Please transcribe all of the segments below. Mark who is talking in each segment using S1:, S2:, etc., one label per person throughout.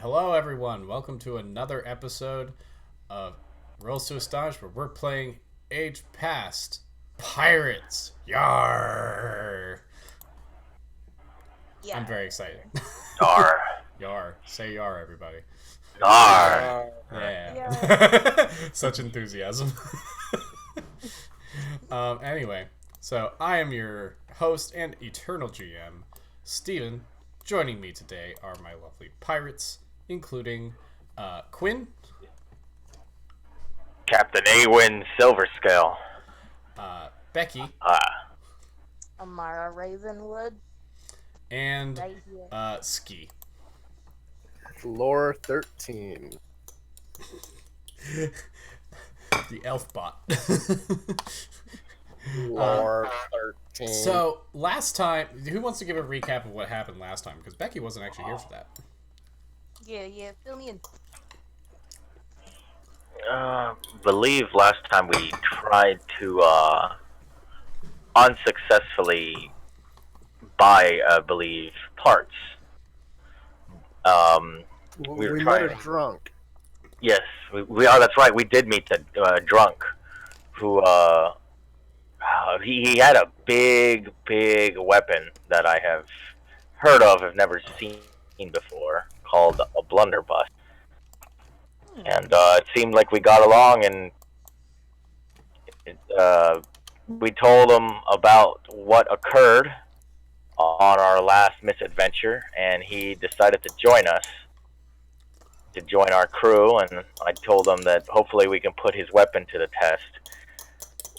S1: hello everyone. Welcome to another episode of Rolls to Astonish, where we're playing Age Past Pirates. Yarr!
S2: Yeah.
S1: I'm very excited.
S3: Yarr.
S1: Yarr. Say Yarr, everybody.
S3: Yarr.
S1: Yeah. Such enthusiasm. Anyway, so I am your host and eternal GM, Steven. Joining me today are my lovely pirates, including Quinn,
S3: Captain Awin Silverscale.
S1: Becky,
S2: Amara Ravenwood.
S1: and
S2: Right here.
S1: Ski.
S4: Lore 13.
S1: The elf bot.
S4: Lore 13.
S1: So, last time, who wants to give a recap of what happened last time? Because Becky wasn't actually here for that.
S2: Yeah, fill me in.
S3: Believe last time we tried to unsuccessfully buy, parts.
S4: we
S3: were
S4: met
S3: trying-
S4: a drunk.
S3: Yes, we are. That's right. We did meet the drunk, who he had a big weapon that I have heard of, have never seen before, called a blunderbuss. And it seemed like we got along, and we told him about what occurred on our last misadventure, and he decided to join us, to join our crew. And I told him that hopefully we can put his weapon to the test.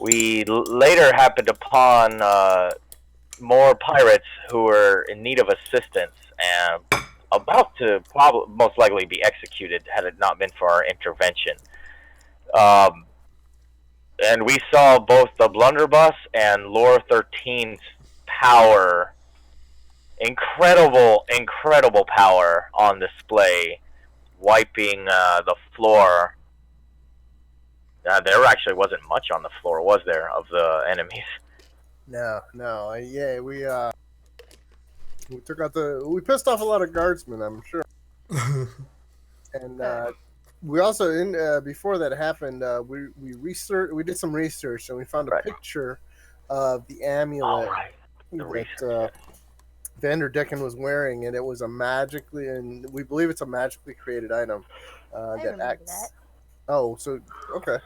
S3: We later happened upon more pirates who were in need of assistance and about to most likely be executed had it not been for our intervention. And we saw both the blunderbuss and Lore 13's power, incredible power on display, wiping the floor. There actually wasn't much on the floor, was there, of the enemies?
S4: No. Yeah, we took out we pissed off a lot of guardsmen, I'm sure. And we also, before that happened, we did some research, and we found a picture of the amulet that Vanderdecken was wearing, and it was and we believe it's a magically created item that acts.
S2: That.
S4: Oh, so okay.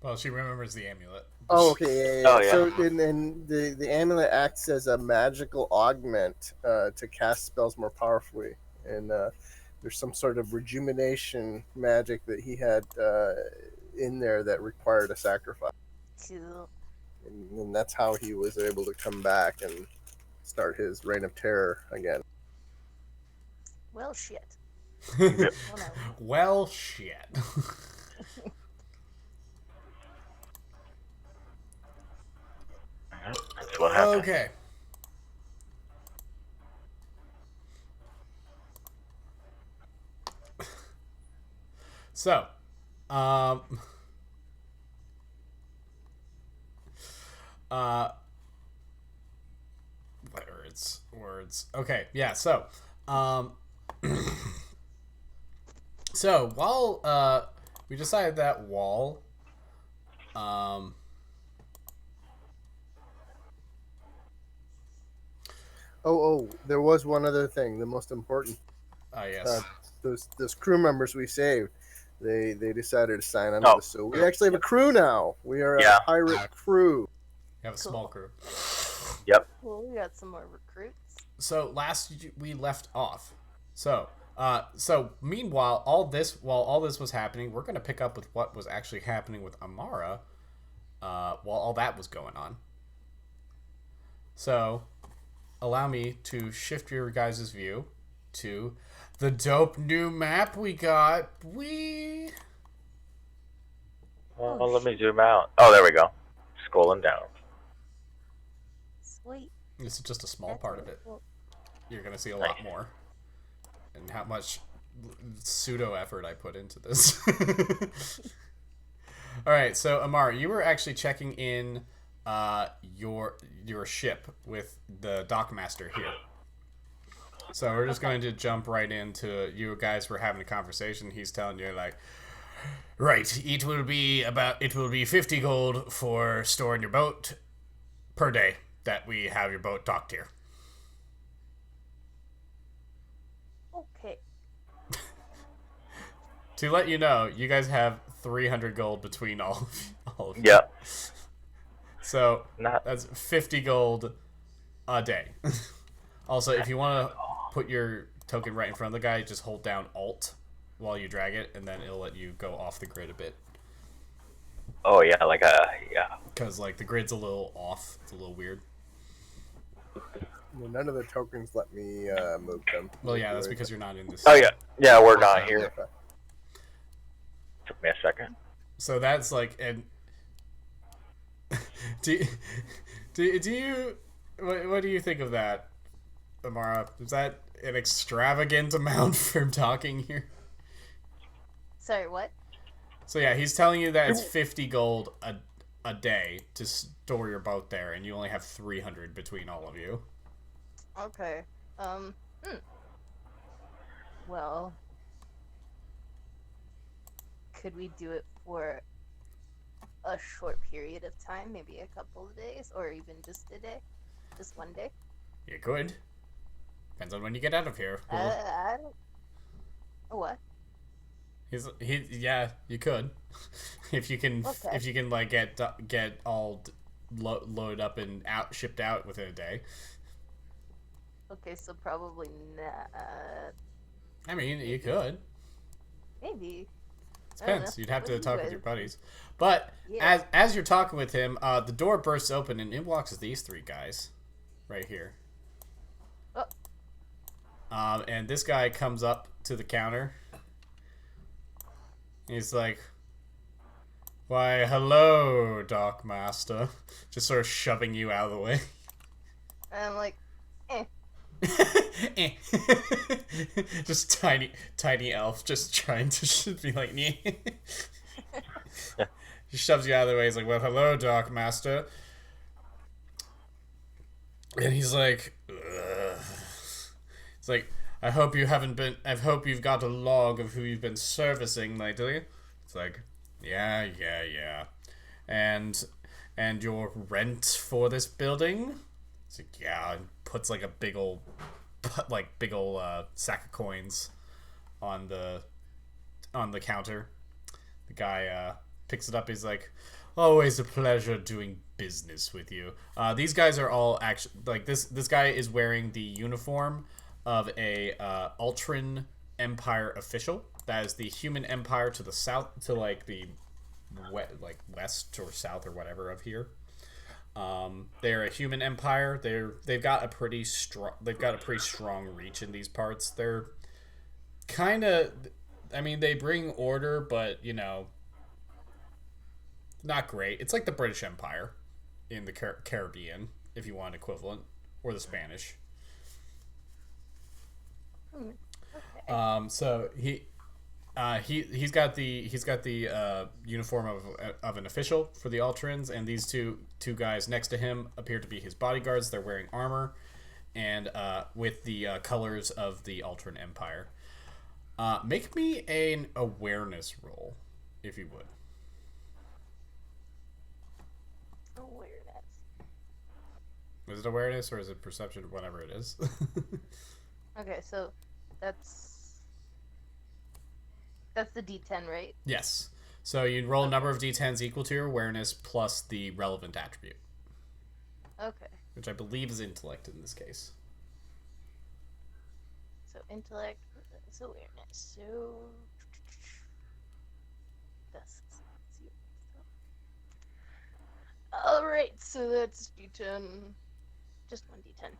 S1: Well, she remembers the amulet.
S4: Oh, okay, yeah.
S3: Oh, yeah.
S4: So, and the amulet acts as a magical augment to cast spells more powerfully, and there's some sort of rejuvenation magic that he had in there that required a sacrifice,
S2: Cool.
S4: and that's how he was able to come back and start his reign of terror again.
S2: Well, shit.
S1: Well, shit.
S3: That's what happened.
S1: Okay. So, words. Okay, yeah. So, so while we decided that wall,
S4: There was one other thing, the most important.
S1: yes.
S4: Those crew members we saved, they decided to sign on to this. So we actually have a crew now. We are a pirate crew.
S1: We have a small crew.
S2: Cool, we got some more recruits.
S1: So last we left off. So meanwhile, while all this was happening, we're gonna pick up with what was actually happening with Amara, while all that was going on. So, allow me to shift your guys' view to the dope new map we got.
S3: Well, let me zoom out. Oh, there we go. Scrolling down.
S2: Sweet.
S1: This is just a small
S2: That's
S1: part of
S2: really
S1: it.
S2: cool.
S1: You're gonna see a lot more, and how much pseudo effort I put into this. All right, so Amara, you were actually checking in your ship with the dockmaster here. So we're just going to jump right into you guys were having a conversation. He's telling you like, right, it will be 50 gold for storing your boat per day that we have your boat docked here.
S2: Okay.
S1: To let you know, you guys have 300 gold between all of you.
S3: Yep.
S1: So
S3: Not
S1: that's 50 gold a day. Also, if you want to put your token right in front of the guy, just hold down Alt while you drag it, and then it'll let you go off the grid a bit.
S3: Oh yeah, yeah.
S1: Because like the grid's a little off. It's a little weird.
S4: Well, none of the tokens let me move them.
S1: Well, yeah, that's because you're not in this.
S3: Oh yeah, we're not here.
S4: Okay.
S3: Took me a second.
S1: So that's like, and do you what do you think of that, Amara? Is that an extravagant amount for talking here?
S2: Sorry, what?
S1: So yeah, he's telling you that it's 50 gold a day to store your boat there, and you only have 300 between all of you.
S2: Okay. Well, could we do it for a short period of time, maybe a couple of days, or even just a day, just one day?
S1: You could. Depends on when you get out of here.
S2: I don't. What?
S1: Yeah, you could. if you can
S2: Okay.
S1: like get all loaded up and shipped out within a day.
S2: Okay, so probably not.
S1: I mean, you could.
S2: Maybe.
S1: Depends. You'd have
S2: What
S1: to
S2: do you
S1: talk with
S2: guys
S1: your buddies. But
S2: Yeah.
S1: as you're talking with him, the door bursts open and in walks these three guys, right here.
S2: Oh.
S1: And this guy comes up to the counter. He's like, "Why, hello, Dock Master." Just sort of shoving you out of the way.
S2: And I'm like,
S1: Eh. Just tiny elf, just trying to be like me. He shoves you out of the way. He's like, "Well, hello, Dark Master." And he's like, ugh. It's like, I hope you've got a log of who you've been servicing lately. It's like, yeah. And your rent for this building? It's like, yeah, and puts like a big old sack of coins on the counter. The guy picks it up. He's like, "Always a pleasure doing business with you." These guys are all actually like this. This guy is wearing the uniform of a Ultran Empire official. That is the human empire to the south, to like the west or south or whatever of here. They're a human empire. They've got a pretty strong reach in these parts. They're kind of, I mean, they bring order, but not great. It's like the British Empire in the Caribbean, if you want equivalent, or the Spanish.
S2: okay.
S1: So he's got the uniform of an official for the Ultrans, and these two guys next to him appear to be his bodyguards. They're wearing armor, and with the colors of the Ultran Empire. Make me an awareness roll, if you would.
S2: Awareness.
S1: Is it awareness or is it perception? Whatever it is.
S2: Okay, so that's the D10, right?
S1: Yes. So you roll a number of d10s equal to your awareness plus the relevant attribute,
S2: Okay.
S1: which I believe is intellect in this case.
S2: So intellect is awareness. So that's zero. All right, so that's D10. Just one D10.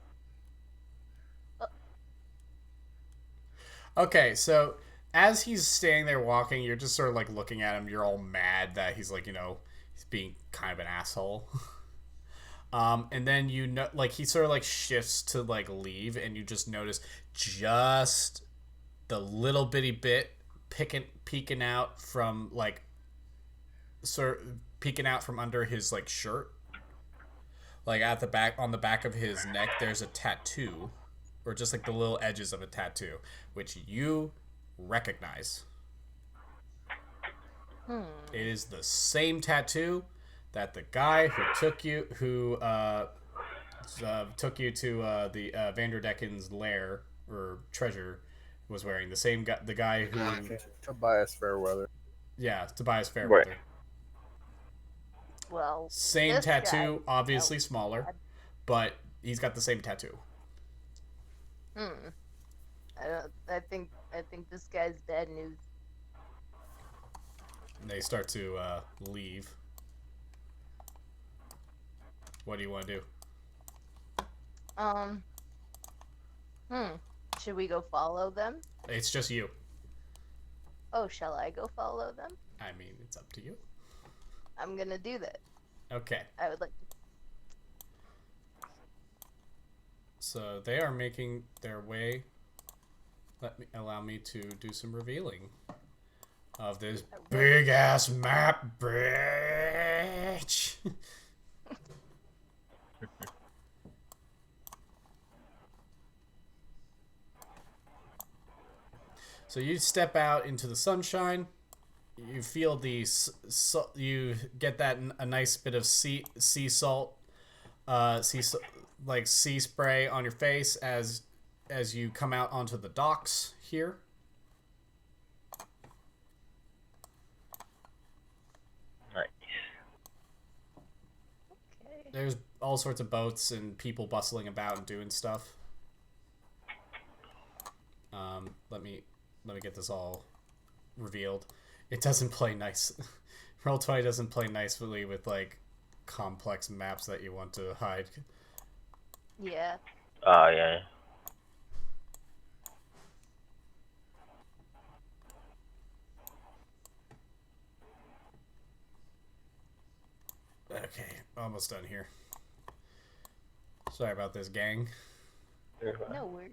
S1: Okay, so as he's standing there walking, you're just sort of like looking at him. You're all mad that he's like, he's being kind of an asshole. And then he sort of like shifts to like leave, and you just notice just the little bitty bit peeking out from like peeking out from under his like shirt, like at the back, on the back of his neck. There's a tattoo or just like the little edges of a tattoo, which you recognize. It is the same tattoo that the guy who took you to the Vanderdecken's lair or treasure was wearing. The same guy, the guy who,
S4: Tobias Fairweather.
S1: yeah, Tobias
S3: Right.
S1: Fairweather.
S2: Well,
S1: Same
S2: this
S1: tattoo,
S2: guy-
S1: obviously
S2: oh,
S1: smaller,
S2: God.
S1: but he's got the same tattoo.
S2: I think this guy's bad news.
S1: And they start to leave. What do you want to do?
S2: Should we go follow them?
S1: It's just you.
S2: Oh, shall I go follow them?
S1: I mean, it's up to you.
S2: I'm gonna do that.
S1: Okay.
S2: I would like to.
S1: So they are making their way. Allow me to do some revealing of this big ass map, bitch. So you step out into the sunshine. You feel you get that a nice bit of sea salt, like sea spray on your face as you come out onto the docks here.
S3: Nice.
S2: Okay.
S1: There's all sorts of boats and people bustling about and doing stuff. Let me get this all revealed. It doesn't play nice. Roll20 doesn't play nicely with like complex maps that you want to hide.
S2: Yeah.
S3: Yeah.
S1: Okay, almost done here. Sorry about this, gang.
S2: No worries.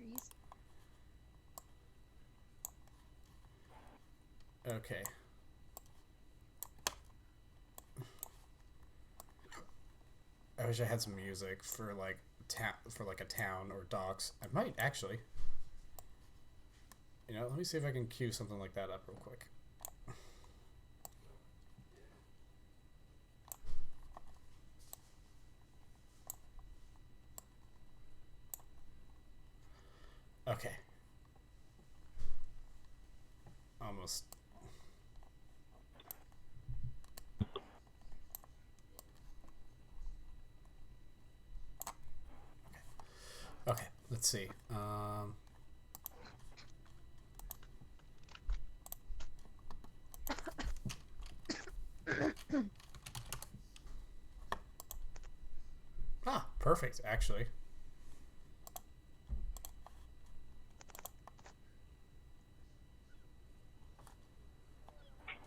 S1: Okay. I wish I had some music for like a town or docks. I might actually. You know, let me see if I can cue something like that up real quick. Okay. Almost. Okay, let's see. Perfect, actually.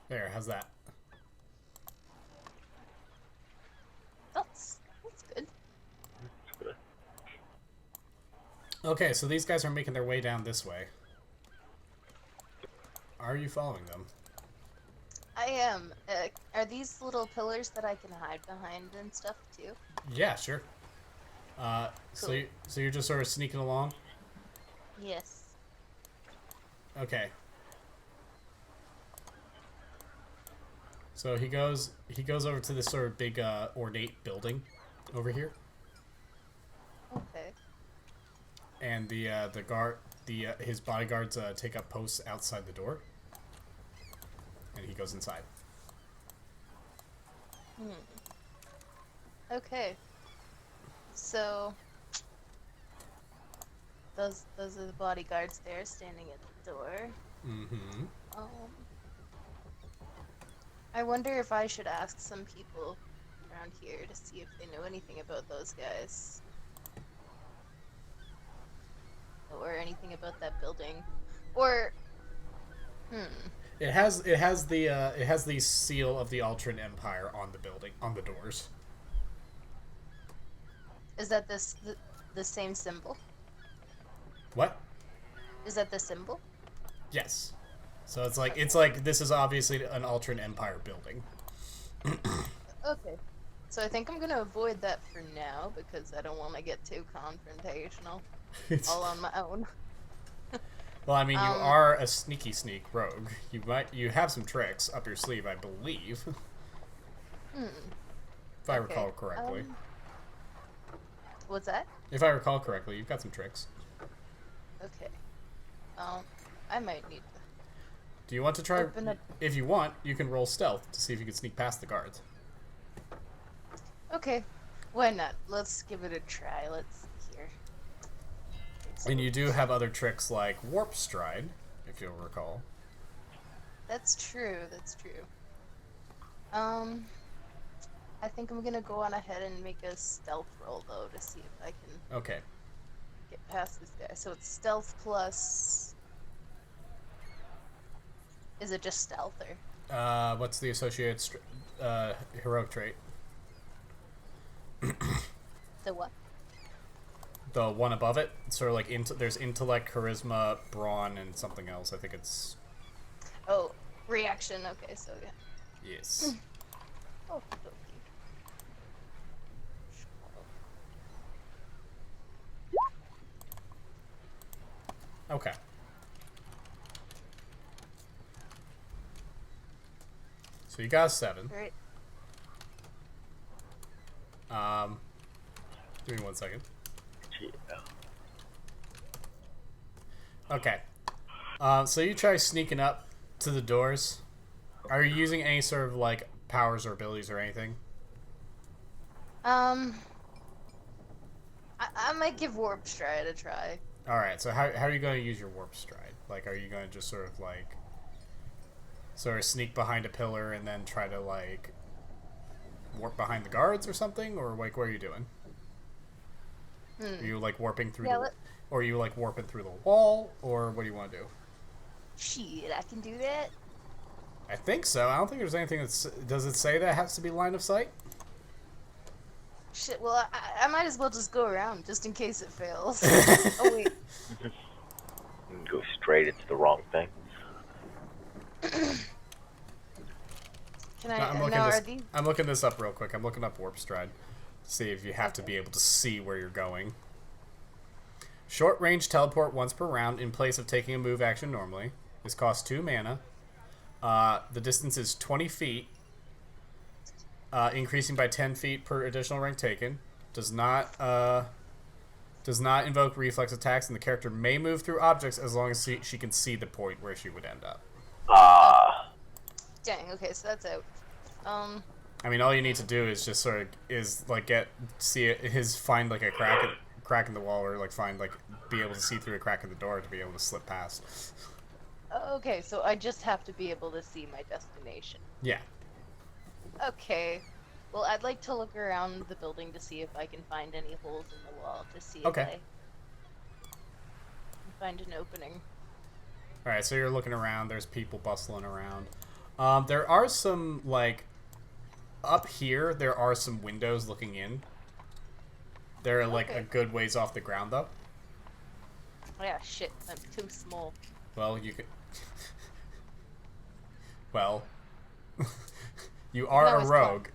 S1: There, how's that?
S2: That's good.
S1: Okay, so these guys are making their way down this way. Are you following them?
S2: I am. Are these little pillars that I can hide behind and stuff too?
S1: Yeah, sure.
S2: Cool.
S1: So you're just sort of sneaking along?
S2: Yes.
S1: Okay. So he goes over to this sort of big ornate building over here.
S2: Okay.
S1: And his bodyguards take up posts outside the door. And he goes inside.
S2: Okay. So those are the bodyguards there standing at the door.
S1: Mm-hmm.
S2: I wonder if I should ask some people around here to see if they know anything about those guys. Or anything about that building. Or
S1: It has the seal of the Altran Empire on the building, on the doors.
S2: is that the same symbol?
S1: What?
S2: Is that the symbol?
S1: Yes. So it's like this is obviously an Altran Empire building.
S2: Okay. So I think I'm gonna avoid that for now because I don't want to get too confrontational. all on my own.
S1: Well, I mean, you are a sneaky sneak rogue. You have some tricks up your sleeve, I believe. If I recall correctly.
S2: What's that?
S1: If I recall correctly, you've got some tricks.
S2: Okay. I might need to.
S1: Do you want to try?
S2: Open up.
S1: If you want, you can roll stealth to see if you can sneak past the guards.
S2: Okay. Why not? Let's give it a try. Let's see here.
S1: And you do have other tricks like warp stride, if you'll recall.
S2: That's true. That's true. I think I'm gonna go on ahead and make a stealth roll though to see if I can
S1: Okay.
S2: get past this guy. So it's stealth plus. Is it just stealth or?
S1: What's the associated heroic trait?
S2: The what?
S1: The one above it. Sort of like there's intellect, charisma, brawn, and something else. I think it's.
S2: Oh, reaction. Okay, so yeah.
S1: Yes.
S2: Oh, okay.
S1: Okay. So you got a 7.
S2: Right.
S1: Give me 1 second.
S3: Yeah.
S1: Okay. So you try sneaking up to the doors. Are you using any sort of like powers or abilities or anything?
S2: I might give warp stride a try.
S1: All right. So how are you going to use your warp stride? Like, are you going to just sort of sneak behind a pillar and then try to like warp behind the guards or something, or like what are you doing? Are you like warping through or are you like warping through the wall, or what do you want to do?
S2: Shit, I can do that.
S1: I think so. I don't think there's anything does it say that has to be line of sight?
S2: Shit, well, I might as well just go around, just in case it fails. Oh, wait.
S3: Go straight into the wrong thing.
S2: Can I,
S1: I'm looking this up real quick. I'm looking up warp stride to see if you have to be able to see where you're going. Short range teleport once per round in place of taking a move action normally. This costs 2 mana. The distance is 20 feet, increasing by 10 feet per additional rank taken. Does not invoke reflex attacks, and the character may move through objects as long as she can see the point where she would end up.
S2: Dang, okay, so that's out.
S1: I mean, all you need to do is just sort of find like a crack in the wall, or like be able to see through a crack in the door to be able to slip past.
S2: Okay, so I just have to be able to see my destination.
S1: Yeah.
S2: Okay. Well, I'd like to look around the building to see if I can find any holes in the wall to see if I can find an opening.
S1: All right, so you're looking around. There's people bustling around. There are some like up here. There are some windows looking in. They're like a good ways off the ground, though.
S2: Oh, yeah, shit. I'm too small.
S1: Well, you could. Well, you are a rogue.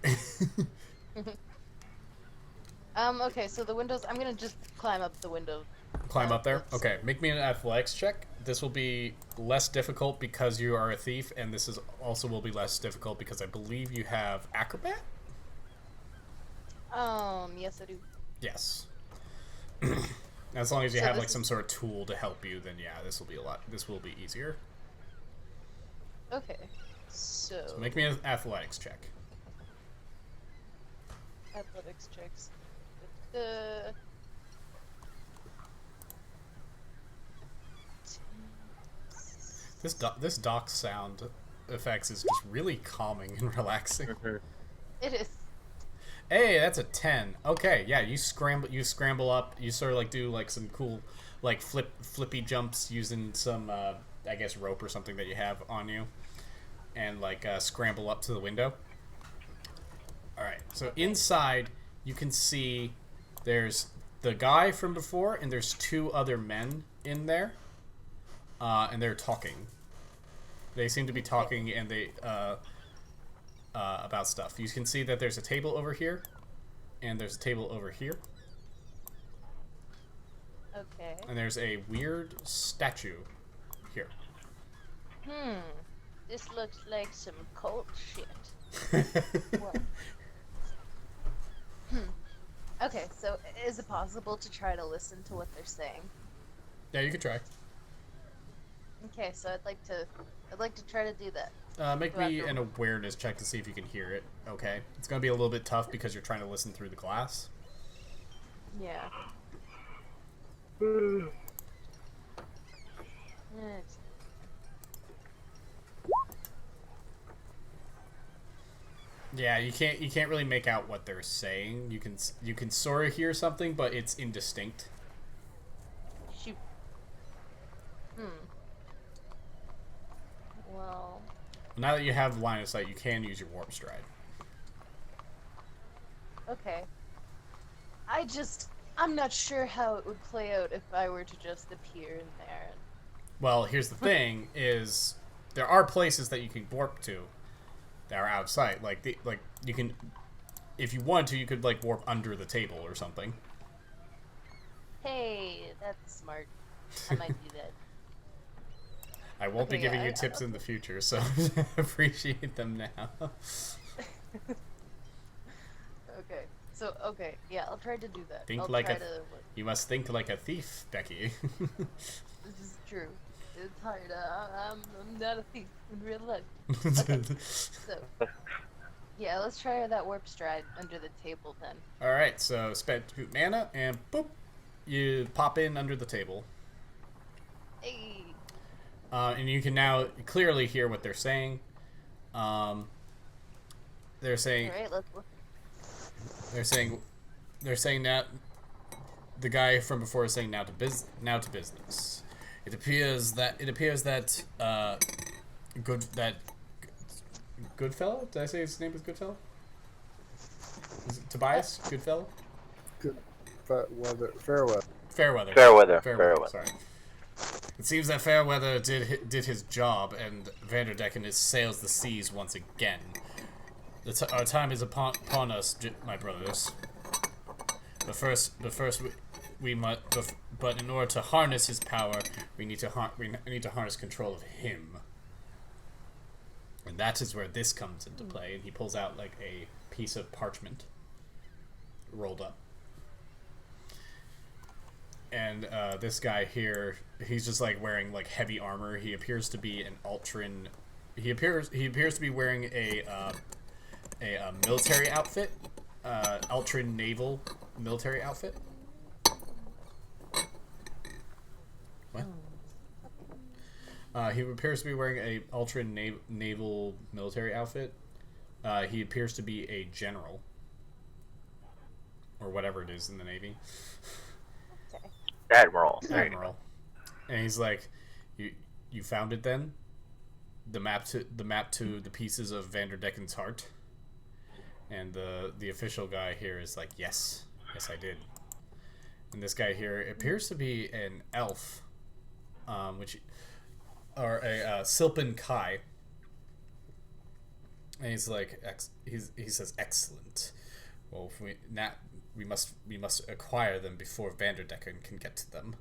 S2: Okay, so the windows. I'm gonna just climb up the window.
S1: Climb up there? Okay, make me an athletics check. This will be less difficult because you are a thief, and this is also will be less difficult because I believe you have acrobat?
S2: Yes I do.
S1: Yes. As long as you have like some sort of tool to help you, then yeah, this will be easier.
S2: Okay. So
S1: make me an athletics check.
S2: Athletics checks.
S1: This dock sound effects is just really calming and relaxing.
S2: It is.
S1: Hey, that's a 10. Okay, yeah, you scramble up. You sort of like do like some cool like flippy jumps using some I guess rope or something that you have on you, and like scramble up to the window. All right, so inside you can see there's the guy from before, and there's 2 other men in there, and they're talking. They seem to be talking, and they about stuff. You can see that there's a table over here, and there's a table over here.
S2: Okay.
S1: And there's a weird statue here.
S2: This looks like some cult shit. What? Okay, so is it possible to try to listen to what they're saying?
S1: Yeah, you can try.
S2: Okay, so I'd like to try to do that.
S1: Make
S2: Do I
S1: me
S2: have to-
S1: an awareness check to see if you can hear it. Okay. It's gonna be a little bit tough because you're trying to listen through the glass.
S2: Yeah. It's-
S1: Yeah, you can't really make out what they're saying. You can sort of hear something, but it's indistinct.
S2: Shoot. Well,
S1: Now that you have line of sight, you can use your warp stride.
S2: okay. I'm not sure how it would play out if I were to just appear in there.
S1: Well, here's the thing: is there are places that you can warp to that are outside. Like you can, if you want to, you could like warp under the table or something.
S2: Hey, that's smart. I might do that.
S1: I won't be
S2: Okay,
S1: giving
S2: yeah,
S1: you tips in the future, so appreciate them now.
S2: Okay, yeah, I'll try to do that.
S1: Think
S2: I'll
S1: like
S2: try
S1: a
S2: to.
S1: You must think like a thief, Becky.
S2: This is true. It's hard. I'm not a thief in real life. So, yeah, let's try that warp stride under the table then.
S1: All right, so spend 2 mana and boop, you pop in under the table,
S2: Hey.
S1: and you can now clearly hear what they're saying. They're saying
S2: All right, let's.
S1: they're saying that the guy from before is saying now to business. It appears that Goodfellow. Did I say his name was Goodfellow? Is it Tobias Goodfellow?
S4: Good, but weather, fair weather.
S1: Fairweather. Sorry. It seems that Fairweather did his job, and Vanderdecken sails the seas once again. Our time is upon us, my brothers. But first, we must. But in order to harness his power, we need to harness control of him. And that is where this comes into play. And he pulls out like a piece of parchment, rolled up. And this guy here, he's just like wearing like heavy armor. He appears to be an Ultran. He appears to be wearing a military outfit, Ultran naval military outfit. What? He appears to be wearing a Ultran naval military outfit. He appears to be a general, or whatever it is in the Navy.
S3: Admiral.
S1: Admiral. And he's like, "You found it then? The map to the pieces of Vanderdecken's heart." And the official guy here is like, yes, I did. And this guy here appears to be an elf, or a Silpen Kai. And he's like, he says, excellent. Well, we must acquire them before Vanderdecken can get to them,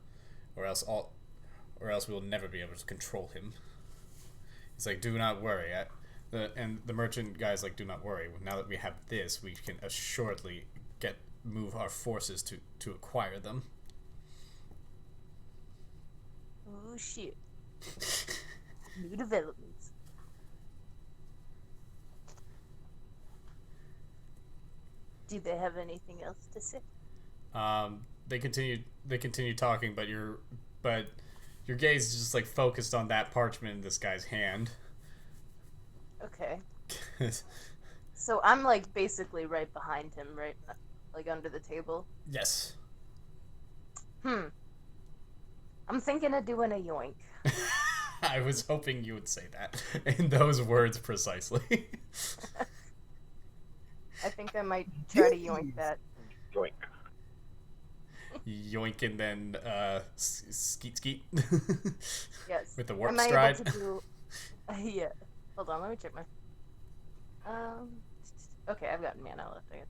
S1: or else we will never be able to control him. He's like, do not worry. And the merchant guy's like, do not worry. Now that we have this, we can assuredly move our forces to acquire them.
S2: Oh shit! New developments. Do they have anything else to say?
S1: They continue talking, but your gaze is just like focused on that parchment in this guy's hand.
S2: Okay. So I'm like basically right behind him, right, like under the table.
S1: Yes.
S2: I'm thinking of doing a yoink.
S1: I was hoping you would say that in those words precisely.
S2: I think I might try to yoink that.
S3: Yoink.
S1: Yoink and then skeet.
S2: Yes.
S1: With the warp
S2: Am I
S1: stride.
S2: able to do... yeah. Hold on, let me check my... Okay, I've got mana left. I got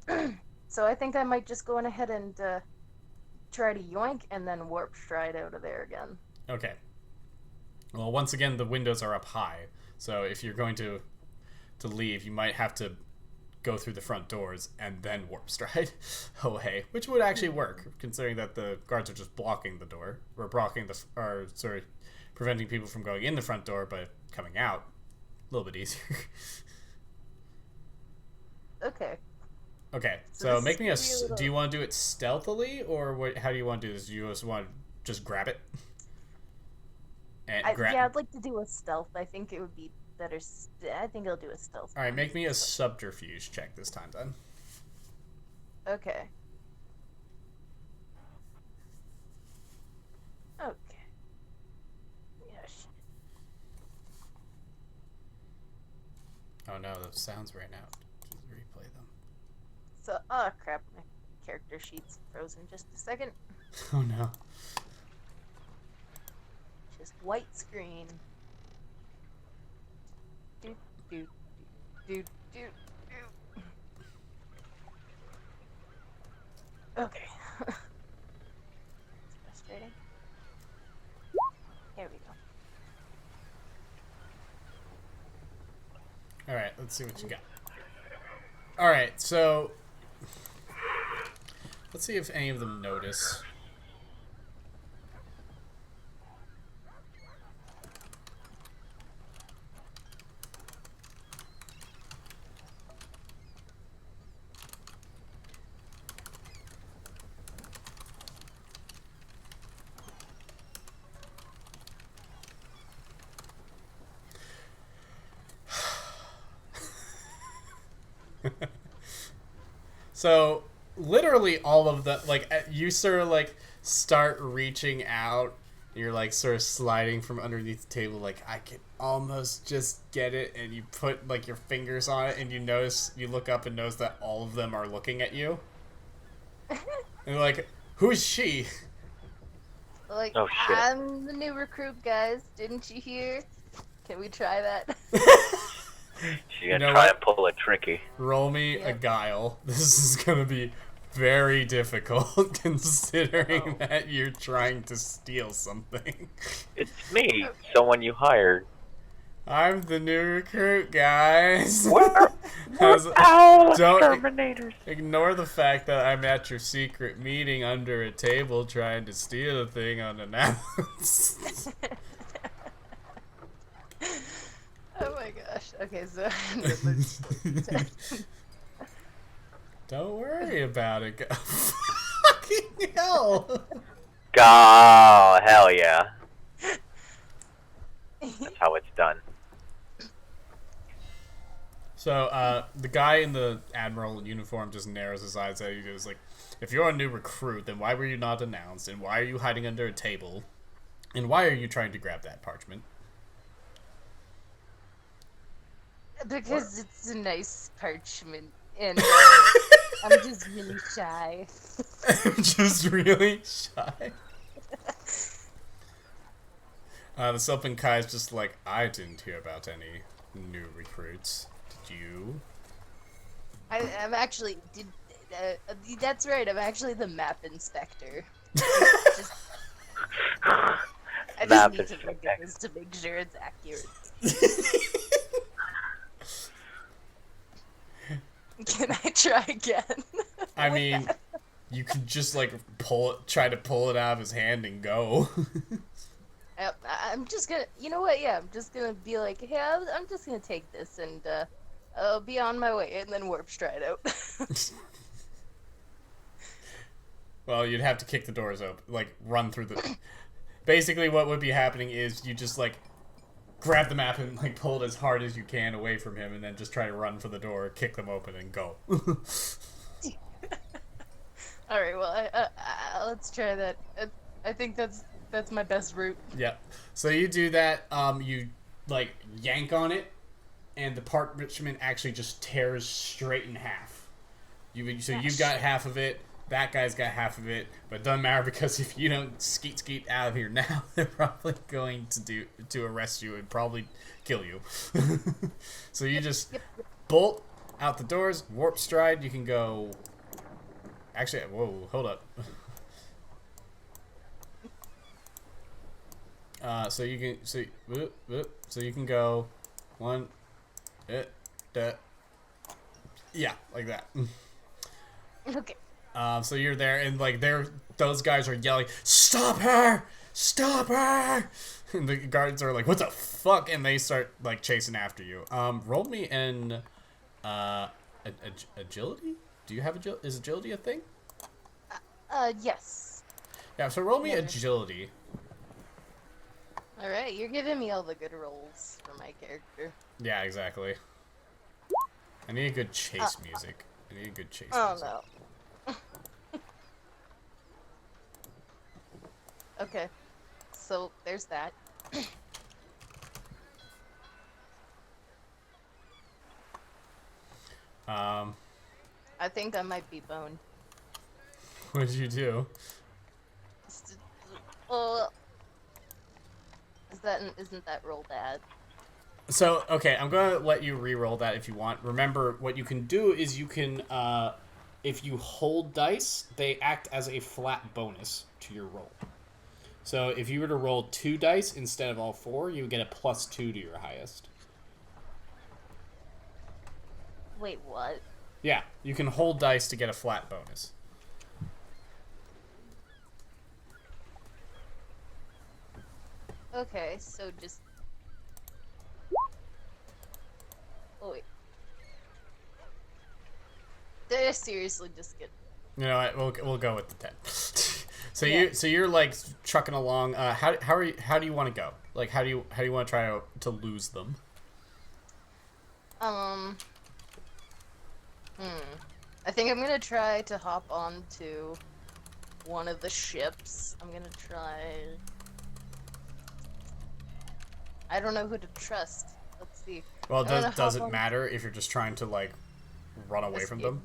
S2: 10 mana. So I think I might just go on ahead and try to yoink and then warp stride out of there again.
S1: Okay. Well, once again, the windows are up high, so if you're going to leave, you might have to go through the front doors and then warp stride away, which would actually work, considering that the guards are just blocking the door, or preventing people from going in the front door, but coming out a little bit easier.
S2: Okay.
S1: Okay,
S2: So
S1: so make me a.
S2: this is gonna be a
S1: Do you want to do it stealthily, or what? How do you want to do this? Do you just want to just grab it? And
S2: Yeah, I'd like to do a stealth. I think it would be better. I think I'll do a stealth.
S1: All right, make me a subterfuge check this time, then.
S2: Okay. Okay. Yes.
S1: Oh no, those sounds right now. Just replay them.
S2: So, oh crap, my character sheet's frozen. Just a second.
S1: Oh no.
S2: Just white screen. Do do do do do. Okay. It's frustrating. Here we go.
S1: All right, let's see what you got. All right, so let's see if any of them notice. So literally all of the you sort of like start reaching out. You're like sort of sliding from underneath the table, like I can almost just get it, and you put like your fingers on it, and you look up and notice that all of them are looking at you. And you're like, who's she?
S2: Like,
S3: Oh, shit.
S2: I'm the new recruit, guys. Didn't you hear? Can we try that?
S3: She's gonna
S1: know
S3: try
S1: what?
S3: and pull a tricky.
S1: Roll me a guile. This is gonna be very difficult considering that you're trying to steal something.
S3: It's me, someone you hired.
S1: I'm the new recruit, guys.
S3: Where?
S1: How's-
S3: Ow,
S1: don't-
S3: exterminators.
S1: Ignore the fact that I'm at your secret meeting under a table trying to steal a thing unannounced.
S2: Oh my gosh. Okay, so
S1: Don't worry about it. Fucking hell.
S3: Oh, hell yeah. That's how it's done.
S1: So, the guy in the admiral uniform just narrows his eyes at you. He goes like, if you're a new recruit, then why were you not announced? And why are you hiding under a table? And why are you trying to grab that parchment?
S2: because it's a nice parchment, and I'm just really shy.
S1: I'm just really shy. The Silpin Kai is just like, I didn't hear about any new recruits. Did you?
S2: I'm actually that's right. I'm actually the map inspector. Just, I
S3: Map
S2: just need to look
S3: inspector.
S2: at this to make sure it's accurate. Can I try again?
S1: I mean, you could just like try to pull it out of his hand and go.
S2: I'm just gonna, you know what? Yeah, I'm just gonna be like, hey, I'm just gonna take this and I'll be on my way, and then warp stride out.
S1: Well, you'd have to kick the doors open, like run through the. Basically, what would be happening is you just like grab the map and like pull it as hard as you can away from him, and then just try to run for the door, kick them open, and go.
S2: All right, well, let's try that. I think that's my best route.
S1: Yep. So you do that. You like yank on it, and the parchment actually just tears straight in half. You've got half of it. That guy's got half of it, but it doesn't matter because if you don't skeet out of here now, they're probably going to arrest you and probably kill you. So you just bolt out the doors, warp stride. You can go. Actually, whoa, hold up. So you can so you can go one, yeah, like that.
S2: Okay.
S1: So you're there, and like those guys are yelling, "Stop her! Stop her!" And the guards are like, "What the fuck?" And they start like chasing after you. Roll me an agility. Do you have agility? Is agility a thing?
S2: Yes.
S1: Yeah. So roll me
S2: Yeah.
S1: agility.
S2: All right, you're giving me all the good rolls for my character.
S1: Yeah, exactly. I need a good chase music. I need a good chase
S2: Oh
S1: music.
S2: no. Okay. So there's that.
S1: Um,
S2: I think I might be boned.
S1: what did you do?
S2: Well, isn't that roll bad?
S1: So, okay, I'm gonna let you re-roll that if you want. Remember, what you can do is you can, if you hold dice, they act as a flat bonus to your roll. So, if you were to roll 2 dice instead of all 4, you would get a +2 to your highest.
S2: Wait, what?
S1: Yeah, you can hold dice to get a flat bonus.
S2: Okay, so just. Oh wait. Did I seriously just get?
S1: You know what? We'll go with the 10. So
S2: Yeah.
S1: you're like trucking along. How do you want to go? Like how do you want to try to lose them?
S2: I think I'm gonna try to hop onto one of the ships. I'm gonna try. I don't know who to trust. Let's see.
S1: Well,
S2: I'm gonna
S1: does
S2: hop
S1: it
S2: on-
S1: matter if you're just trying to like run away from
S2: Escape.
S1: them?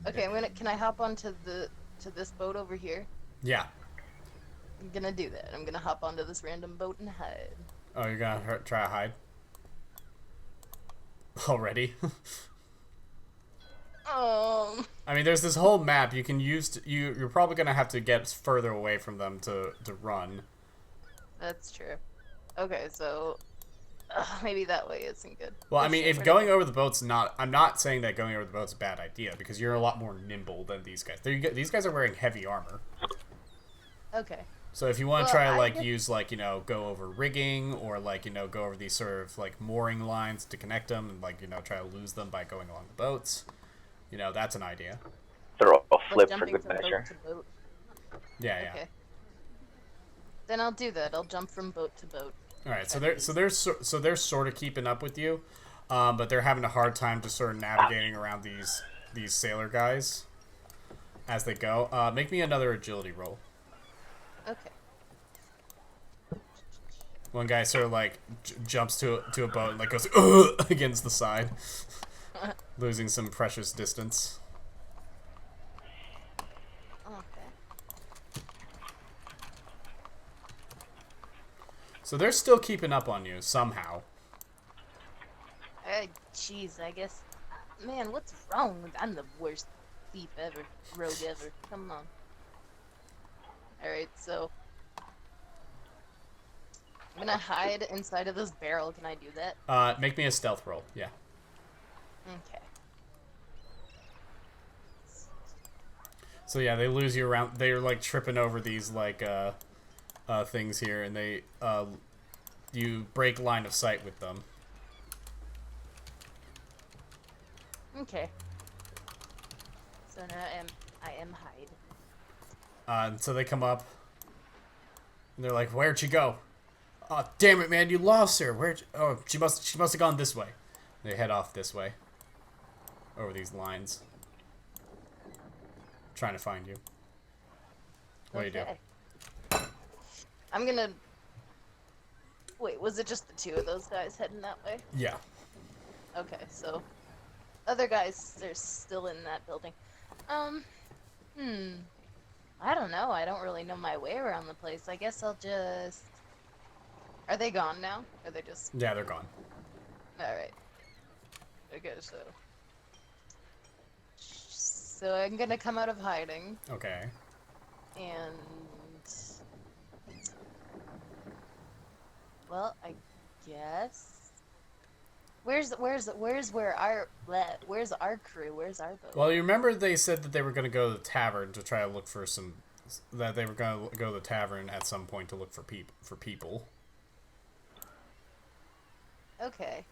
S2: Okay, Can I hop onto this boat over here?
S1: Yeah.
S2: I'm gonna do that. I'm gonna hop onto this random boat and hide.
S1: Oh, you're gonna try to hide already? I mean, there's this whole map you can use. You're probably gonna have to get further away from them to run.
S2: That's true. Okay, so maybe that way isn't good.
S1: Well,
S2: Oh,
S1: I mean,
S2: shit,
S1: if
S2: where'd
S1: going
S2: go?
S1: over the boat's not, I'm not saying that going over the boat's a bad idea because you're a lot more nimble than these guys. These guys are wearing heavy armor.
S2: Okay.
S1: So if you want to
S2: Well,
S1: try to
S2: I
S1: like
S2: guess-
S1: use like go over rigging or like go over these sort of like mooring lines to connect them and like try to lose them by going along the boats, that's an idea.
S3: Throw a
S2: Like
S3: flip for
S2: jumping
S3: good
S2: from boat
S3: measure.
S2: to boat.
S1: Yeah, yeah.
S2: Okay. Then I'll do that. I'll jump from boat to boat.
S1: All right, so they're sort of keeping up with you, but they're having a hard time just sort of navigating around these sailor guys as they go. Make me another agility roll.
S2: Okay.
S1: One guy sort of like jumps to a boat and like goes against the side, losing some precious distance.
S2: Okay.
S1: So they're still keeping up on you somehow.
S2: Jeez, I guess. Man, what's wrong with? I'm the worst thief ever, rogue ever. Come on. Alright, so. I'm gonna hide inside of this barrel. Can I do that?
S1: Make me a stealth roll. Yeah.
S2: Okay.
S1: So yeah, they lose you around. They're like tripping over these like things here, and they you break line of sight with them.
S2: Okay. So now I am hide.
S1: So they come up, and they're like, "Where'd she go? Oh, damn it, man! You lost her. Oh, she must have gone this way." They head off this way, over these lines, trying to find you. What do you do?
S2: I'm gonna. Wait, was it just the two of those guys heading that way?
S1: Yeah.
S2: Okay, so other guys, they're still in that building. I don't know. I don't really know my way around the place. I guess I'll just. Are they gone now? Are they just?
S1: Yeah, they're gone.
S2: All right. Okay, so I'm gonna come out of hiding
S1: Okay.
S2: and Well, I guess. Where's our crew? Where's our boat?
S1: Well, you remember they said that they were going to go to the tavern to try to look for some. That they were going to go to the tavern at some point to look for people.
S2: Okay.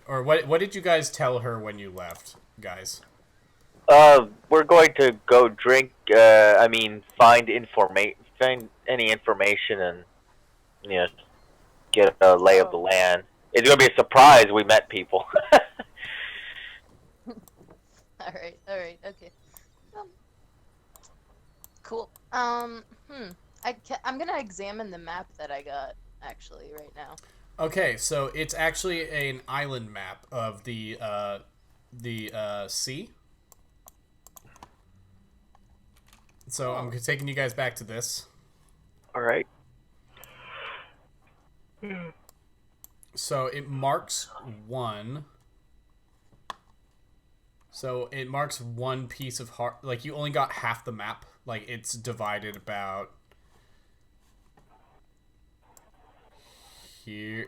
S1: Or what did you guys tell her when you left, guys?
S3: We're going to go drink. Find any information, and you know, get a lay of the land. It's gonna be a surprise. We met people.
S2: All right. Okay. Um, cool. I'm gonna examine the map that I got actually right now.
S1: Okay, so it's actually an island map of the sea. So I'm taking you guys back to this.
S3: All right.
S1: So it marks one. So it marks one piece of heart. Like, you only got half the map. Like, it's divided about here.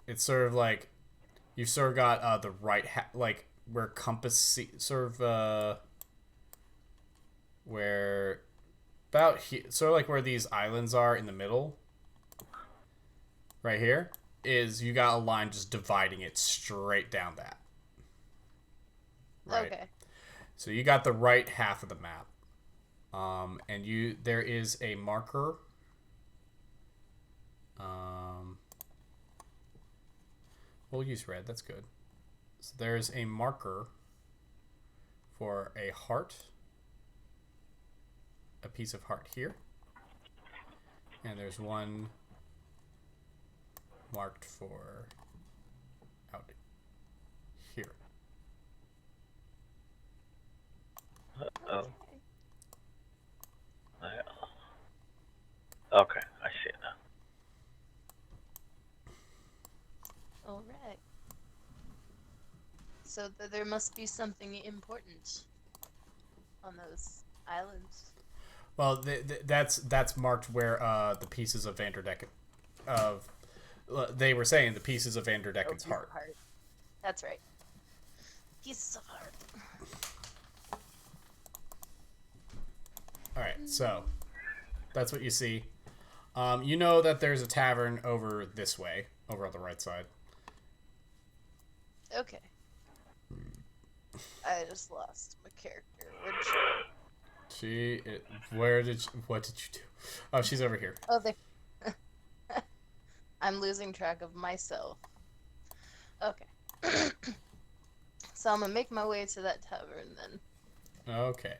S1: It's sort of like you've sort of got the right like where compass sort of where about here, sort of like where these islands are in the middle. Right here is you got a line just dividing it straight down that. Right.
S2: Okay.
S1: So you got the right half of the map. And there is a marker. We'll use red, that's good. So there's a marker for a heart. A piece of heart here. And there's one marked for out here.
S3: Oh. Okay, I see it now.
S2: All right. So there must be something important on those islands.
S1: Well, that's marked where the pieces of Vanderdecken they were saying the pieces of Vanderdecken's heart.
S2: That's right. Pieces of heart.
S1: All right, so that's what you see. You know that there's a tavern over this way, over on the right side.
S2: Okay. I just lost my character.
S1: What did you do? Oh, she's over here.
S2: Oh, they. I'm losing track of myself. Okay. So I'm gonna make my way to that tavern then.
S1: Okay.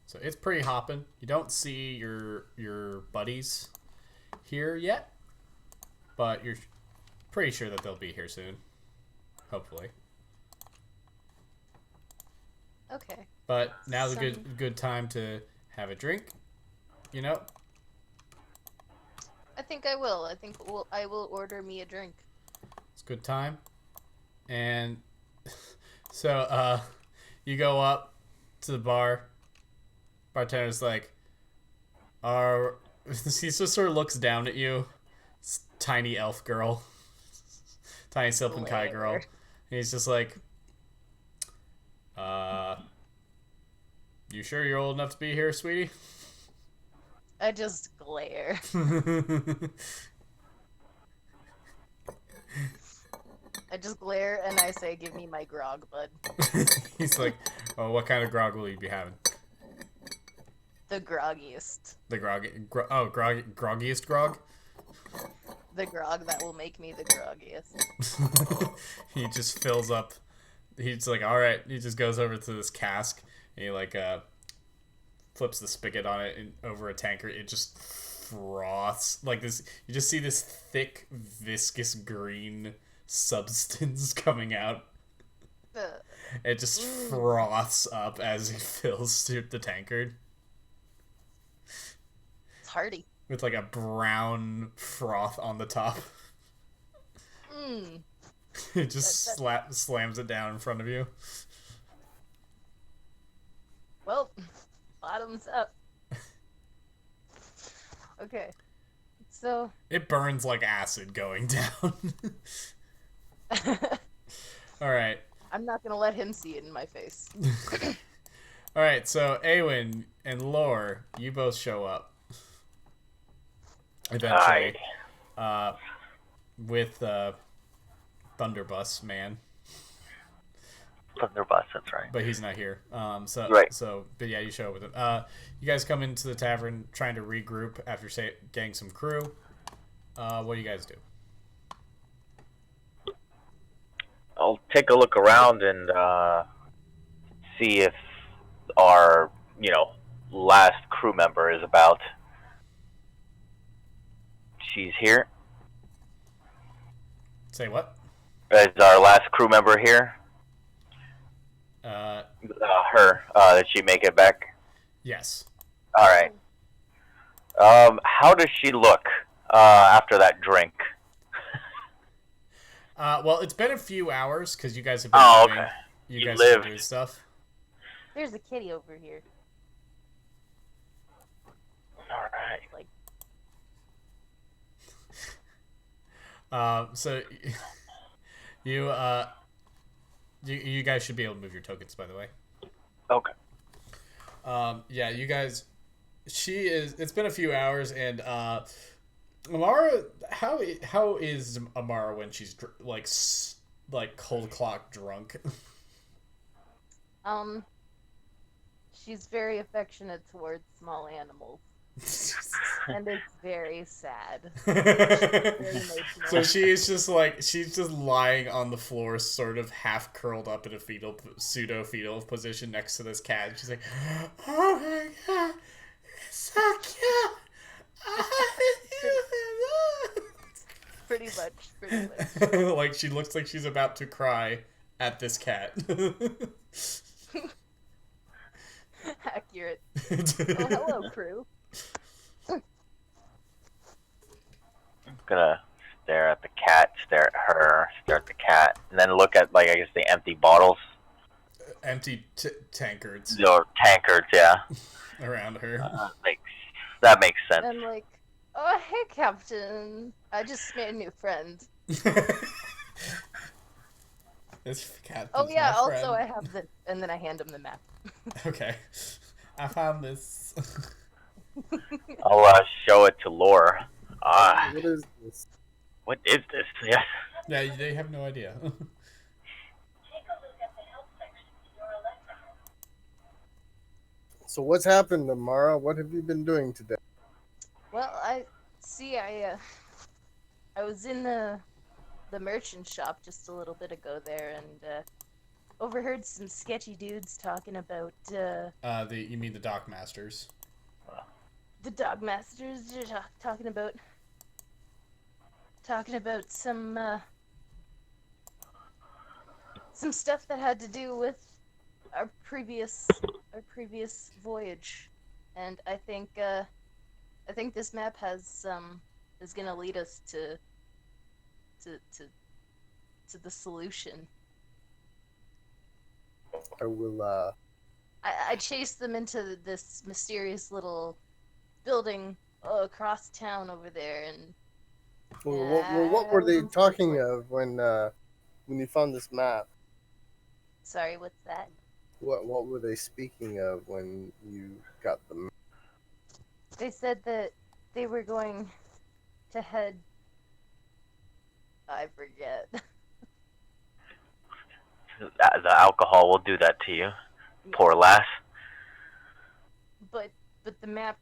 S1: So it's pretty hopping. You don't see your buddies here yet, but you're pretty sure that they'll be here soon. Hopefully.
S2: Okay.
S1: But now's a good time to have a drink. You know.
S2: I think I will. I will order me a drink.
S1: It's a good time. And so you go up to the bar. Bartender's like, he just sort of looks down at you. It's tiny elf girl. Tiny Silpin Kai girl. And he's just like, you sure you're old enough to be here, sweetie?
S2: I just glare. I just glare and I say, give me my grog, bud.
S1: He's like, oh, what kind of grog will you be having?
S2: The groggiest.
S1: The groggiest grog?
S2: The grog that will make me the groggiest.
S1: He just fills up. He's like, all right. He just goes over to this cask and he like flips the spigot on it and over a tankard. It just froths like this. You just see this thick, viscous green substance coming out. It just froths up as he fills the tankard.
S2: It's hearty.
S1: With like a brown froth on the top. It just slams it down in front of you.
S2: Well, bottoms up. Okay. Let's So.
S1: It burns like acid going down. All right.
S2: I'm not gonna let him see it in my face.
S1: All right. So Awen and Lore, you both show up eventually, with Thunderbus man.
S3: Thunderbus, that's right.
S1: But he's not here.
S3: Right.
S1: But yeah, you show up with him. You guys come into the tavern trying to regroup after getting some crew. What do you guys do?
S3: I'll take a look around and see if our, last crew member is about. She's here.
S1: Say what?
S3: Is our last crew member here? Her. Did she make it back?
S1: Yes.
S3: All right. How does she look after that drink?
S1: Well, it's been a few hours because you guys have been doing,
S3: okay.
S1: you guys
S3: lived.
S1: have been doing stuff.
S2: There's a kitty over here.
S3: All right.
S2: Like.
S1: So you guys should be able to move your tokens, by the way.
S3: Okay.
S1: Yeah, you guys. It's been a few hours, and Amara. How is Amara when she's like cold clock drunk?
S2: She's very affectionate towards small animals. And it's very sad.
S1: So she's just lying on the floor, sort of half curled up in a pseudo fetal position next to this cat. And she's like, "Oh my god, it's so cute."
S2: Pretty much.
S1: Like she looks like she's about to cry at this cat.
S2: Accurate. Oh, hello, crew.
S3: I'm gonna stare at the cat, stare at her, stare at the cat, and then look at, I guess the empty bottles.
S1: Empty tankards.
S3: Or tankards, yeah.
S1: Around her.
S3: That makes sense.
S2: I'm like, oh, hey, Captain. I just made a new friend.
S1: This cat.
S2: Oh, yeah, also I have and then I hand him the map.
S1: Okay. I found this.
S3: I'll show it to Lore.
S4: What is this?
S3: What is this? Yes.
S1: Yeah, they have no idea.
S4: So what's happened, Amara? What have you been doing today?
S2: Well, I was in the merchant shop just a little bit ago there, and overheard some sketchy dudes talking about
S1: you mean the dock masters?
S2: the dog masters talking about some stuff that had to do with our previous voyage, and I think this map is gonna lead us to the solution.
S4: I will.
S2: I chased them into this mysterious little building across town over there, and
S4: What were they talking of when you found this map?
S2: sorry, what's that?
S4: What were they speaking of when you got the map?
S2: They said that they were going to head. I forget.
S3: The alcohol will do that to you. Poor lass.
S2: But the map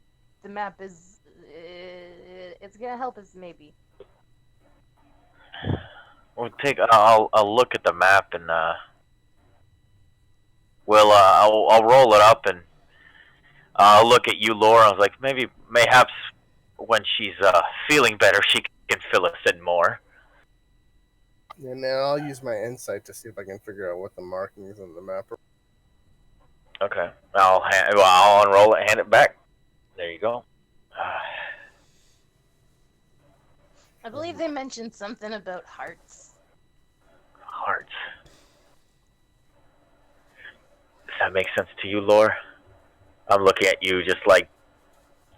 S2: is it's gonna help us maybe.
S3: I'll look at the map and I'll roll it up and I'll look at you, Laura. I was like, mayhaps when she's feeling better, she can fill us in more.
S4: And then I'll use my insight to see if I can figure out what the markings on the map are.
S3: Okay, I'll unroll it, hand it back. There you go.
S2: I believe they mentioned something about hearts.
S3: Hearts. Does that make sense to you, Lore? I'm looking at you just like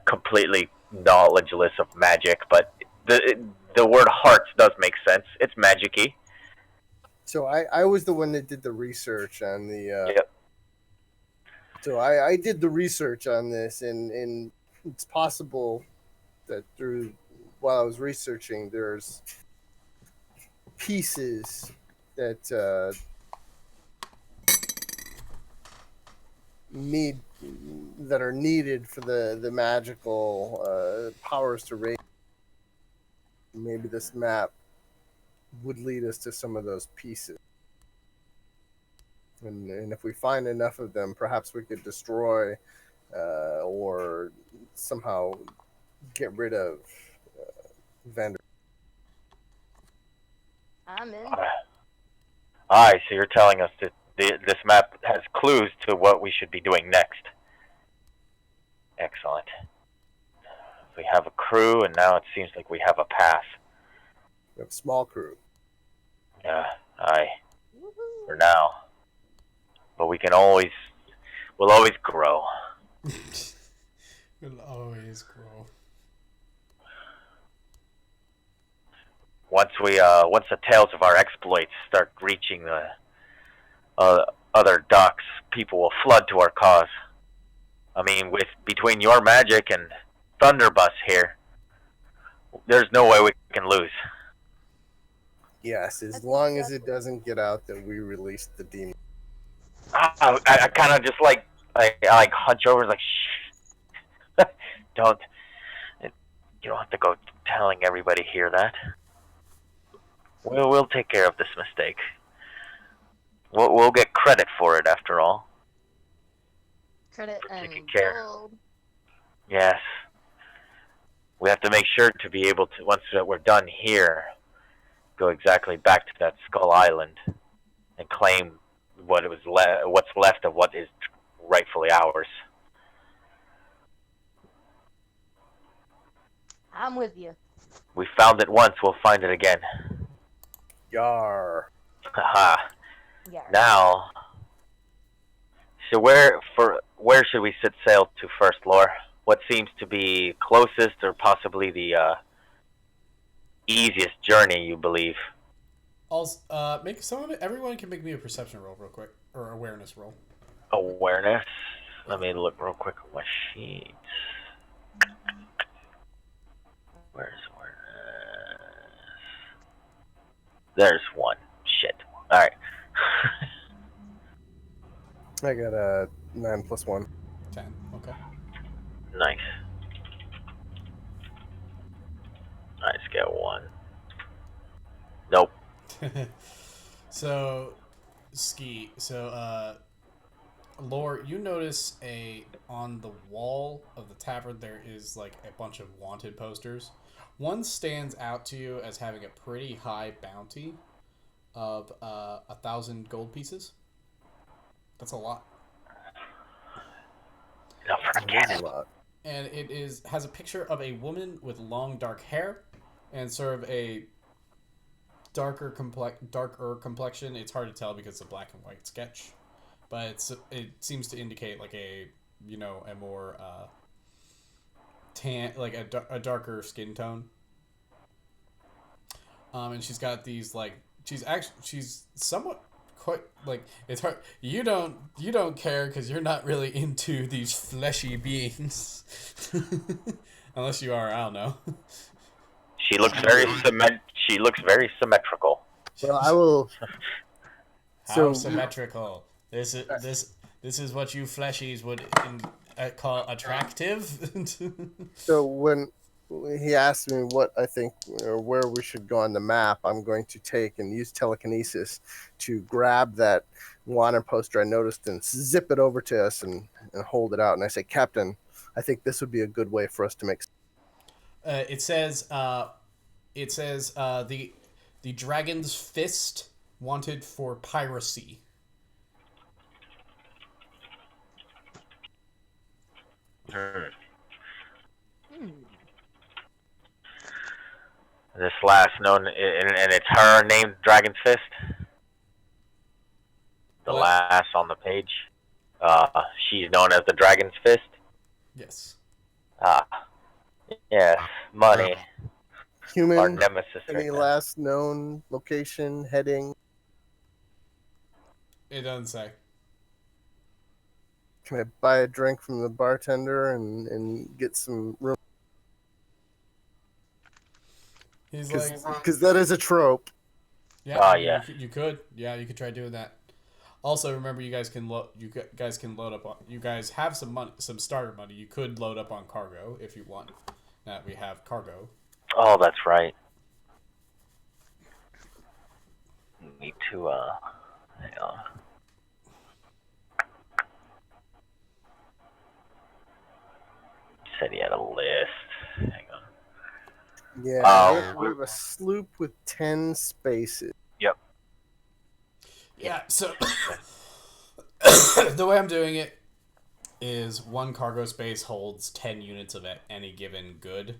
S3: completely knowledgeless of magic, but the word hearts does make sense. It's magic-y.
S4: So I was the one that did the research on the.
S3: Yep.
S4: So I did the research on this, and it's possible that while I was researching, there's pieces that are needed for the magical powers to raise. Maybe this map would lead us to some of those pieces. And if we find enough of them, perhaps we could destroy or somehow get rid of Vander.
S2: I'm in.
S3: Aye, so you're telling us that this map has clues to what we should be doing next. Excellent. We have a crew, and now it seems like we have a path.
S4: We have a small crew.
S3: Yeah, aye.
S2: Woohoo.
S3: For now. But we'll always grow.
S1: We'll always grow.
S3: Once the tales of our exploits start reaching the other docks, people will flood to our cause. I mean, between your magic and Thunderbus here, there's no way we can lose.
S4: Yes, as long as it doesn't get out that we release the demon.
S3: I kind of just I hunch over like, shh. You don't have to go telling everybody here that. We'll take care of this mistake. We'll get credit for it after all.
S2: Credit and
S3: taking care.
S2: gold.
S3: Yes. We have to make sure to be able to, once we're done here, go exactly back to that Skull Island and claim what's left of what is rightfully ours.
S2: I'm with you.
S3: We found it once, we'll find it again.
S4: Yarr.
S3: Haha.
S2: Yeah.
S3: Now, so where should we set sail to first, Lore? What seems to be closest or possibly the easiest journey, you believe?
S1: Also, everyone can make me a perception roll real quick, or awareness roll.
S3: Awareness? Let me look real quick at my sheets. Where's awareness? There's one. Shit. Alright.
S4: I got a 9 + 1.
S1: 10. Okay.
S3: Nice. I just get one. Nope.
S1: So, Lore, you notice on the wall of the tavern there is like a bunch of wanted posters. One stands out to you as having a pretty high bounty of 1,000 gold pieces. That's a lot.
S3: No, forget
S4: That's
S3: it.
S4: a lot.
S1: And it has a picture of a woman with long dark hair and sort of a darker complexion. It's hard to tell because it's a black and white sketch, but it seems to indicate like a more tan, like a darker skin tone. And she's got these like she's somewhat quite like it's hard. You don't care because you're not really into these fleshy beings, unless you are. I don't know.
S3: She looks very symmetrical.
S4: Well, I will.
S1: How symmetrical. This is what you fleshies would call attractive.
S4: So when he asked me what I think or where we should go on the map, I'm going to take and use telekinesis to grab that wanted poster I noticed and zip it over to us and hold it out. And I say, Captain, I think this would be a good way for us to make.
S1: It says the Dragon's Fist wanted for piracy.
S3: This last known, and it's her named Dragon's Fist. The
S1: What?
S3: last on the page. She's known as the Dragon's Fist.
S1: Yes.
S3: Yes, money. Our
S4: Human.
S3: nemesis
S4: Any
S3: right now.
S4: last known location, heading?
S1: It doesn't say.
S4: Can I buy a drink from the bartender and get some room?
S1: He's like,
S4: Because that is a trope.
S1: yeah,
S3: Ah,
S1: I mean,
S3: yes.
S1: you could, yeah, you could try doing that. Also, remember, you guys can load up on. You guys have some money, some starter money. You could load up on cargo if you want. Now that we have cargo.
S3: Oh, that's right. Need to hang on. Said he had a list. Hang on.
S4: Yeah, we have a sloop with 10 spaces.
S3: Yep.
S1: Yeah. So the way I'm doing it is one cargo space holds 10 units of any given good.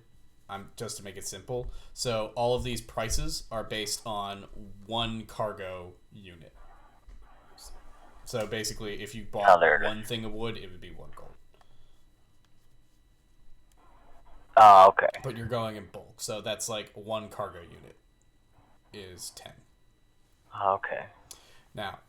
S1: Just to make it simple. So all of these prices are based on one cargo unit. So basically, if you bought one thing of wood, it would be 1 gold.
S3: Oh, okay.
S1: But you're going in bulk, so that's like one cargo unit is 10.
S3: Okay.
S1: Now,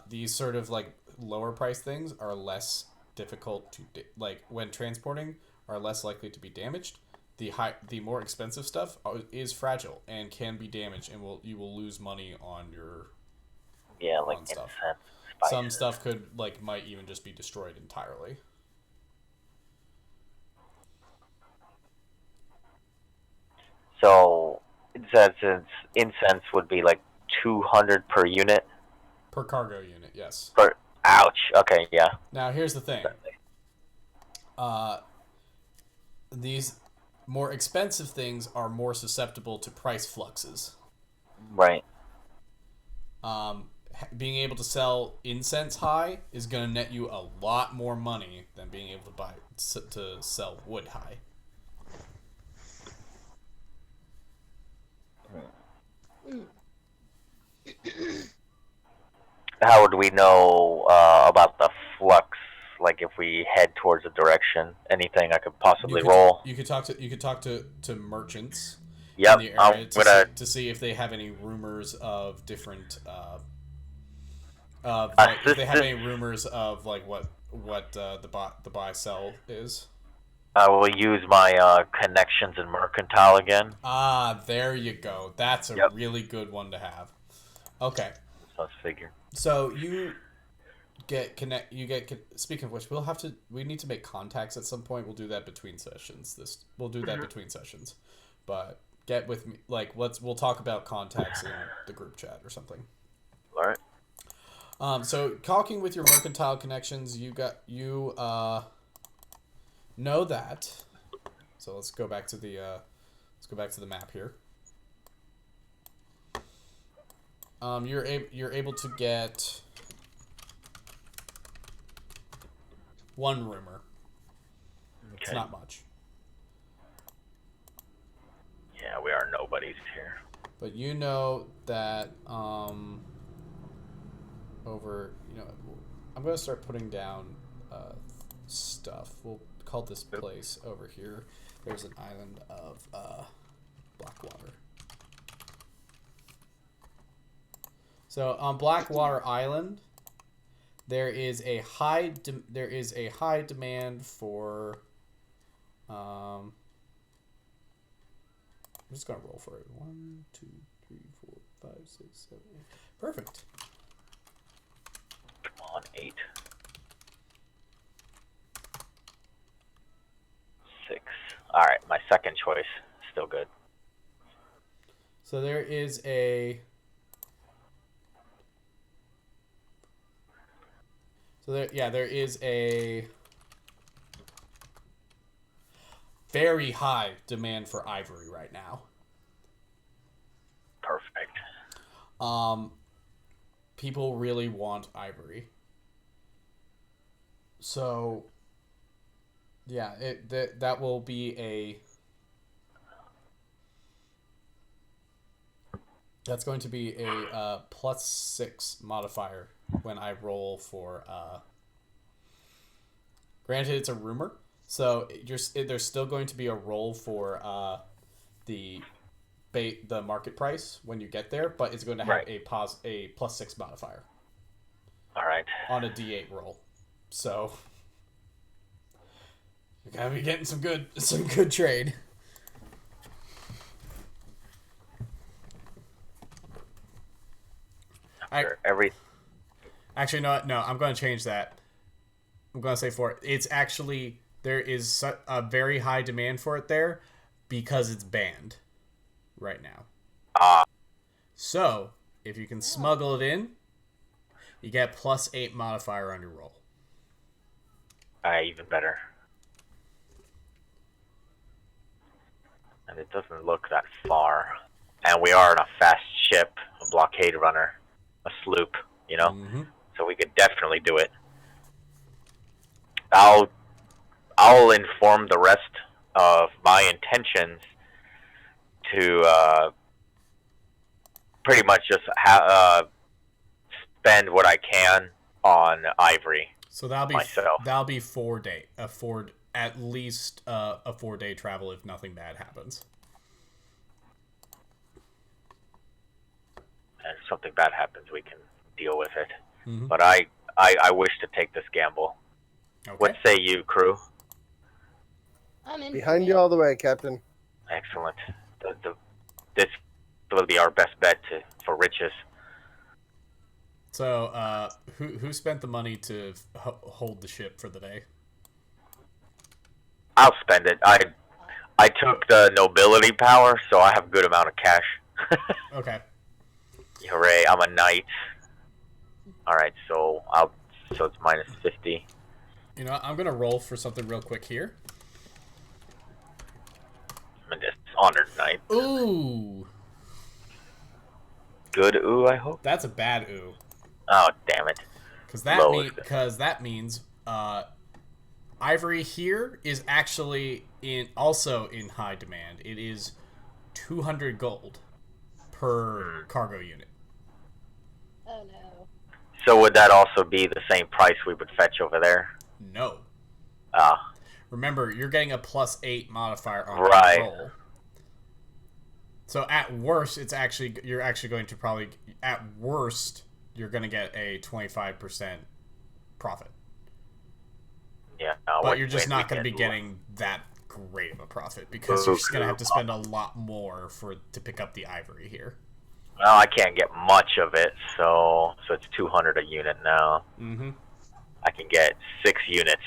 S1: these sort of like lower price things are less difficult to like when transporting are less likely to be damaged. The more expensive stuff is fragile and can be damaged, and you will lose money on your
S3: like
S1: on stuff.
S3: Spices.
S1: Some stuff might even just be destroyed entirely.
S3: So incense would be like 200 per unit.
S1: Per cargo unit, yes.
S3: Ouch. Okay, yeah.
S1: Now here's the thing. These more expensive things are more susceptible to price fluxes.
S3: Right.
S1: Being able to sell incense high is going to net you a lot more money than being able to sell wood high.
S3: How would we know about the flux? Like if we head towards a direction, anything I could possibly roll.
S1: You could talk to merchants
S3: Yep,
S1: in the area to see if they have any rumors of different if they have any rumors of like what the buy sell is.
S3: I will use my connections in mercantile again.
S1: Ah, there you go. That's a really good one to have. Okay.
S3: Let's figure.
S1: So you get speaking of which, we need to make contacts at some point. We'll do that between sessions. We'll do that between sessions. But get with me, like we'll talk about contacts in the group chat or something.
S3: All right.
S1: So talking with your mercantile connections, you know that. So let's go back to the map here. You're able to get one rumor. Okay. It's not much.
S3: Yeah, we are nobodies here.
S1: But you know that I'm gonna start putting down stuff. We'll call this place over here. There's an island of Blackwater. So on Blackwater Island, there is a high demand for. I'm just gonna roll for it. 1, 2, 3, 4, 5, 6, 7, 8. Perfect.
S3: Come on, 8. 6. All right, my second choice, still good.
S1: So there is a. There is a very high demand for ivory right now.
S3: Perfect.
S1: People really want ivory. So, yeah, that will be a. That's going to be a +6 modifier when I roll for. Granted, it's a rumor, So there's still going to be a roll for the the market price when you get there, but it's going to have
S3: Right.
S1: a +6 modifier
S3: All right.
S1: on a D8 roll. So you're gonna be getting some good trade.
S3: Sure. Every
S1: Actually, no, I'm going to change that. I'm going to say for it. It's actually, there is a very high demand for it there because it's banned right now. So, if you can smuggle it in, you get +8 modifier on your roll.
S3: even better. And it doesn't look that far. And we are on a fast ship, a blockade runner, a sloop, you know?
S1: Mm-hmm.
S3: So we could definitely do it. I'll inform the rest of my intentions to pretty much just spend what I can on ivory.
S1: So that'll be
S3: myself.
S1: That'll be 4 day, at least a 4-day travel if nothing bad happens.
S3: And if something bad happens, we can deal with it.
S1: Mm-hmm.
S3: But I wish to take this gamble.
S1: Okay.
S3: What say you, crew?
S2: I'm in.
S4: Behind you all the way, Captain.
S3: Excellent. This will be our best bet for riches.
S1: So, who spent the money to hold the ship for the day?
S3: I'll spend it. I took the nobility power, so I have a good amount of cash.
S1: Okay.
S3: Hooray! I'm a knight. All right, so it's -50.
S1: You know, I'm gonna roll for something real quick here.
S3: I'm a dishonored knight.
S1: Ooh,
S3: Good ooh, I hope.
S1: that's a bad ooh.
S3: Oh, damn it.
S1: Because that means ivory here is actually also in high demand. It is 200 gold per cargo unit.
S2: Oh no.
S3: So would that also be the same price we would fetch over there?
S1: No.
S3: Ah,
S1: Remember, you're getting a +8 modifier on
S3: Right.
S1: that roll. So at worst, you're actually going to probably you're going to get a 25% profit.
S3: yeah.
S1: But you're just not going to be getting that great of a profit because you're just going to have to spend a lot more to pick up the ivory here.
S3: Well, I can't get much of it, so it's 200 a unit now.
S1: Mm-hmm.
S3: I can get 6 units.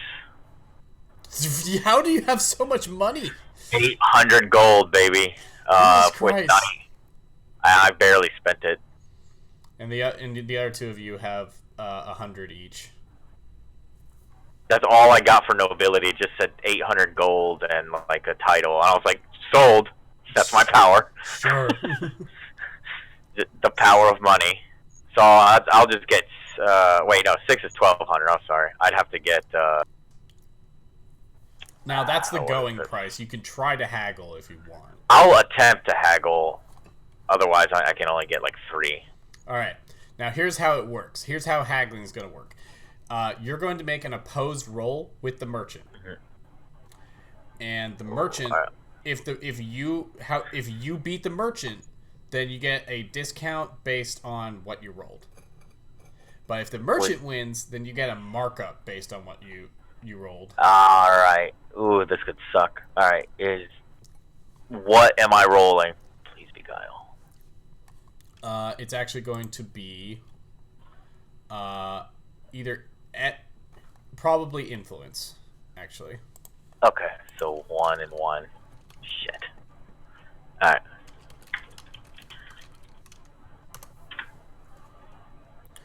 S1: How do you have so much money?
S3: 800 gold, baby.
S1: Jesus
S3: With
S1: Christ.
S3: 9. I barely spent it.
S1: And the other two of you have 100 each.
S3: That's all I got for nobility. It just said 800 gold and like a title. And I was like, sold. That's my power.
S1: Sure.
S3: The power of money. So I'll just get. Wait, no, 6 is 1,200. I'm sorry. I'd have to get.
S1: Now that's the
S3: what
S1: going
S3: is it?
S1: price. You can try to haggle if you want.
S3: I'll attempt to haggle. Otherwise, I can only get like 3.
S1: All right. Now here's how it works. Here's how haggling is going to work. You're going to make an opposed roll with the merchant, and the merchant, if you beat the merchant, then you get a discount based on what you rolled. But if the merchant wins, then you get a markup based on what you rolled.
S3: All right. Ooh, this could suck. All right. What am I rolling? Please be guile.
S1: It's actually going to be either probably influence, actually.
S3: Okay, so 1 and 1. Shit. All right.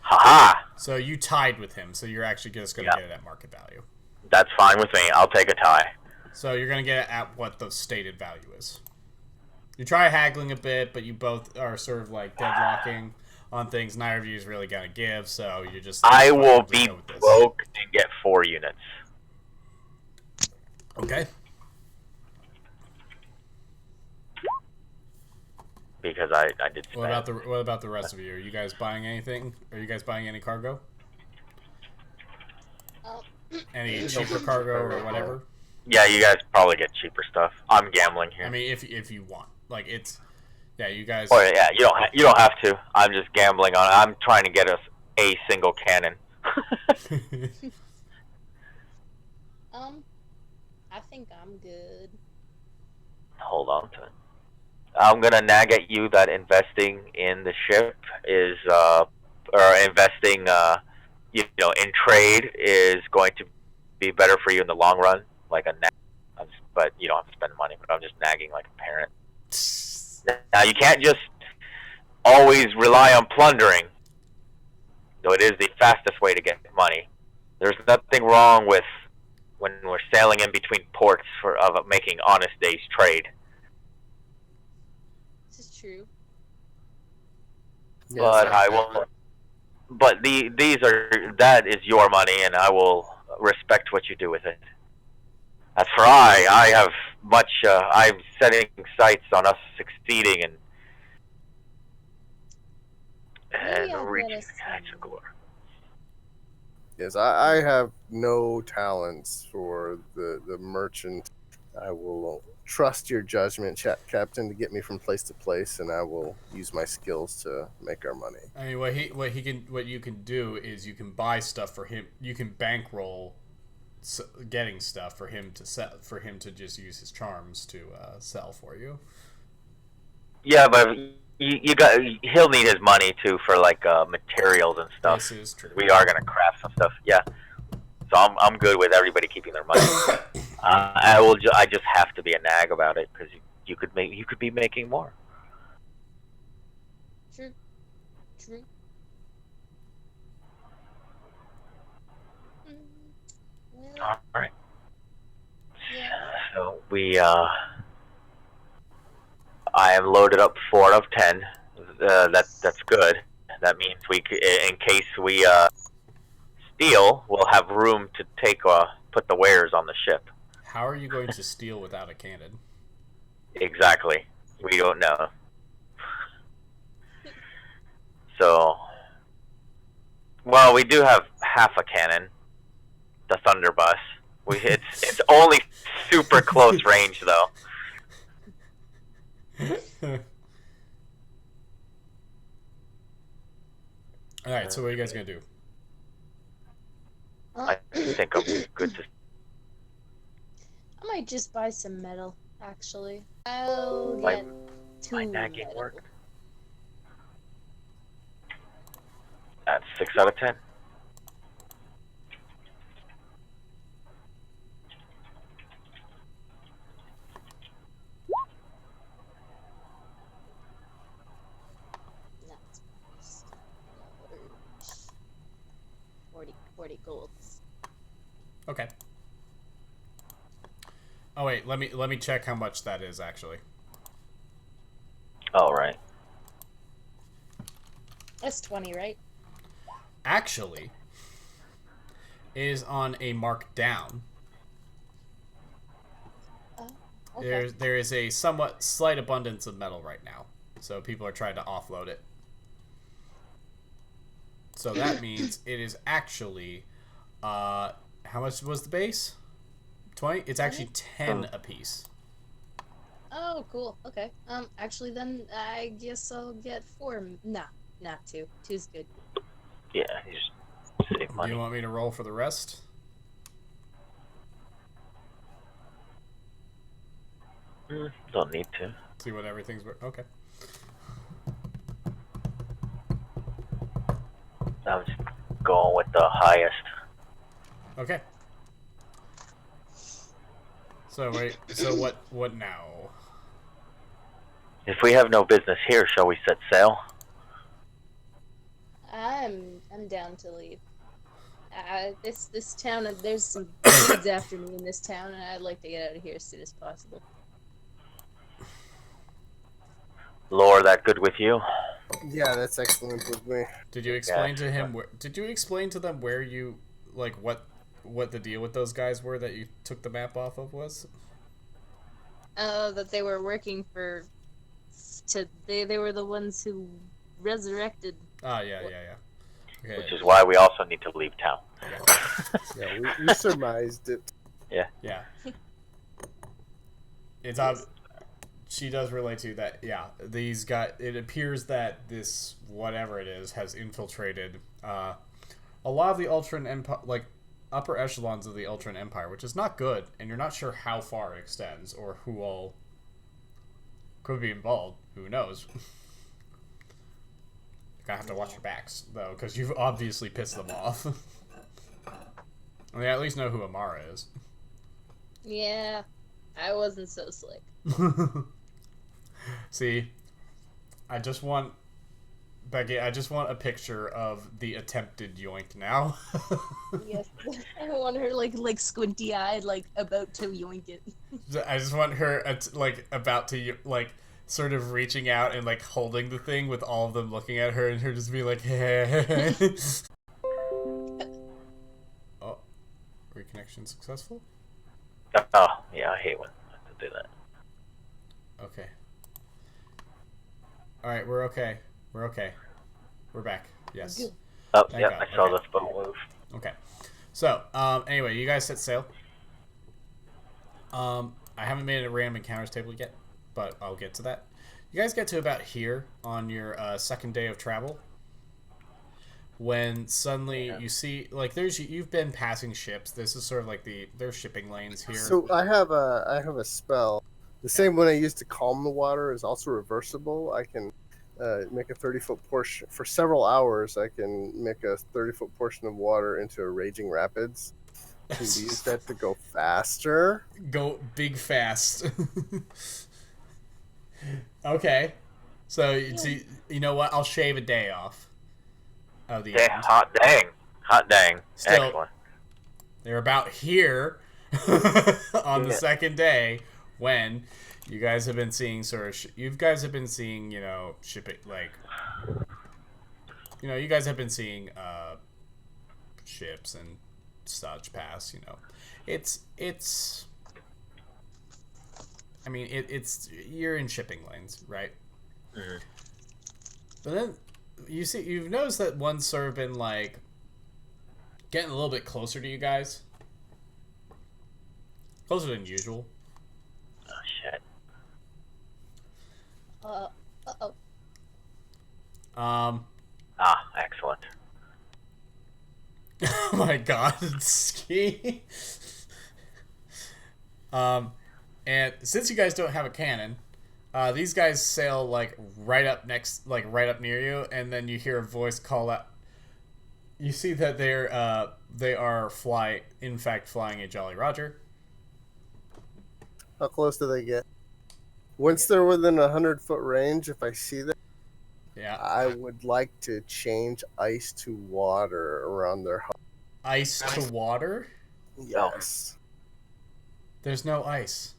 S3: Haha.
S1: So you tied with him, so you're actually just going to get it at market value.
S3: That's fine with me. I'll take a tie.
S1: So you're going to get it at what the stated value is. You try haggling a bit, but you both are sort of like deadlocking on things. Neither of you is really going to give, so you're just...
S3: I will
S1: just
S3: be
S1: go with this.
S3: broke and get 4 units.
S1: Okay.
S3: Because I did spend.
S1: What about the rest of you? Are you guys buying anything? Are you guys buying any cargo?
S2: Oh,
S1: Any cheaper cargo or whatever?
S3: Yeah, you guys probably get cheaper stuff. I'm gambling here.
S1: I mean, if you want, like it's, yeah, you guys.
S3: Or yeah, you don't have to. I'm just gambling on it. I'm trying to get us a single cannon.
S2: I think I'm good.
S3: Hold on to it. I'm gonna nag at you that investing in the ship is, or investing, in trade is going to be better for you in the long run. Like a nag, but you don't have to spend money. But I'm just nagging like a parent. Now you can't just always rely on plundering, though it is the fastest way to get money. There's nothing wrong with when we're sailing in between ports of making honest day's trade.
S2: This is true.
S4: Yes,
S3: But I will. But that is your money, and I will respect what you do with it. As for I have much. I'm setting sights on us succeeding
S2: Maybe
S3: and
S2: I'll
S3: reaching
S2: get us
S3: the heights of glory.
S4: Yes, I have no talents for the merchant. I will trust your judgment, Captain, to get me from place to place, and I will use my skills to make our money.
S1: I mean, what you can do is you can buy stuff for him. You can bankroll getting stuff for him to sell, for him to just use his charms to sell for you.
S3: Yeah, but he'll need his money too for like materials and stuff.
S1: This is true.
S3: We are gonna craft some stuff. Yeah, so I'm good with everybody keeping their money. I just have to be a nag about it because you could be making more.
S2: True. Well,
S3: All right.
S2: yeah.
S3: So I am loaded up 4 out of 10. That's good. That means in case we steal, we'll have room to put the wares on the ship.
S1: How are you going to steal without a cannon?
S3: Exactly. We don't know. So, well, we do have half a cannon, the Thunderbus. It's only super close range though.
S1: All right, so what are you guys gonna do?
S3: I think I'm good to.
S2: I might just buy some metal, actually. I'll
S3: My-
S2: get 2
S3: My nagging
S2: metal.
S3: work. That's 6 out of 10.
S2: That's $40 golds.
S1: Okay. Oh wait, let me check how much that is actually.
S3: All right.
S2: That's 20, right?
S1: Actually, is on a mark down.
S2: Okay.
S1: There is a somewhat slight abundance of metal right now, so people are trying to offload it. So that means it is actually, how much was the base? 20? It's actually 10 apiece.
S2: Oh, cool. Okay. Actually, then I guess I'll get 4. Nah, not 2. 2's good.
S3: Yeah, you just save
S1: Do
S3: money.
S1: you want me to roll for the rest?
S3: Don't need to.
S1: See what everything's okay.
S3: I'm just going with the highest.
S1: Okay. So wait. So what now?
S3: If we have no business here, shall we set sail?
S2: I'm down to leave. This town, there's some kids after me in this town, and I'd like to get out of here as soon as possible.
S3: Lore, that good with you?
S4: Yeah, that's excellent with me.
S1: Did you explain to him? Did you explain to them where you like what the deal with those guys were that you took the map off of was?
S2: That they were working for. They were the ones who resurrected.
S1: Ah, yeah. Okay.
S3: Which is why we also need to leave town.
S4: Yeah, we surmised it.
S1: Yeah. it's she does relate to that. Yeah, these got. It appears that this whatever it is has infiltrated a lot of the Ultron Empire, like upper echelons of the Ultron Empire, which is not good. And you're not sure how far it extends or who all could be involved. Who knows? You're gonna have to watch your backs though, because you've obviously pissed them off. I mean, at least know who Amara is.
S2: Yeah, I wasn't so slick.
S1: See, Becky, I just want a picture of the attempted yoink now.
S2: Yes, I want her like squinty eyed, like about to yoink it.
S1: I just want her like about to like sort of reaching out and like holding the thing with all of them looking at her and her just be like, hey. Oh, reconnection successful?
S3: Oh, yeah, I hate when I have to do that.
S1: Okay. Alright, we're okay. We're okay. We're back. Yes.
S2: Good.
S3: Oh,
S1: Thank
S3: yeah,
S1: God.
S3: I saw
S1: Okay.
S3: this boat move.
S1: Okay. So, anyway, you guys set sail. I haven't made a random encounters table yet, but I'll get to that. You guys get to about here on your second day of travel, when suddenly you see, like, you've been passing ships. This is sort of like there's shipping lanes here.
S4: So I have a spell. The same one I used to calm the water is also reversible. I can make a 30-foot portion for several hours. I can make a 30-foot portion of water into a raging rapids. Can use that to go faster.
S1: Go big fast. Okay. So, you know what? I'll shave a day off. Of the
S3: Yeah,
S1: end.
S3: hot dang.
S1: Still-
S3: Excellent.
S1: They're about here on the second day when you guys have been seeing you guys have been seeing, shipping, like, you guys have been seeing ships and such pass, it's I mean, it's you're in shipping lanes, right?
S3: Mhm.
S1: But then you've noticed that one's sort of been like getting a little bit closer to you guys, closer than usual.
S3: Oh, shit.
S2: Uh-oh.
S3: Excellent.
S1: Oh my God, ski. And since you guys don't have a cannon, these guys sail like right up near you, and then you hear a voice call out. You see that they are in fact flying a Jolly Roger.
S4: How close do they get? Once they're within 100-foot range, if I see them,
S1: Yeah,
S4: I would like to change ice to water around their hull.
S1: ice to water.
S4: Yes.
S1: There's no ice.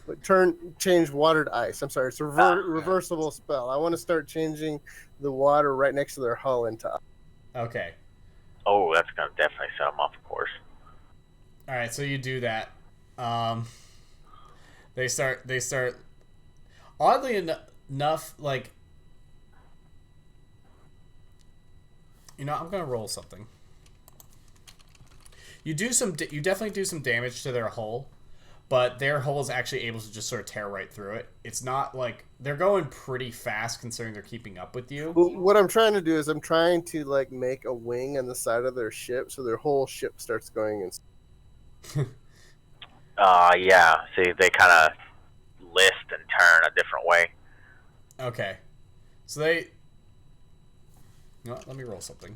S4: But change water to ice. I'm sorry, it's a reversible spell. I want to start changing the water right next to their hull into ice.
S1: Okay.
S3: Oh, that's gonna definitely set them off course.
S1: All right, so you do that. They start. Oddly enough, like, I'm gonna roll something. You definitely do some damage to their hull, but their hull is actually able to just sort of tear right through it. It's not like they're going pretty fast considering they're keeping up with you.
S4: Well, what I'm trying to do is I'm trying to like make a wing on the side of their ship, so their whole ship starts going in.
S3: Yeah. See, they kind of list and turn a different way.
S1: Okay, so they. You know what? Let me roll something.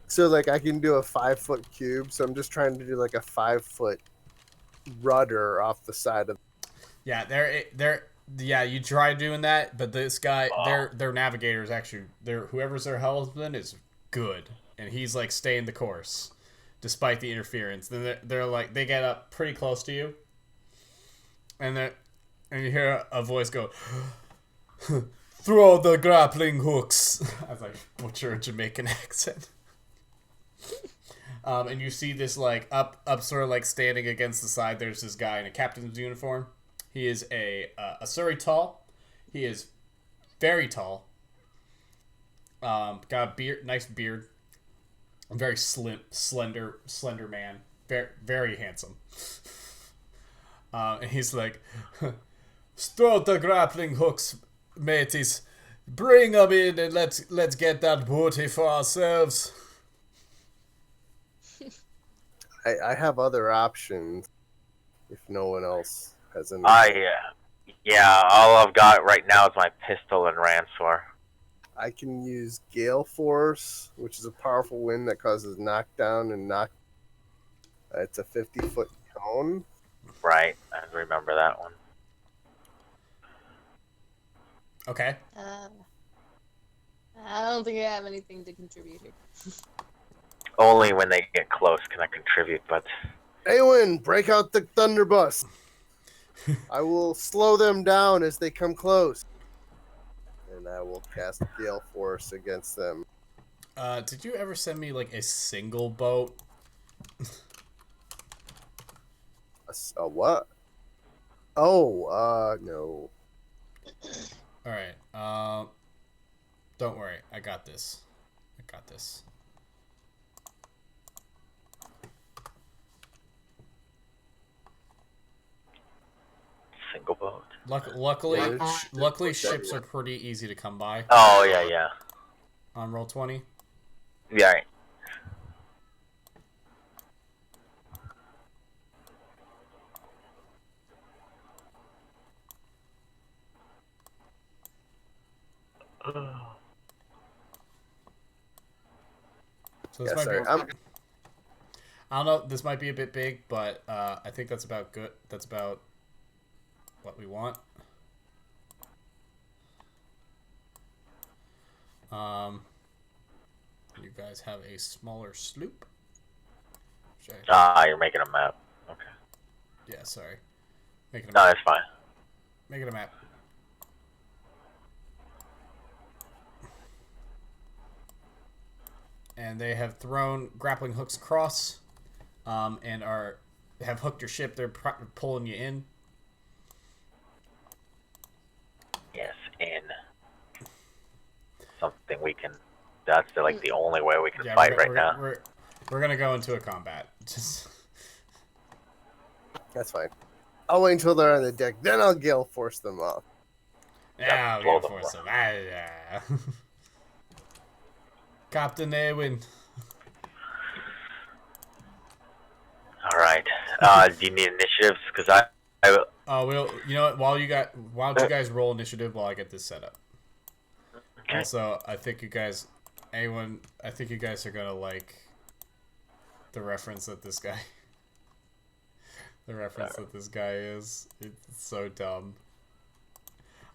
S4: So like I can do a 5-foot cube. So I'm just trying to do like a 5-foot rudder off the side of.
S1: Yeah, yeah, you try doing that, but this guy, their navigator is actually whoever's their helmsman is good, and he's like staying the course, despite the interference. Then they're like they get up pretty close to you, and you hear a voice go, "Throw the grappling hooks." I was like, "What's your Jamaican accent?" And you see this like up sort of like standing against the side. There's this guy in a captain's uniform. He is a Surrey tall. He is very tall. Got a beard, nice beard. Very slim, slender man. Very, very handsome. And he's like, "Throw the grappling hooks, mateys. Bring them in and let's get that booty for ourselves."
S4: I have other options if no one else has any.
S3: Yeah, all I've got right now is my pistol and Ransor.
S4: I can use Gale Force, which is a powerful wind that causes knockdown and knock. It's a 50-foot cone.
S3: Right, I remember that one.
S1: Okay.
S2: I don't think I have anything to contribute here.
S3: Only when they get close can I contribute, but...
S4: Awen, break out the Thunderbus. I will slow them down as they come close. And I will cast Gale Force against them.
S1: Did you ever send me, like, a single boat?
S4: A what? Oh, no.
S1: Alright, don't worry. I got this.
S3: Single boat.
S1: Luckily, ships are pretty easy to come by.
S3: Oh, yeah.
S1: On Roll20.
S3: Yeah, right.
S1: So this might be, I don't know, this might be a bit big, but I think that's about good. That's about what we want. You guys have a smaller sloop.
S3: You're making a map. Okay.
S1: Yeah, sorry. Making a
S3: No,
S1: map.
S3: that's fine.
S1: Making a map. And they have thrown grappling hooks across, and have hooked your ship. They're pulling you in.
S3: Yes, in. Something we can... That's like the only way we can fight right now.
S1: We're gonna go into a combat.
S4: That's fine. I'll wait until they're on the deck, then I'll Gale Force them off.
S1: Yeah,
S3: blow
S1: we'll
S3: them
S1: force them. Yeah. Captain Awen.
S3: Alright. Do you need initiatives? Because I...
S1: We'll. You know what? Why don't you guys roll initiative while I get this set up?
S3: Okay.
S1: Also, I think you guys are gonna like the reference that this guy. The reference that this guy is. It's so dumb.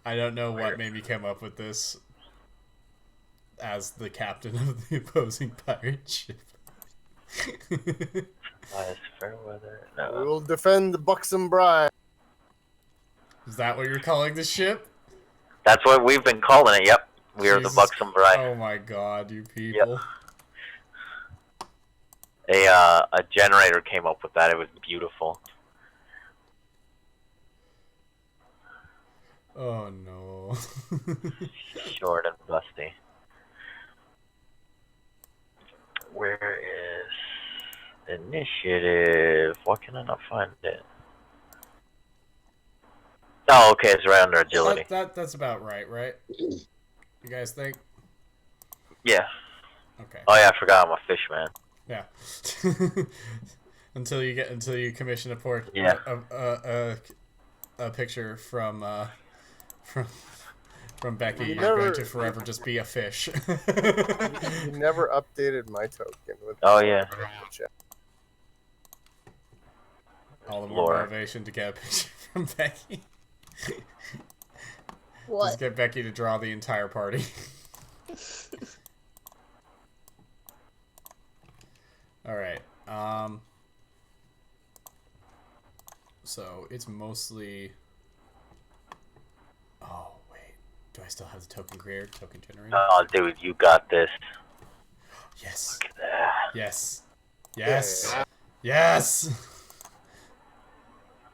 S1: I don't know what made me come up with this as the captain of the opposing pirate ship.
S3: fair weather.
S4: We
S3: No.
S4: will defend the buxom bride.
S1: Is that what you're calling the ship?
S3: That's what we've been calling it, yep. We are the
S1: Jesus.
S3: buxom bride.
S1: Oh my god, you people.
S3: Yep. A generator came up with that. It was beautiful.
S1: Oh no.
S3: Short and busty. Where is initiative? Why can I not find it? Oh, okay, it's right under agility.
S1: That's about right? You guys think?
S3: Yeah.
S1: Okay.
S3: Oh yeah, I forgot I'm a fish man.
S1: Yeah. until you commission a port.
S3: Yeah.
S1: A picture from Becky.
S4: You
S1: You're
S4: never-
S1: going to forever just be a fish.
S4: You never updated my token with
S3: Oh yeah.
S1: All the more
S3: Lore.
S1: motivation to get a picture from Becky.
S2: What?
S1: Just get Becky to draw the entire party. Alright. So it's mostly... Oh, wait. Do I still have the token creator? Token generator?
S3: Oh dude, you got this.
S1: Yes.
S3: Ah.
S1: Yes. Yes. Yes!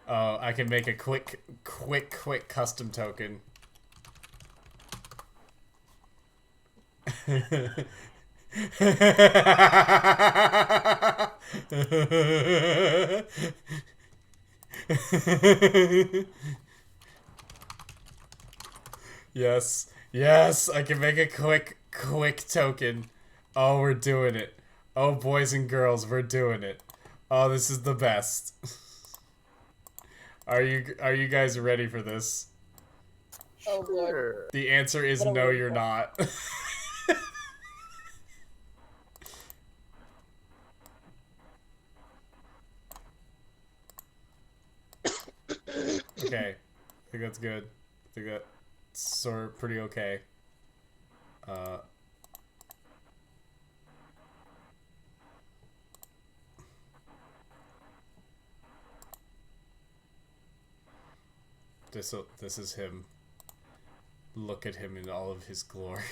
S1: Oh, I can make a quick custom token. Yes. Yes, I can make a quick token. Oh, we're doing it. Oh, boys and girls, we're doing it. Oh, this is the best. Are you guys ready for this?
S2: Oh lord.
S4: Sure.
S1: The answer is
S2: What are we
S1: no,
S2: waiting
S1: you're
S2: for?
S1: not. Okay. I think that's good. I think that's sort of pretty okay. This is him. Look at him in all of his glory.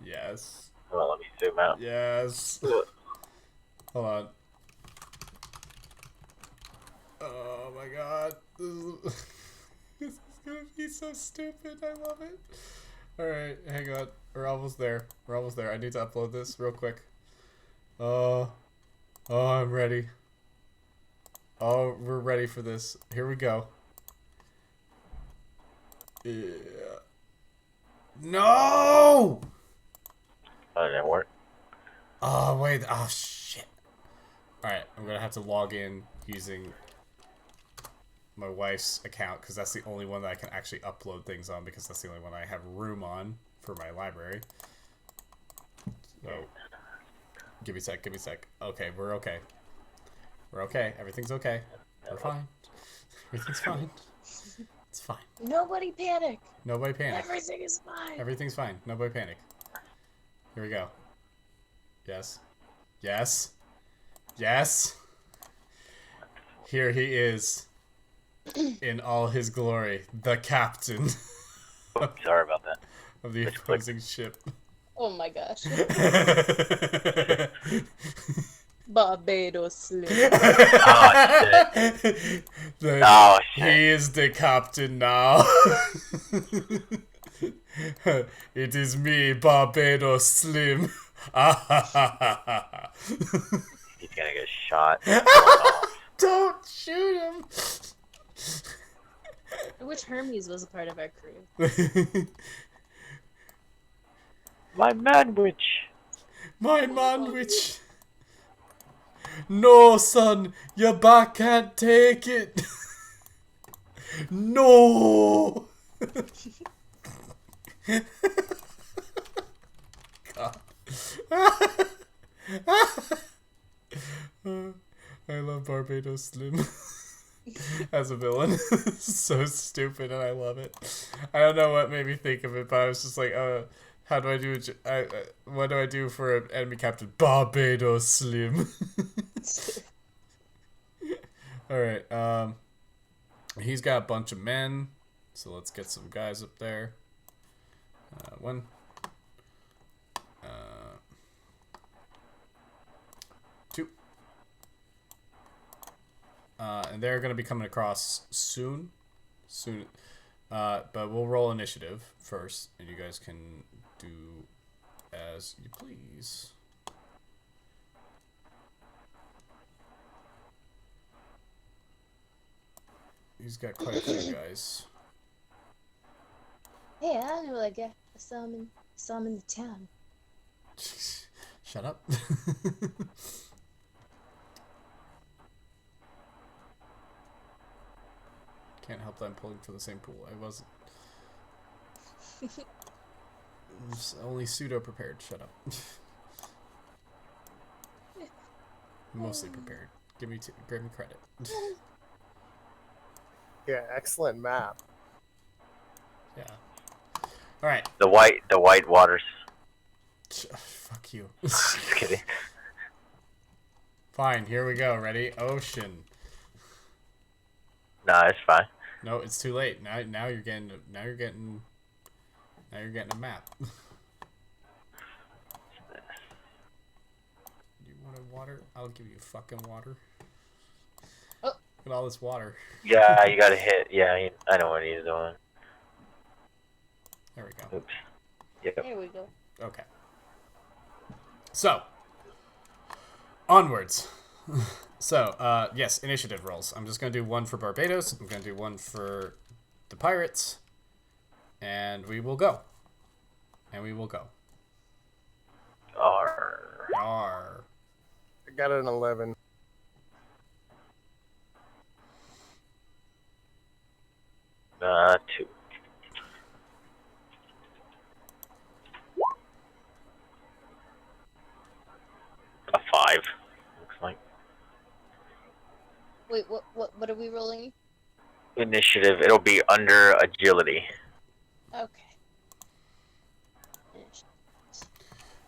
S1: Yes.
S3: Well, let me zoom out.
S1: Yes. Hold on. Oh my god. This is gonna be so stupid. I love it. Alright, hang on. We're almost there. We're almost there. I need to upload this real quick. Oh, I'm ready. Oh, we're ready for this. Here we go. Yeah. No!
S3: Oh, it didn't work.
S1: Oh, wait. Oh, shit. Alright, I'm gonna have to log in using my wife's account because that's the only one that I can actually upload things on because that's the only one I have room on for my library. So, give me a sec, give me a sec. Okay, we're okay. We're okay. Everything's okay. We're fine. Everything's fine. It's fine.
S2: Nobody panic.
S1: Nobody panic.
S2: Everything is fine.
S1: Everything's fine. Nobody panic. Here we go. Yes. Yes. Yes. Here he is. In all his glory. The captain.
S3: Oops, sorry about that.
S1: Of the opposing ship.
S2: Oh my gosh. Barbados Slim.
S3: Oh, shit. Oh, shit.
S1: He is the captain now. It is me, Barbados Slim.
S3: He's gonna get shot. Oh,
S1: Don't shoot him.
S2: I wish Hermes was a part of our crew.
S3: my manwich.
S1: My manwich. No, son, your back can't take it. No. God. I love Barbados Slim as a villain. So stupid, and I love it. I don't know what made me think of it, but I was just like, how do I do it? What do I do for an enemy captain? Barbados Slim. Alright, he's got a bunch of men, so let's get some guys up there. One. Two. And they're going to be coming across soon. But we'll roll initiative first, and you guys can do as you please. He's got quite a few guys.
S2: Hey, I know that guy. I saw him in the town.
S1: Shut up. Can't help that I'm pulling for the same pool. I wasn't. I'm just only pseudo prepared. Shut up. Mostly prepared. Give me credit.
S4: Yeah, excellent map.
S1: Yeah. All right.
S3: The white waters.
S1: Fuck you.
S3: Just kidding.
S1: Fine. Here we go. Ready? Ocean.
S3: Nah, it's fine.
S1: No, it's too late. Now you're getting a map. You want a water? I'll give you fucking water.
S2: Oh.
S1: Look at all this water.
S3: Yeah, you gotta hit. Yeah, I know what he's doing.
S1: There we go.
S3: Oops. Yep.
S2: There we go.
S1: Okay. So, onwards. So, yes, initiative rolls. I'm just going to do one for Barbados. I'm going to do one for the pirates. And we will go. And we will go.
S3: Yarr.
S1: Yarr.
S4: I got an 11.
S3: Two. A 5. Looks like.
S2: Wait, what are we rolling?
S3: Initiative. It'll be under agility.
S2: Okay.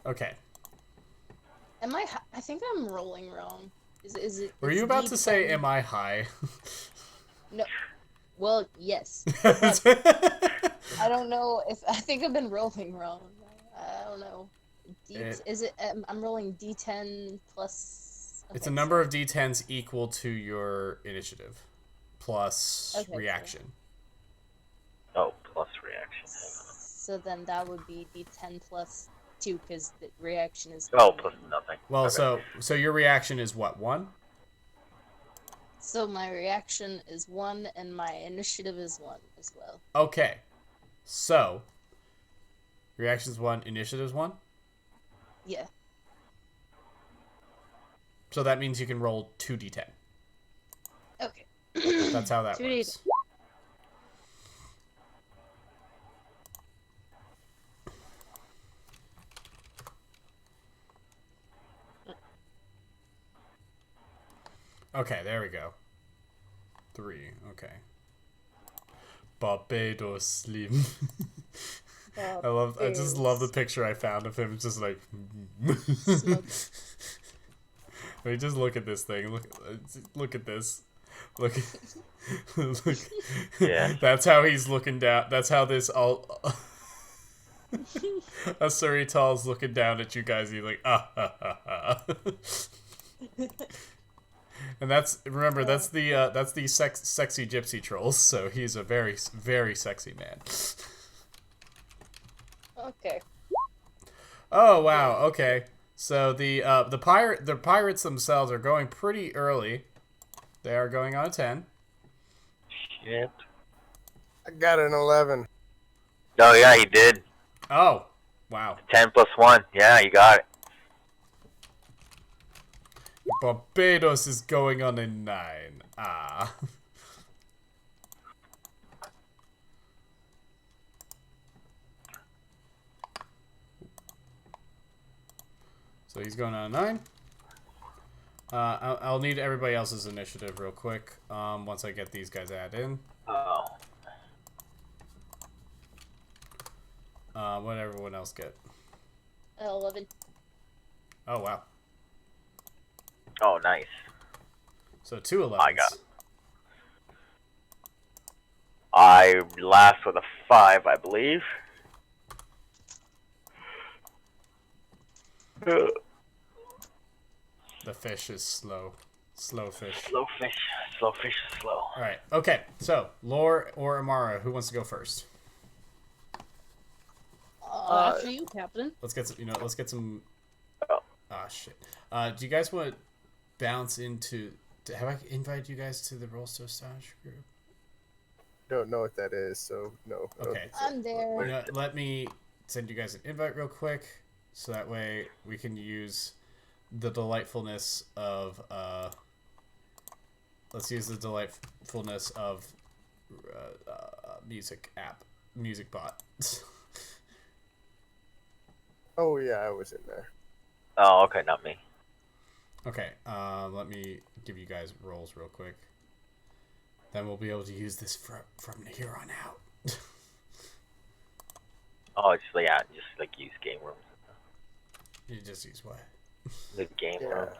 S1: Okay.
S2: I think I'm rolling wrong. Is it?
S1: Were
S2: it's
S1: you about to say,
S2: D10?
S1: am I high?
S2: No. Well, yes. I don't know if I think I've been rolling wrong. I don't know. Is it? I'm rolling D10 plus. Okay,
S1: It's a number of d10s equal to your initiative. Plus
S2: Okay,
S1: reaction.
S3: Oh, plus reaction.
S2: So then that would be D10 plus 2 because the reaction is.
S3: Oh, plus nothing.
S1: Well,
S3: Okay.
S1: so your reaction is what, 1?
S2: So my reaction is 1 and my initiative is 1 as well.
S1: Okay. So, reaction's 1, initiative's 1?
S2: Yeah.
S1: So that means you can roll 2d10.
S2: Okay.
S1: That's how that
S2: 2d10.
S1: works. Okay, there we go. 3, okay. Barbados Slim. I just love the picture I found of him. It's just like... I mean, just look at this thing. Look at this. Look. Look.
S3: Yeah.
S1: That's how he's looking down. That's how this all. Asurital's looking down at you guys. He's like, ah, ha, ha, ha. And that's that's the sexy gypsy trolls. So he's a very sexy man.
S2: Okay.
S1: Oh wow. Okay. So the pirates themselves are going pretty early. They are going on a 10.
S3: Shit.
S4: I got an 11.
S3: Oh, yeah, you did.
S1: Oh, wow.
S3: 10 plus 1. Yeah, you got it.
S1: Barbados is going on a 9. Ah. So he's going on a 9. I'll need everybody else's initiative real quick. Once I get these guys added in.
S3: Oh.
S1: What did everyone else get?
S2: 11.
S1: Oh wow.
S3: Oh, nice.
S1: So 2 11s.
S3: I got. I last with a 5, I believe.
S1: The fish is slow. Slow fish.
S3: Slow fish. Slow fish is slow.
S1: Alright, okay. So, Lore or Amara, who wants to go first?
S2: After you, Captain.
S1: Let's get some, let's get some...
S3: Oh.
S1: Ah, shit. Do you guys want to bounce into... Have I invited you guys to the Roll So Stash group?
S4: Don't know what that is, so no.
S1: Okay.
S2: I'm there.
S1: You know, let me send you guys an invite real quick, so that way we can use the delightfulness of... let's use the delightfulness of music bot.
S4: Oh yeah, I was in there.
S3: Oh, okay, not me.
S1: Okay, let me give you guys roles real quick. Then we'll be able to use this from here on out.
S3: Oh, it's yeah, just like use game rooms.
S1: You just use what?
S3: The game rooms.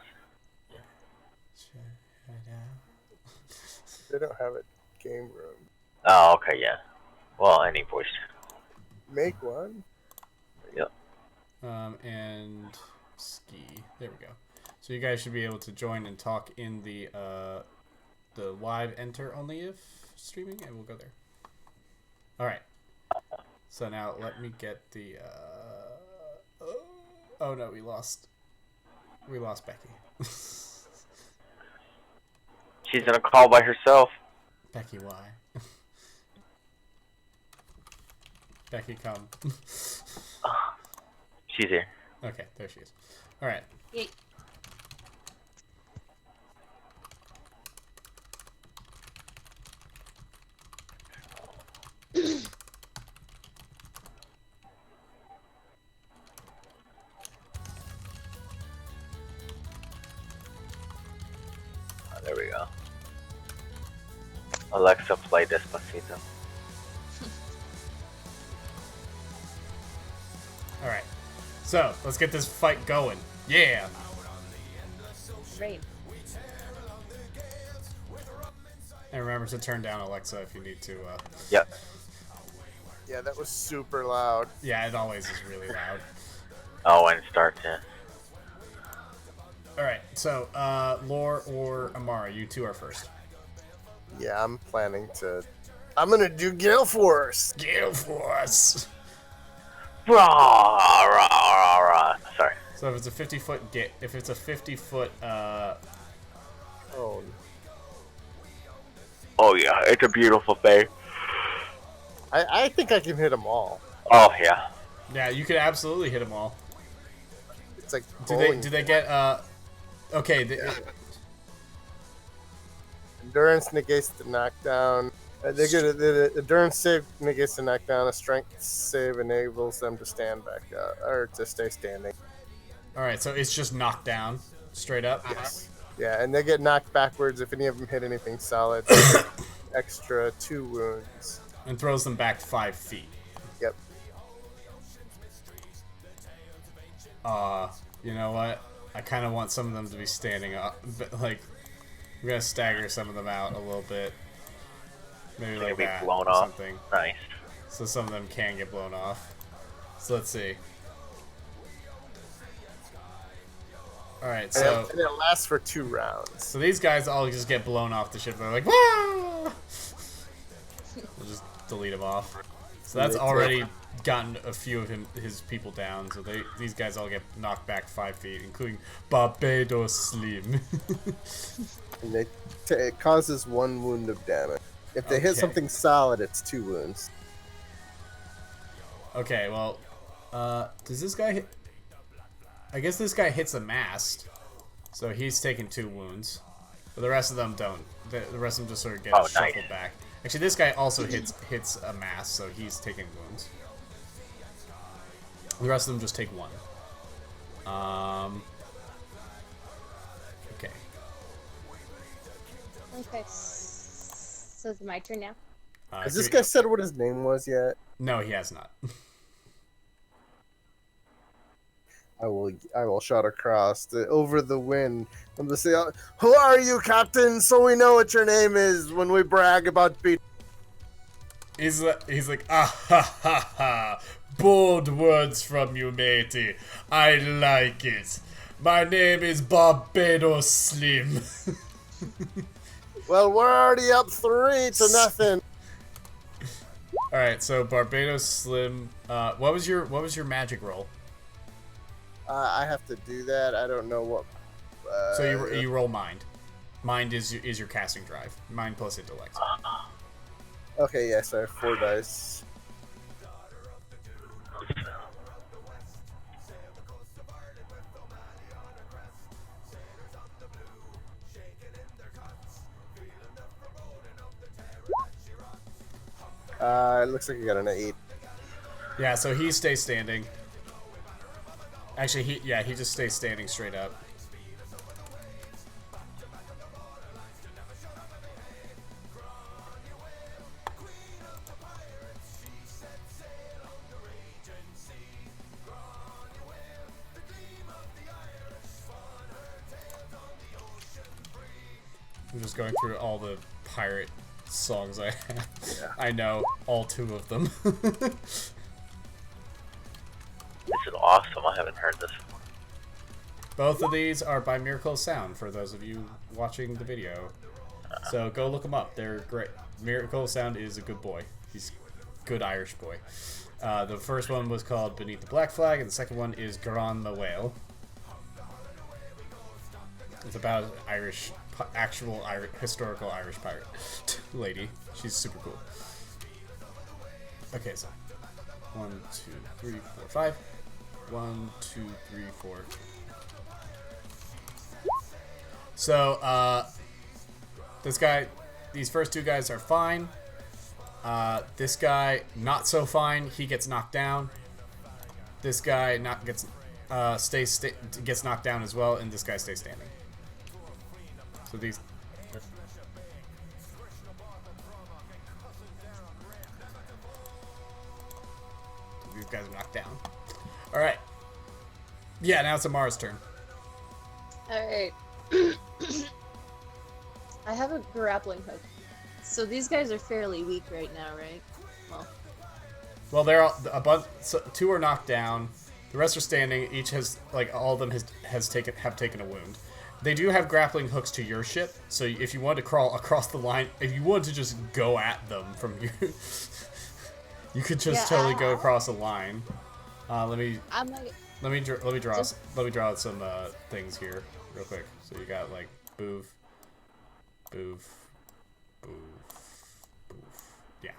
S4: They don't have a game room.
S3: Oh, okay, yeah. Well, any voice.
S4: Make one.
S3: Yep.
S1: And ski. There we go. So you guys should be able to join and talk in the live enter only if streaming, and we'll go there. All right. So now let me get the. Oh no, we lost Becky.
S3: She's gonna call by herself.
S1: Becky, why? Becky, come.
S3: She's here.
S1: Okay, there she is. All right.
S2: Yay.
S3: Oh, there we go. Alexa, play Despacito.
S1: All right. So let's get this fight going. Yeah.
S2: Great.
S1: And remember to turn down Alexa if you need to.
S3: Yep.
S4: Yeah, that was super loud.
S1: Yeah, it always is really loud.
S3: Oh, and start to.
S1: All right. So, Lore or Amara, you two are first.
S4: Yeah, I'm planning to. I'm gonna do Gale Force.
S1: Gale Force.
S3: Rah, rah, rah, rah. Sorry.
S1: So if it's a 50-foot get, if it's a 50-foot,
S4: Oh,
S3: Oh yeah, it's a beautiful thing.
S4: I think I can hit them all.
S3: Oh yeah.
S1: yeah, you could absolutely hit them all.
S4: It's like
S1: Do they get okay?
S4: Endurance negates the knockdown. They get the endurance save negates the knockdown. A strength save enables them to stand back up or to stay standing.
S1: All right, so it's just knocked down, straight up.
S4: Yes. Yeah, and they get knocked backwards if any of them hit anything solid. Extra 2 wounds.
S1: And throws them back 5 feet.
S4: Yep.
S1: You know what? I kind of want some of them to be standing up, but like, I'm gonna stagger some of them out a little bit. Maybe
S3: They're
S1: like
S3: gonna be
S1: that
S3: blown
S1: or
S3: off.
S1: something.
S3: Nice.
S1: So some of them can get blown off. So let's see. All right, so
S4: And it lasts for 2 rounds.
S1: so these guys all just get blown off the ship. They're like, "Wah!" We'll just delete them off. So that's already gotten a few of his people down. So these guys all get knocked back 5 feet, including Barbados Slim.
S4: And it causes 1 wound of damage. If they hit
S1: Okay.
S4: something solid, it's 2 wounds.
S1: Okay, well, does this guy hit? I guess this guy hits a mast, so he's taking 2 wounds. But the rest of them don't. The rest of them just sort of get shuffled
S3: nice.
S1: back. Actually, this guy also hits a mast, so he's taking wounds. The rest of them just take 1. Okay.
S2: Okay. So it's my turn now.
S4: Has this guy said what his name was yet?
S1: No, he has not.
S4: I will shout across over the wind. I'm gonna say, "Who are you, Captain? So we know what your name is when we brag about beat."
S1: He's like, ah ha ha ha. Bold words from you, matey. I like it. My name is Barbados Slim.
S4: Well, we're already up 3-0.
S1: All right, so Barbados Slim. What was your magic roll?
S4: I have to do that. I don't know what.
S1: So you roll mind. Mind is your casting drive. Mind plus intellect.
S4: Okay, yes, I have 4 dice. It looks like you got an 8.
S1: Yeah, so he stays standing. Actually, he just stays standing straight up. I'm just going through all the pirate songs I have.
S4: Yeah.
S1: I know all 2 of them.
S3: This is awesome. I haven't heard this one.
S1: Both of these are by Miracle of Sound for those of you watching the video. So go look them up. They're great. Miracle of Sound is a good boy. He's a good Irish boy. The first one was called Beneath the Black Flag, and the second one is Gran the Whale. It's about an Irish actual historical Irish pirate lady. She's super cool. Okay, so 1, 2, 3, 4, 5. 1, 2, 3, 4. So, these first two guys are fine. This guy, not so fine. He gets knocked down. This guy gets knocked down as well, and this guy stays standing. So these guys are knocked down. All right. Yeah, now it's Amara's turn.
S2: All right. I have a grappling hook. So these guys are fairly weak right now, right?
S1: Well, they're all, a bunch. So 2 are knocked down. The rest are standing. Each has all of them have taken a wound. They do have grappling hooks to your ship. So if you wanted to crawl across the line, if you wanted to just go at them from you, you could just totally go across the line. Let me draw some things here real quick. So you got like boof, boof, boof, boof. Yeah,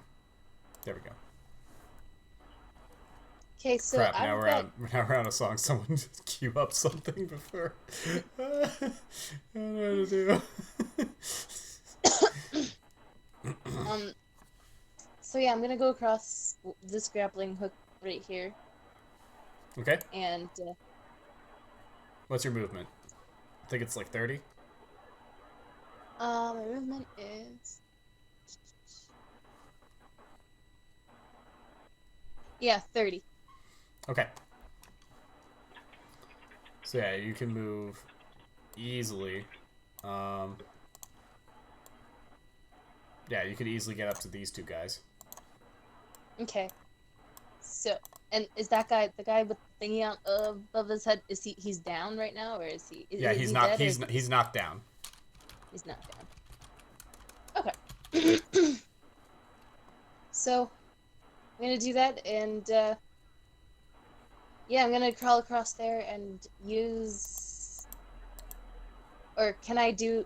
S1: there we go.
S2: Okay, so
S1: Crap, now we're on a song. Someone just cue up something before. I don't know what to do.
S2: So yeah, I'm gonna go across this grappling hook right here.
S1: Okay.
S2: And
S1: what's your movement? I think it's like 30.
S2: My movement is 30.
S1: Okay. So yeah, you can move easily. Yeah, you could easily get up to these 2 guys.
S2: Okay. So, and is that guy the guy with the thingy above his head? Is he's down right now, or is he?
S1: Yeah, he's not. He's knocked down.
S2: He's knocked down. Okay. So, I'm gonna do that, and yeah, I'm gonna crawl across there and use. Or can I do?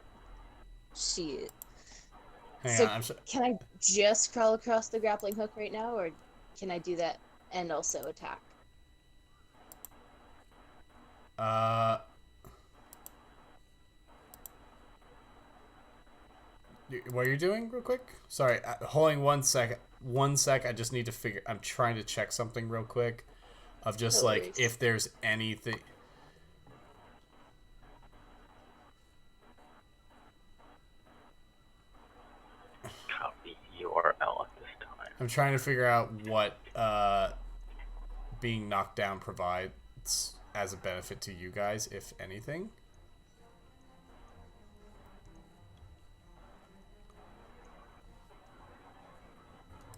S2: Shit.
S1: Hang on,
S2: Can I just crawl across the grappling hook right now, or can I do that and also attack?
S1: What are you doing, real quick? Sorry, holding 1 second. 1 sec. I just need to figure. I'm trying to check something real quick, of just like if there's anything.
S3: Copy URL at this time.
S1: I'm trying to figure out what being knocked down provides as a benefit to you guys, if anything.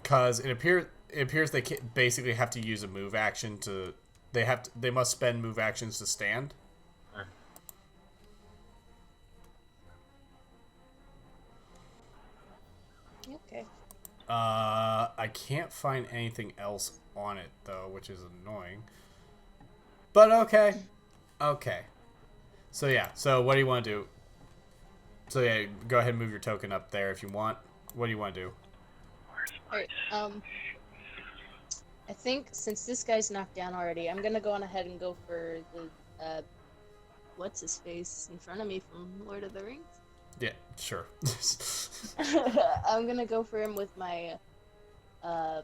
S1: Because it appears they basically have to use a move action to. They must spend move actions to stand.
S2: Okay.
S1: I can't find anything else on it though, which is annoying. But okay. Okay. So yeah, so what do you want to do? So yeah, go ahead and move your token up there if you want. What do you want to do?
S2: Alright, I think since this guy's knocked down already, I'm gonna go on ahead and go for the, what's his face in front of me from Lord of the Rings?
S1: Yeah, sure.
S2: I'm gonna go for him with my, I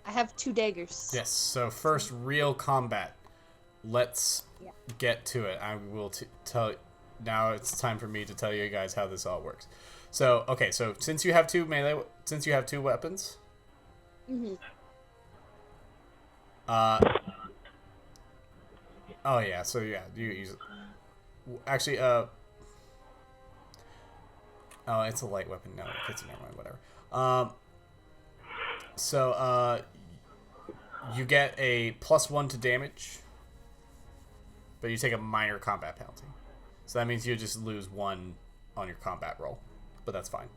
S2: have 2 daggers.
S1: Yes, so first real combat. Let's get to it. I will tell. Now it's time for me to tell you guys how this all works. So, okay, so since you have 2 weapons, oh yeah, so yeah, you use it. Actually, oh, it's a light weapon. No, it's never mind. Whatever. So you get a +1 to damage, but you take a minor combat penalty. So that means you just lose 1 on your combat roll, but that's fine.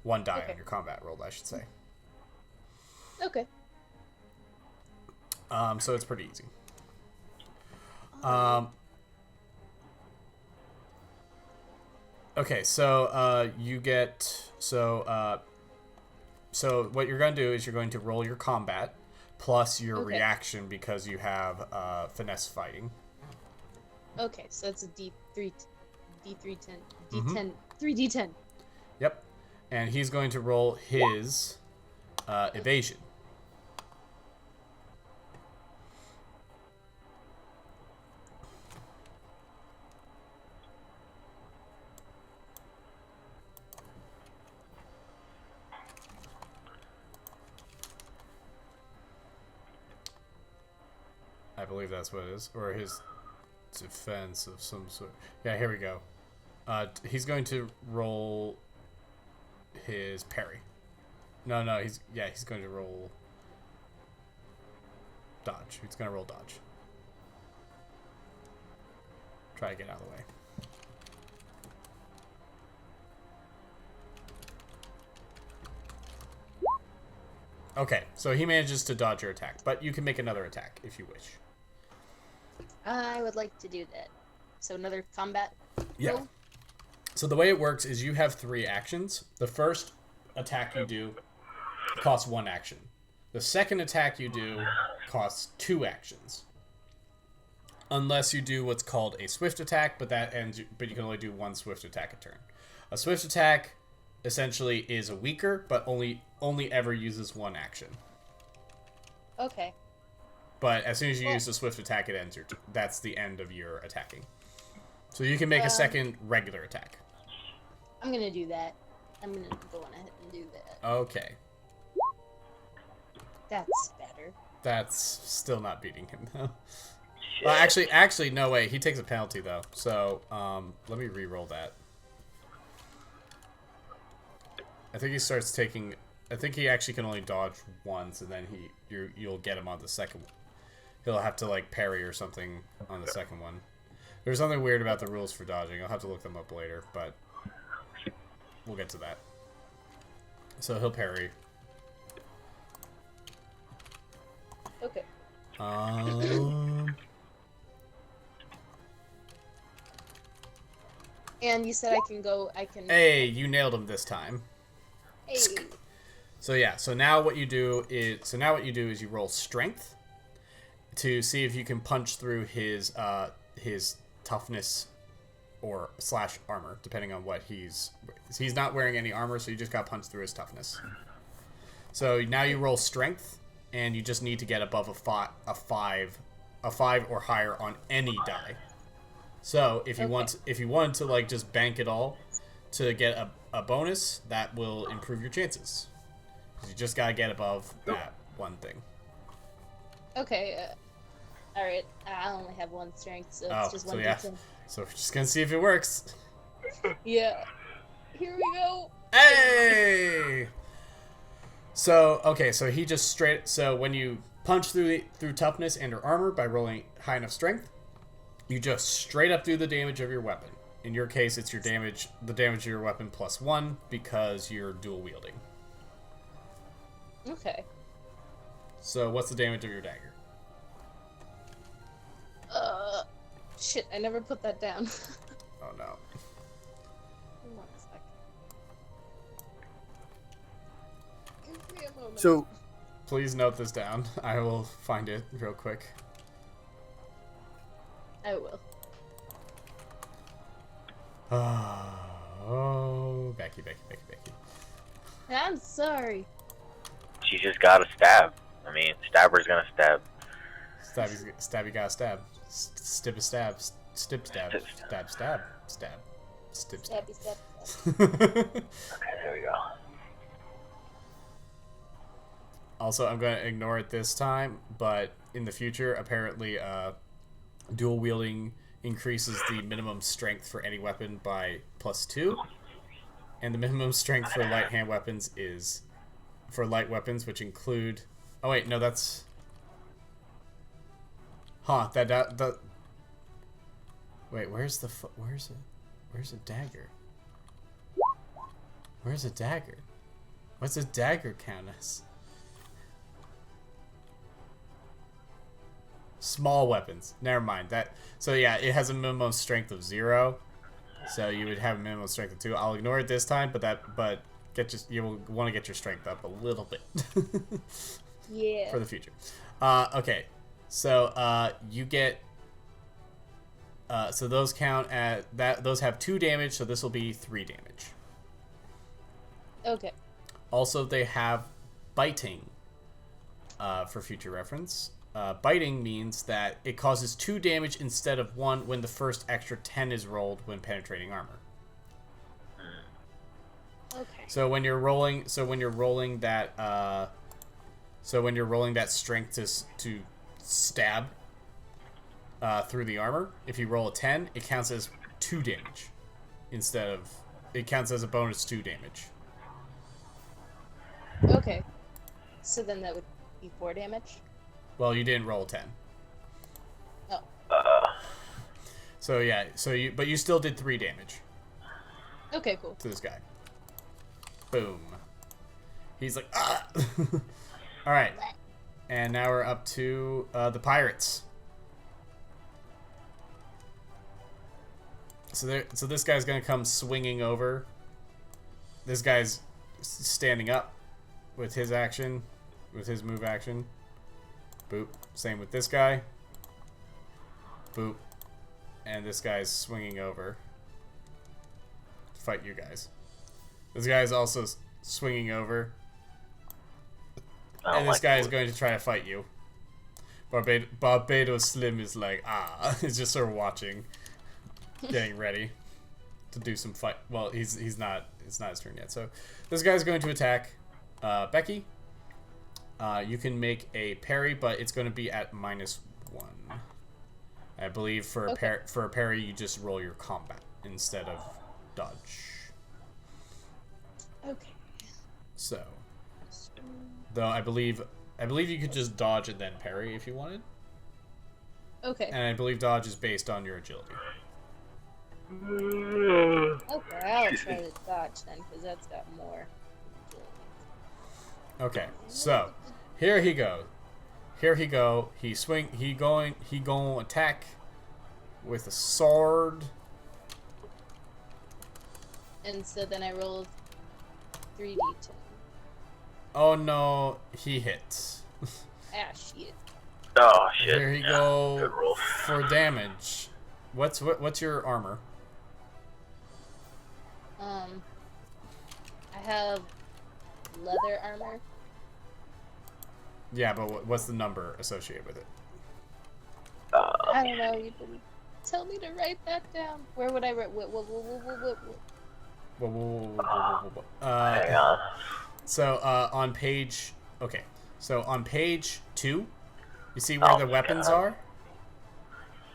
S1: 1 die on your combat roll, I should say.
S2: Okay.
S1: So it's pretty easy. Okay, so you get so what you're going to do is you're going to roll your combat plus your reaction because you have finesse fighting.
S2: Okay, so it's a D310, D10, 3D10.
S1: Yep. And he's going to roll his evasion. I believe that's what it is. Or his defense of some sort. Yeah, here we go. He's going to roll his parry. No, he's going to roll dodge. He's going to roll dodge. Try to get out of the way. Okay, so he manages to dodge your attack, but you can make another attack if you wish.
S2: I would like to do that. So another combat
S1: Yeah. So the way it works is you have 3 actions. The first attack you do costs 1 action. The second attack you do costs 2 actions. Unless you do what's called a swift attack, but you can only do 1 swift attack a turn. A swift attack essentially is a weaker, but only ever uses 1 action.
S2: Okay.
S1: But as soon as you use the swift attack, it ends your that's the end of your attacking. So you can make a second regular attack.
S2: I'm gonna do that. I'm gonna go on ahead and do that.
S1: Okay.
S2: That's better.
S1: That's still not beating him though. Actually, no way. He takes a penalty though. So let me re-roll that. I think he starts taking. I think he actually can only dodge once, and then you'll get him on the second one. He'll have to like parry or something on the second one. There's something weird about the rules for dodging. I'll have to look them up later, but we'll get to that. So he'll parry.
S2: Okay. And you said I can.
S1: Hey, you nailed him this time.
S2: Hey.
S1: So yeah, so now what you do is you roll strength to see if you can punch through his toughness or / armor, depending on what he's not wearing any armor, so you just got punched through his toughness. So now you roll strength, and you just need to get above a 5 or higher on any die. So if you want to like just bank it all to get a bonus, that will improve your chances. You just gotta get above that one thing.
S2: Okay. All right. I only have 1 strength, so it's just 1
S1: D10. So we're just gonna see if it works.
S2: Yeah. Here we go.
S1: Hey. So he just straight. So when you punch through toughness and or armor by rolling high enough strength, you just straight up do the damage of your weapon. In your case, it's the damage of your weapon plus 1 because you're dual wielding.
S2: Okay.
S1: So what's the damage of your dagger?
S2: Shit, I never put that down.
S1: Oh no.
S2: Hold on a sec. Give me a moment.
S4: So,
S1: Please note this down. I will find it real quick.
S2: I will.
S1: Oh, Becky.
S2: I'm sorry.
S3: She's just got to stab. I mean, stabber's gonna stab.
S1: Stabby gotta stab. Stib a stab. Stib stab. Stab stab. Stab. Stib stab.
S2: Stabby stab.
S3: Okay, there we go.
S1: Also, I'm going to ignore it this time, but in the future, apparently, dual wielding increases the minimum strength for any weapon by +2, and the minimum strength for light hand weapons is for light weapons, which include. Oh wait, no, that's. Huh? Wait, where's a dagger? Where's a dagger? What's a dagger count as? Small weapons. Never mind that. So yeah, it has a minimum strength of 0. So you would have a minimum strength of 2. I'll ignore it this time, but you will want to get your strength up a little bit.
S2: Yeah.
S1: For the future. Okay. So you get. So those count at that. Those have 2 damage. So this will be 3 damage.
S2: Okay.
S1: Also, they have biting. For future reference. Biting means that it causes 2 damage instead of 1 when the first extra 10 is rolled when penetrating armor.
S2: Okay.
S1: So when you're rolling that strength to stab through the armor, if you roll a 10, it counts as 2 damage it counts as a bonus 2 damage.
S2: Okay. So then that would be 4 damage.
S1: Well, you didn't roll a 10.
S2: Oh.
S1: So yeah, but you still did 3 damage.
S2: Okay, cool.
S1: To this guy. Boom. He's like, ah! Alright. And now we're up to the pirates. So this guy's gonna come swinging over. This guy's standing up with his action, with his move action. Boop. Same with this guy. Boop. And this guy's swinging over to fight you guys. This guy's also swinging over. And this guy is going to try to fight you. Barbados Slim is like, he's just sort of watching, getting ready to do some fight. Well, he's not. It's not his turn yet. So this guy's going to attack Becky. You can make a parry, but it's going to be at -1. I believe for a parry, you just roll your combat instead of dodge.
S2: Okay.
S1: So, though I believe you could just dodge and then parry if you wanted.
S2: Okay.
S1: And I believe dodge is based on your agility.
S2: Okay, I'll try to dodge then, because that's got more.
S1: Okay, so here he go. He going attack with a sword.
S2: And so then I rolled 3d10.
S1: Oh no, he hits.
S2: Ah, shit.
S3: Oh shit.
S1: Here he
S3: Good
S1: go
S3: roll.
S1: for damage. What's your armor?
S2: I have leather armor.
S1: Yeah, but what's the number associated with it?
S2: I don't know. You didn't tell me to write that down. Where would I write?
S3: Hang on.
S1: So on page, okay. So on page 2, you see where the weapons are?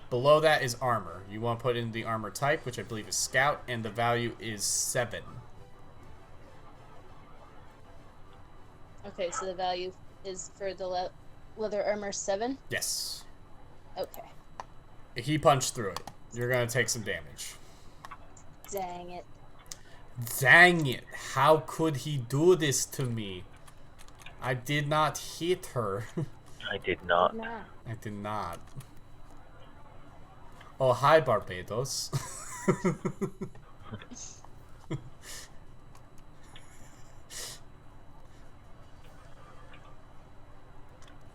S1: Below that is armor. You want to put in the armor type, which I believe is scout, and the value is 7.
S2: Okay, so the value is for the leather armor 7?
S1: Yes.
S2: Okay.
S1: He punched through it. You're going to take some damage.
S2: Dang it.
S1: Dang it. How could he do this to me? I did not hit her.
S3: I did not.
S2: Nah.
S1: I did not. Oh, hi, Barbados.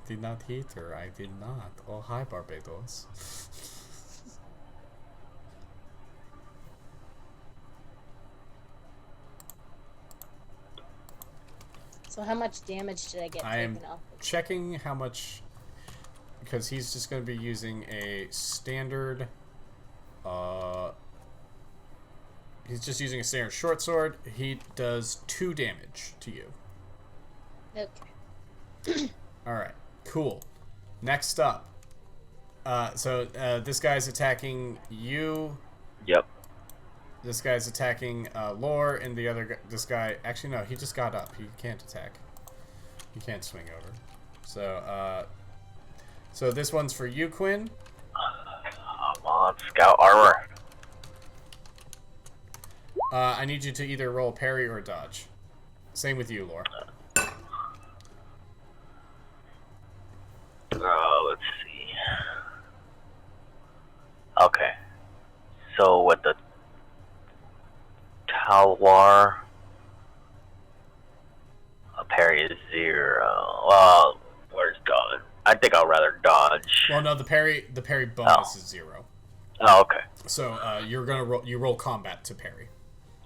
S1: Did not hit her. I did not. Oh, hi, Barbados.
S2: So how much damage did I get
S1: I am
S2: taken off?
S1: checking how much, because he's just going to be using a standard, he's just using a standard short sword. He does 2 damage to you.
S2: Okay.
S1: Alright, cool. Next up, this guy's attacking you.
S3: Yep.
S1: This guy's attacking Lore, and this guy, actually no, he just got up. He can't attack. He can't swing over. So this one's for you, Quinn.
S3: I'm on scout armor.
S1: I need you to either roll parry or dodge. Same with you, Lore.
S3: Let's see. parry is 0. Well, where's dodge? I think I'll rather dodge.
S1: Well, no, the parry bonus is 0.
S3: Oh, okay.
S1: So you're gonna roll combat to parry.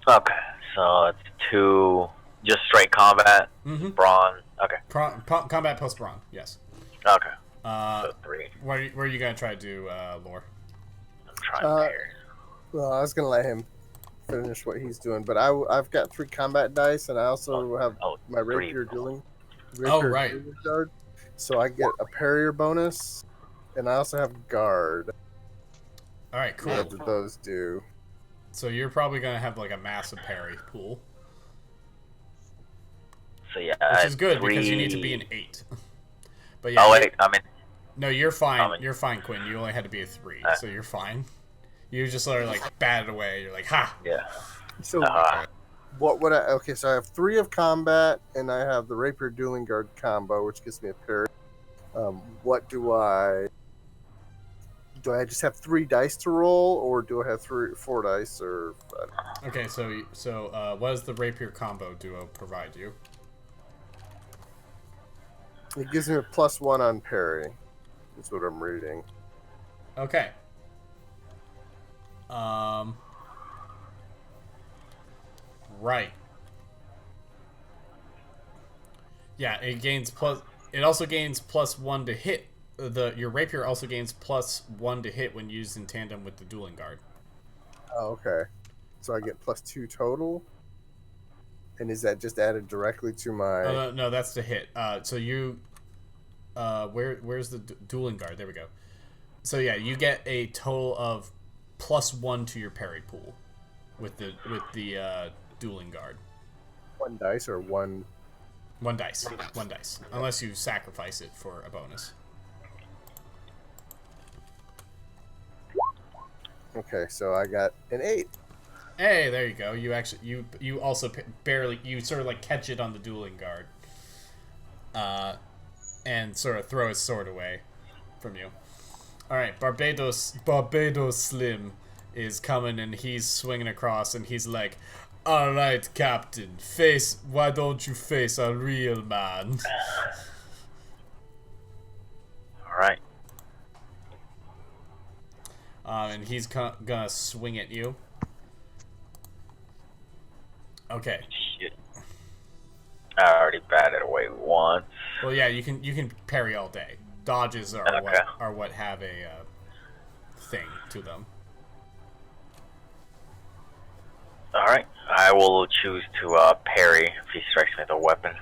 S3: Okay, so it's 2, just straight combat.
S1: Mm-hmm.
S3: Brawn. Okay.
S1: Combat plus brawn. Yes.
S3: Okay.
S1: So
S3: 3.
S1: What are you gonna try to do, Lore?
S3: I'm trying parry.
S4: Well, I was gonna let him finish what he's doing, but I've got 3 combat dice, and I also have my rapier dueling.
S1: Right.
S4: Dueling guard, so I get a parrier bonus, and I also have guard.
S1: All right, cool.
S4: What do those do?
S1: So you're probably gonna have like a massive parry pool,
S3: So yeah,
S1: which is good
S3: 3...
S1: because you need to be an 8. But yeah.
S3: Oh wait, I'm in.
S1: No, you're fine. You're fine, Quinn. You only had to be a 3, so you're fine. You just sort of like bat it away. You're like, ha.
S3: Yeah.
S4: So what would I? Okay, so I have 3 of combat, and I have the rapier dueling guard combo, which gives me a parry. What do I? Do I just have 3 dice to roll, or do I have 4 dice? Or
S1: Okay, so what does the rapier combo duo provide you?
S4: it gives me a +1 on parry. That's what I'm reading.
S1: Okay. Right. Yeah, it gains plus. It also gains +1 to hit. Your rapier also gains +1 to hit when used in tandem with the dueling guard.
S4: Oh, okay. So I get +2 total. And is that just added directly to my?
S1: No, that's the hit. So you, where's the dueling guard? There we go. So yeah, you get a total of +1 to your parry pool, with the dueling guard.
S4: 1 dice or 1?
S1: 1 dice. 1 dice. Unless you sacrifice it for a bonus.
S4: Okay, so I got an 8.
S1: Hey, there you go. You actually you also barely sort of like catch it on the dueling guard, and sort of throw his sword away from you. All right, Barbados Slim is coming and he's swinging across and he's like, "All right, Captain, why don't you face a real man?"
S3: All right.
S1: And he's gonna swing at you. Okay.
S3: Shit. I already batted away once.
S1: Well, yeah, you can parry all day. Dodges are what have a thing to them.
S3: All right. I will choose to parry if he strikes me with a weapon.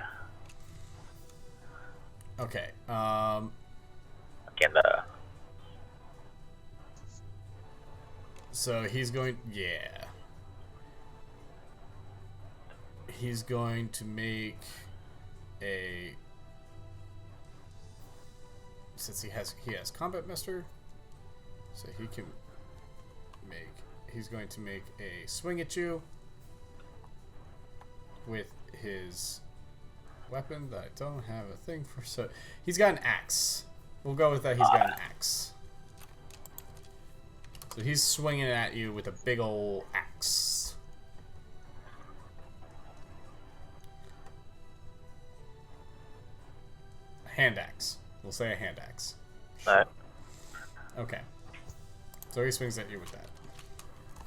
S1: Okay.
S3: Again,
S1: So he's going. Yeah. He's going to make a. Since he has combat master, so he can make. He's going to make a swing at you with his weapon that I don't have a thing for. So he's got an axe. We'll go with that. He's got an axe. So he's swinging at you with a big ol' axe. Hand axe. We'll say a hand axe.
S3: Alright.
S1: Okay. So he swings at you with that.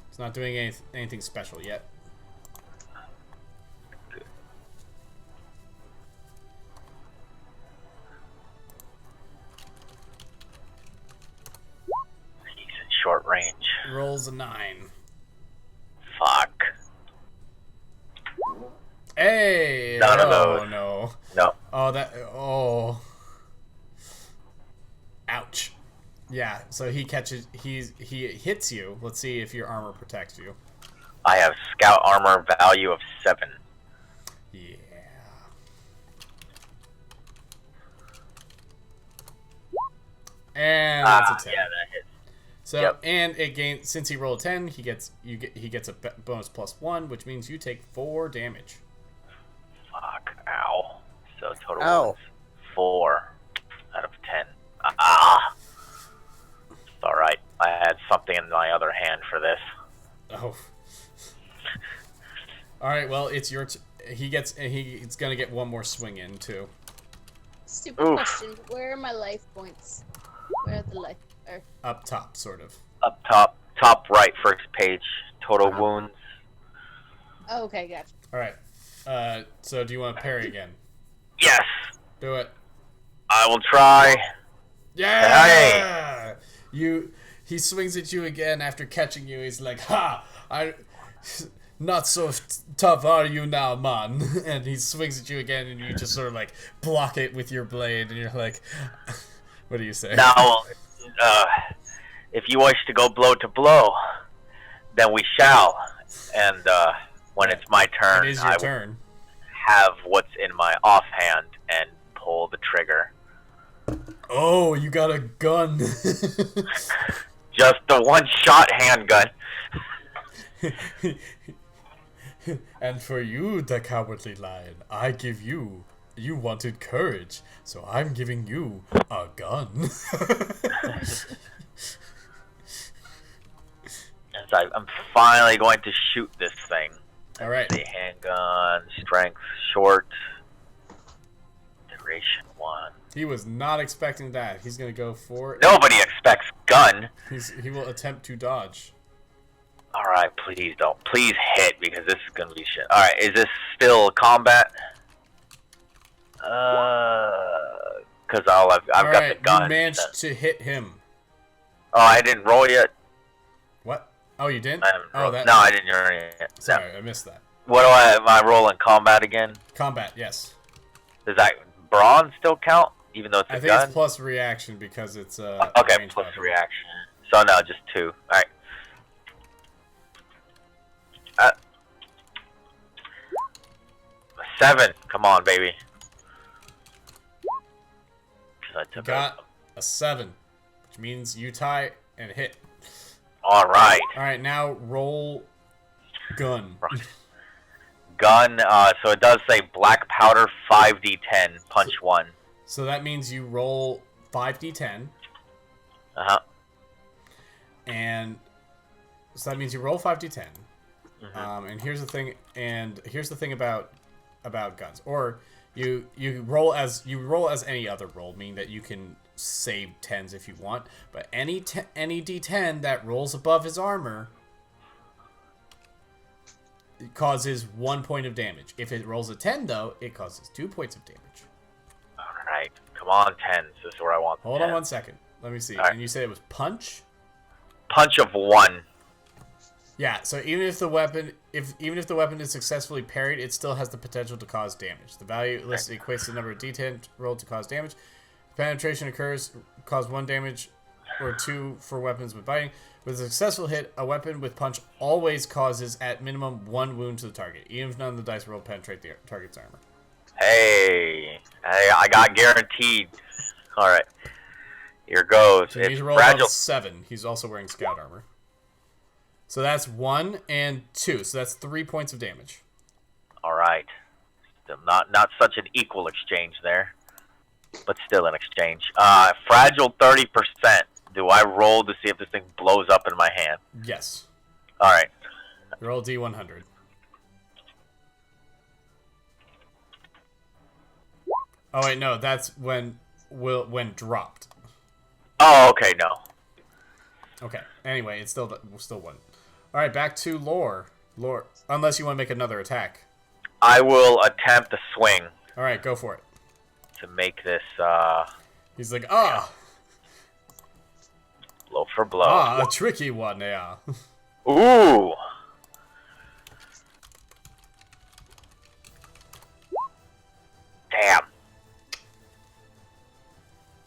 S1: He's not doing anything special yet.
S3: He's in short range.
S1: Rolls a 9.
S3: Fuck.
S1: Hey!
S3: None of those.
S1: No.
S3: No.
S1: Oh. Ouch. Yeah, so he hits you. Let's see if your armor protects you.
S3: I have scout armor value of 7.
S1: Yeah. And that's a 10.
S3: Yeah, that hits.
S1: So
S3: Yep.
S1: and it gains, since he rolled 10, he gets a bonus +1, which means you take 4 damage.
S3: Fuck. Ow. So total
S4: Ow.
S3: was 4 out of 10. Ah. It's alright. I had something in my other hand for this.
S1: Oh. All right. Well, it's your. He's gonna get one more swing in too.
S2: Stupid question. Where are my life points? Where are the life?
S1: Up top, sort of.
S3: Up top right, first page. Total wounds.
S2: Oh, okay, gotcha.
S1: All right. So do you want to parry again?
S3: Yes.
S1: Do it.
S3: I will try.
S1: Yeah. He swings at you again after catching you. He's like, "Ha! Not so tough are you now, man?" And he swings at you again, and you just sort of like block it with your blade, and you're like, "What do you say?"
S3: Now, if you wish to go blow to blow, then we shall. And when it's my turn,
S1: it is your turn.
S3: Have what's in my offhand and pull the trigger.
S1: Oh, you got a gun.
S3: Just the one-shot handgun.
S1: And for you, the cowardly lion, I give you. You wanted courage, so I'm giving you a gun.
S3: I'm finally going to shoot this thing.
S1: All right.
S3: The handgun, strength, short, duration 1.
S1: He was not expecting that. He's gonna go for it.
S3: Nobody expects gun.
S1: He will attempt to dodge.
S3: All right, please don't. Please hit because this is gonna be shit. All right, is this still combat? Because I've got the gun.
S1: You managed to hit him.
S3: Oh, I didn't roll yet.
S1: What? Oh, you didn't?
S3: No, I didn't roll yet.
S1: Sorry, I missed that.
S3: What do am I rolling combat again?
S1: Combat, yes.
S3: Does that brawn still count, even though it's a gun?
S1: I think it's plus reaction because it's
S3: okay, plus weapon. Reaction. So no, just 2. All right. 7. Come on, baby.
S1: Got a 7, which means you tie and hit.
S3: All right.
S1: All right, now roll gun.
S3: Gun. So it does say black powder 5d10 punch 1.
S1: So that means you roll 5d10. And so that means you roll 5d10. And here's the thing. And here's the thing about guns. Or you roll as any other roll, meaning that you can save 10s if you want. But any d10 that rolls above his armor causes 1 point of damage. If it rolls a 10, though, it causes 2 points of damage.
S3: All right, come on, 10s. This is where I want.
S1: Hold on 1 second. Let me see.
S3: Right.
S1: And you said it was punch.
S3: Punch of 1.
S1: Yeah. So even if the weapon is successfully parried, it still has the potential to cause damage. The value listed equates to the number of d10 rolled to cause damage. If penetration occurs, cause 1 damage or 2 for weapons with biting. With a successful hit, a weapon with punch always causes at minimum 1 wound to the target, even if none of the dice rolled penetrate the target's armor.
S3: Hey, I got guaranteed. All right, here goes.
S1: So he's rolled
S3: fragile.
S1: 7. He's also wearing scout armor. So that's 1 and 2. So that's 3 points of damage.
S3: All right, still not such an equal exchange there, but still an exchange. Fragile 30%. Do I roll to see if this thing blows up in my hand?
S1: Yes.
S3: All right.
S1: Roll D100. Oh wait, no, that's when dropped.
S3: Oh, okay, no.
S1: Okay. Anyway, it's still 1. All right, back to Lore. Lore, unless you want to make another attack.
S3: I will attempt a swing.
S1: All right, go for it.
S3: To make this.
S1: He's like,
S3: blow for blow.
S1: A tricky one, yeah.
S3: Ooh. Damn.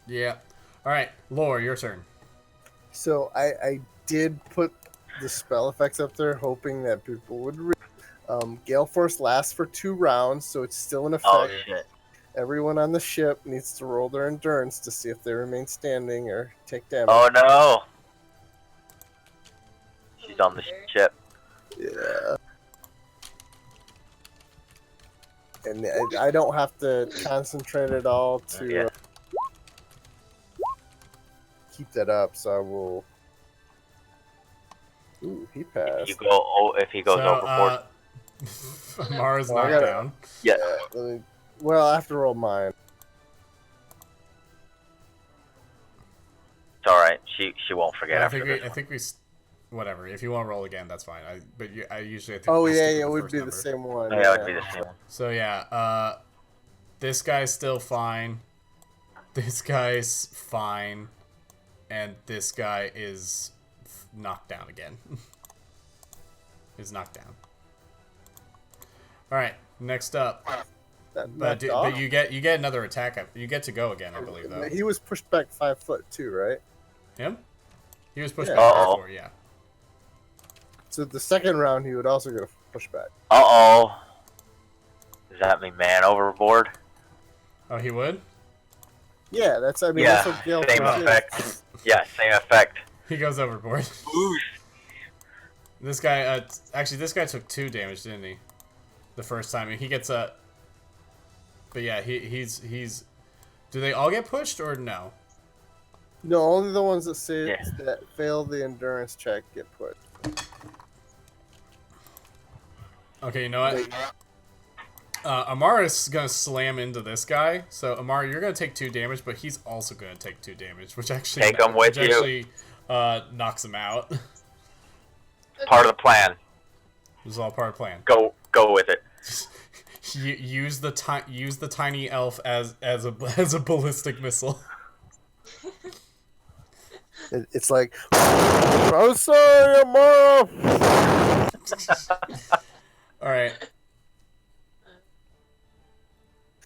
S1: Yeah. All right, Lore, your turn.
S4: So I did put the spell effects up there, hoping that people would read. Gale Force lasts for 2 rounds, so it's still in effect.
S3: Oh shit.
S4: Everyone on the ship needs to roll their endurance to see if they remain standing or take damage.
S3: Oh no. She's on the ship.
S4: Yeah. And I don't have to concentrate at all to keep that up, so I will. Ooh, he passed.
S3: If he goes overboard.
S1: Amara's
S4: Well, I
S1: knocked
S4: gotta-
S1: down.
S3: Yeah.
S4: Well, I have to roll mine.
S3: It's all right. She won't forget
S1: I
S3: after this.
S1: I think we, whatever. If you want to roll again, that's fine. I usually I think
S4: Oh
S1: we stick
S4: yeah,
S1: with
S4: yeah, it
S1: the
S4: would
S1: first
S4: be
S1: number.
S4: the same one.
S3: Yeah, it would be the same one.
S1: So yeah, this guy's still fine. This guy's fine, and this guy is knocked down again. Is knocked down. All right, next up. But you get another attack up. You get to go again, I believe, though.
S4: He was pushed back 5 foot too, right?
S1: Him? He was pushed
S4: Yeah.
S1: back
S3: Uh-oh.
S1: before, yeah.
S4: So the second round, he would also get a pushback.
S3: Uh-oh. Does that mean man overboard?
S1: Oh, he would?
S4: Yeah, that's. I mean,
S3: Yeah,
S4: that's what Gale
S3: same
S4: Force is.
S3: effect. Yeah, same effect.
S1: He goes overboard.
S3: Oof.
S1: This guy, actually, this guy took 2 damage, didn't he? The first time. He gets a... But yeah, he's... Do they all get pushed, or no?
S4: No, only the ones that say
S3: Yeah.
S4: that fail the endurance check get put.
S1: Okay, you know what? Amara's gonna slam into this guy. So, Amara, you're gonna take 2 damage, but he's also gonna take 2 damage, which actually...
S3: Take him with
S1: which
S3: you.
S1: actually, knocks him out.
S3: Part of the plan.
S1: This is all part of the plan.
S3: Go with it.
S1: Use the tiny elf as a ballistic missile.
S4: It's like, I'm sorry, Amara.
S1: All right.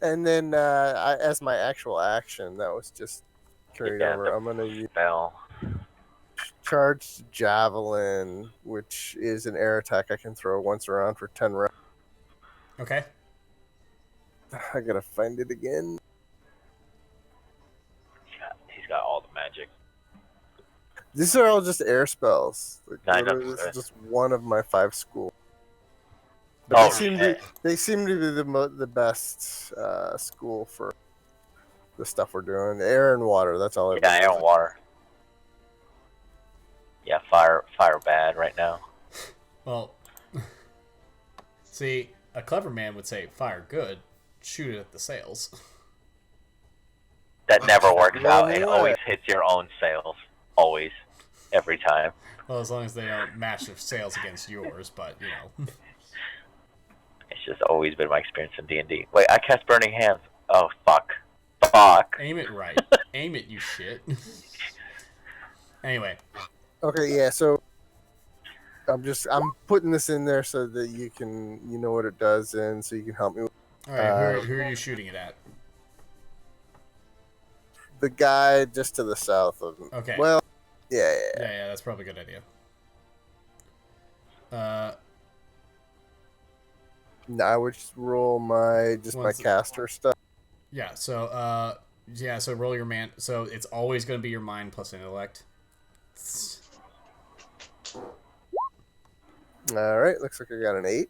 S4: And then, as my actual action, that was just carried
S3: Yeah,
S4: over. I'm gonna use
S3: Spell.
S4: charged javelin, which is an air attack I can throw once around for 10 rounds.
S1: Okay.
S3: Oh,
S4: I gotta find it again.
S3: He's got all the magic.
S4: These are all just air spells. Like,
S3: I know.
S4: literally, this is just one of my 5 schools. But
S3: Oh,
S4: they seem to be the best school for the stuff we're doing. Air and water. That's all.
S3: Yeah, air and water. Yeah, fire bad right now.
S1: Well, see, a clever man would say, "Fire good, shoot it at the sails."
S3: That never works
S4: Well,
S3: out. It
S4: what?
S3: always hits your own sails. Always. Every time.
S1: Well, as long as they don't match their sails against yours, but you know.
S3: It's just always been my experience in D&D. Wait, I cast Burning Hands. Oh, fuck. Fuck.
S1: Aim it right. Aim it, you shit. Anyway.
S4: Okay, yeah. So I'm putting this in there so that you know what it does, and so you can help me.
S1: All right. Who are you shooting it at?
S4: The guy just to the south of him.
S1: Okay.
S4: Well, yeah.
S1: Yeah, that's probably a good idea.
S4: No, I would just roll my caster stuff.
S1: Yeah. So so roll your man. So it's always going to be your mind plus intellect.
S4: All right, looks like I got an 8.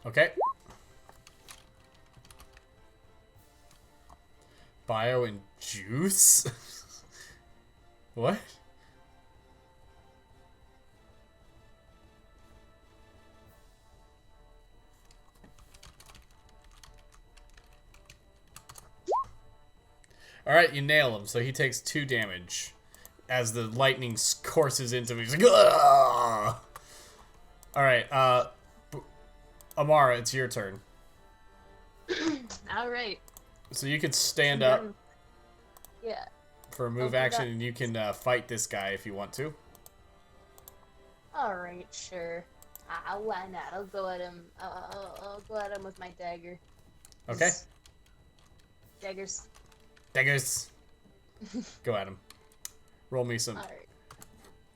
S1: Okay. Bio and juice? What? Alright, you nail him, so he takes 2 damage. As the lightning courses into him, he's like, "Ugh!" Alright, Amara, it's your turn.
S2: All right.
S1: So you could stand up
S2: Yeah.
S1: for a move
S2: Okay,
S1: action, and you can fight this guy if you want to.
S2: All right. Sure. Why not? I'll go at him. I'll go at him with my dagger.
S1: Okay?
S2: Daggers.
S1: Daggers! Go at him. Roll me
S2: All right.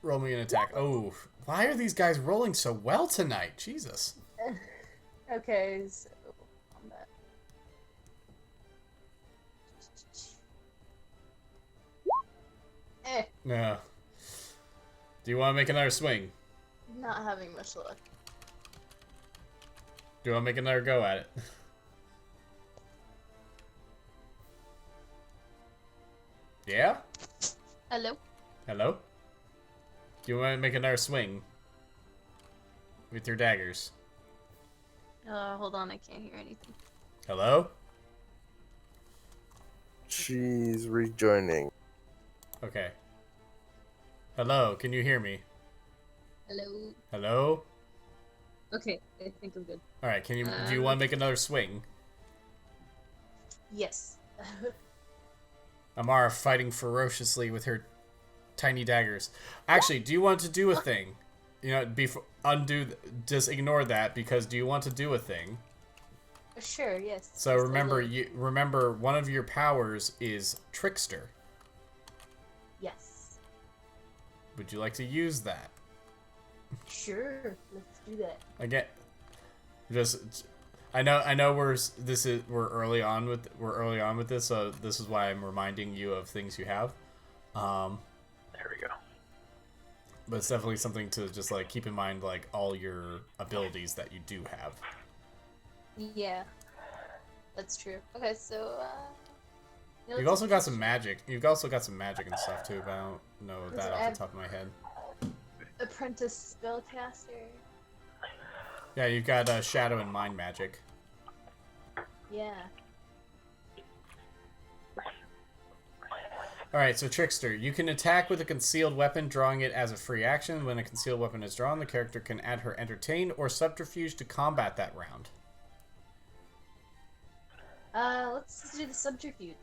S1: Roll me an attack. Oh, why are these guys rolling so well tonight? Jesus.
S2: Okay. So combat.
S1: No. Do you want to make another swing?
S2: Not having much luck.
S1: Do you want to make another go at it? Yeah?
S2: Hello?
S1: Hello? Do you want to make another swing? With your daggers.
S2: Hold on, I can't hear anything.
S1: Hello?
S4: She's rejoining.
S1: Okay. Hello, can you hear me?
S2: Hello?
S1: Hello?
S2: Okay, I think I'm good.
S1: Alright, do you want to make another swing?
S2: Yes.
S1: Amara fighting ferociously with her tiny daggers. Actually, do you want to do a thing? You know, just ignore that, because do you want to do a thing?
S2: Sure, yes.
S1: So
S2: yes,
S1: remember one of your powers is Trickster.
S2: Yes.
S1: Would you like to use that?
S2: Sure, let's do that.
S1: Again, I know we're early on with this, so this is why I'm reminding you of things you have.
S3: There we go.
S1: But it's definitely something to just like keep in mind, like all your abilities that you do have.
S2: Yeah, that's true. Okay, so
S1: You've also got some magic. You've also got some magic and stuff too, but I don't know that off the top of my head.
S2: Apprentice spellcaster.
S1: Yeah, you've got shadow and mind magic.
S2: Yeah.
S1: Alright, so Trickster. You can attack with a concealed weapon, drawing it as a free action. When a concealed weapon is drawn, the character can add her entertain or subterfuge to combat that round.
S2: Let's do the subterfuge.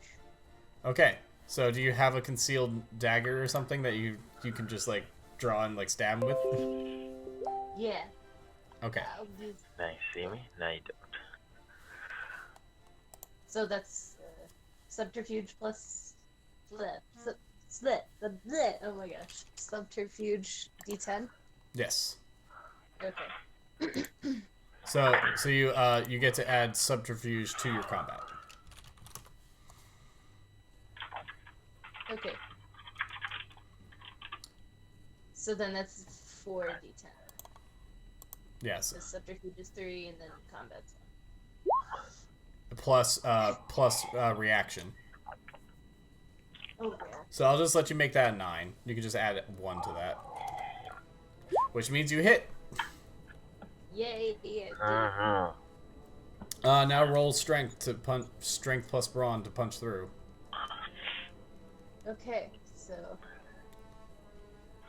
S1: Okay, so do you have a concealed dagger or something that you can just like draw and like stab with?
S2: Yeah.
S1: Okay.
S3: Now you see me? Now you don't.
S2: So that's subterfuge plus oh my gosh. Subterfuge D10?
S1: Yes.
S2: Okay.
S1: So you get to add subterfuge to your combat.
S2: Okay. So then that's 4d10.
S1: Yes.
S2: The subterfuge is 3 and then combat's
S1: 1. Plus reaction.
S2: 1. Oh yeah.
S1: So I'll just let you make that a 9. You can just add 1 to that. Which means you hit.
S2: Yay!
S3: Uh-huh.
S1: Now roll strength to punch. Strength plus brawn to punch through.
S2: Okay, so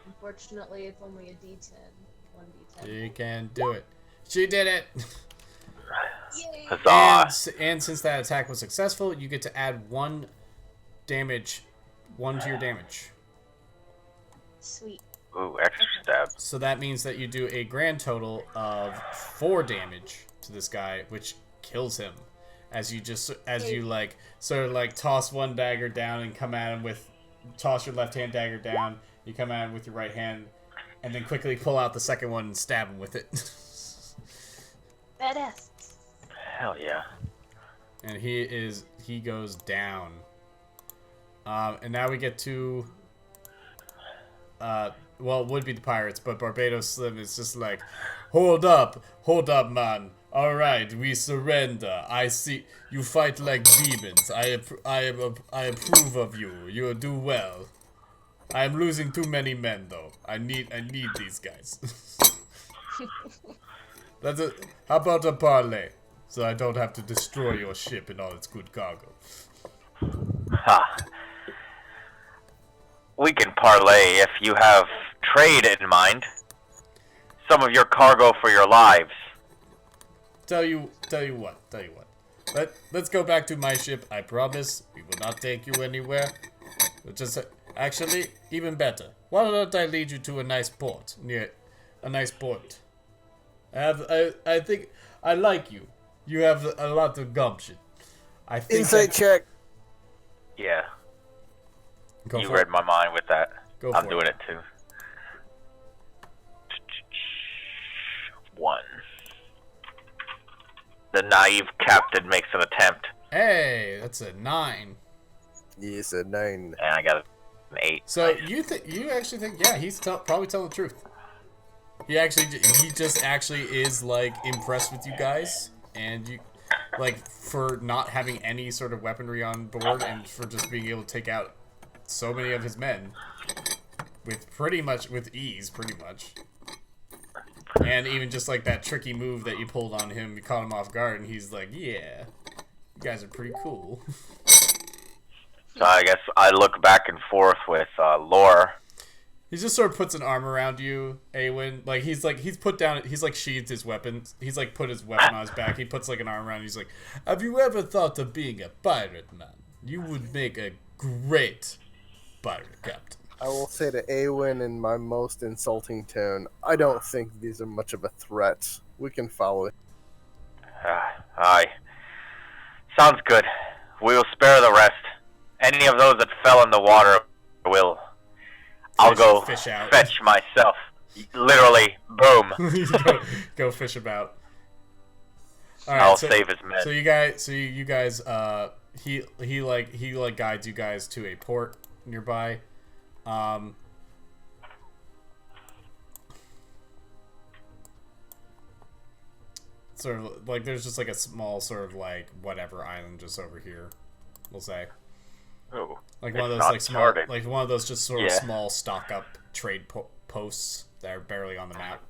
S2: unfortunately it's only a D10. 1d10.
S1: You can do it. She did it.
S2: Yay!
S3: Huzzah!
S1: And since that attack was successful, you get to add 1 damage, 1 to your damage.
S2: Sweet.
S3: Ooh, extra stab.
S1: So that means that you do a grand total of 4 damage to this guy, which kills him. As you like sort of like toss one dagger down and come at him with, toss your left hand dagger down, you come at him with your right hand, and then quickly pull out the second one and stab him with it.
S2: Badass.
S3: Hell yeah.
S1: And he goes down. And now we get to well, it would be the pirates, but Barbados Slim is just like, hold up, man. All right, we surrender. I see you fight like demons. I approve of you. You do well. I am losing too many men, though. I need these guys. How about a parlay, so I don't have to destroy your ship and all its good cargo.
S3: Ha. We can parlay if you have trade in mind. Some of your cargo for your lives.
S1: Tell you what. Let's go back to my ship. I promise we will not take you anywhere. We'll just actually even better. Why don't I lead you to a nice port I think I like you. You have a lot of gumption. I think
S4: Insight check.
S3: Yeah.
S1: Go
S3: You
S1: for
S3: read
S1: it.
S3: my mind with that.
S1: Go
S3: I'm
S1: for
S3: doing
S1: it.
S3: it too. 1. The naive captain makes an attempt,
S1: Hey, that's a 9.
S4: Yes, a 9.
S3: and I got an 8.
S1: So you actually think, yeah, he's probably telling the truth. He just actually is like impressed with you guys, and you like for not having any sort of weaponry on board, and for just being able to take out so many of his men with ease, pretty much. And even just like that tricky move that you pulled on him, you caught him off guard, and he's like, "Yeah, you guys are pretty cool."
S3: So I guess I look back and forth with Lore.
S1: He just sort of puts an arm around you, Awen. Like he's sheathed his weapons. He's like put his weapon on his back. He puts like an arm around you. He's like, "Have you ever thought of being a pirate, man? You would make a great pirate captain."
S4: I will say to Awen in my most insulting tone, I don't think these are much of a threat. We can follow it.
S3: Aye. Sounds good. We will spare the rest. Any of those that fell in the water will. I'll go fetch myself. Literally, boom.
S1: go fish about.
S3: All right, I'll save his men.
S1: So you guys, he guides you guys to a port nearby. Sort of like there's just like a small sort of like whatever island just over here, we'll say.
S3: Oh,
S1: like one of those like small, like one of those just sort of small stock up trade posts that are barely on the map.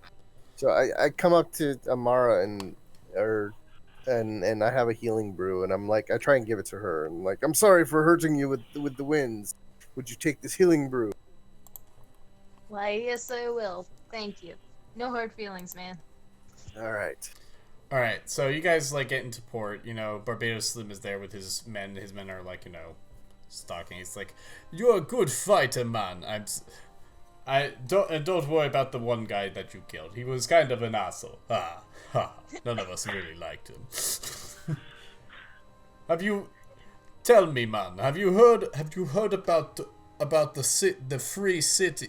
S4: So I come up to Amara and I have a healing brew, and I'm like, I try and give it to her. I'm like, I'm sorry for hurting you with the winds. Would you take this healing brew?
S2: Why, yes, I will. Thank you. No hard feelings, man.
S4: All right.
S1: So you guys like get into port. You know, Barbados Slim is there with his men. His men are like, you know, stalking. He's like, "You're a good fighter, man. Don't worry about the one guy that you killed. He was kind of an asshole. None of us really liked him." Tell me, man. Have you heard about the free city,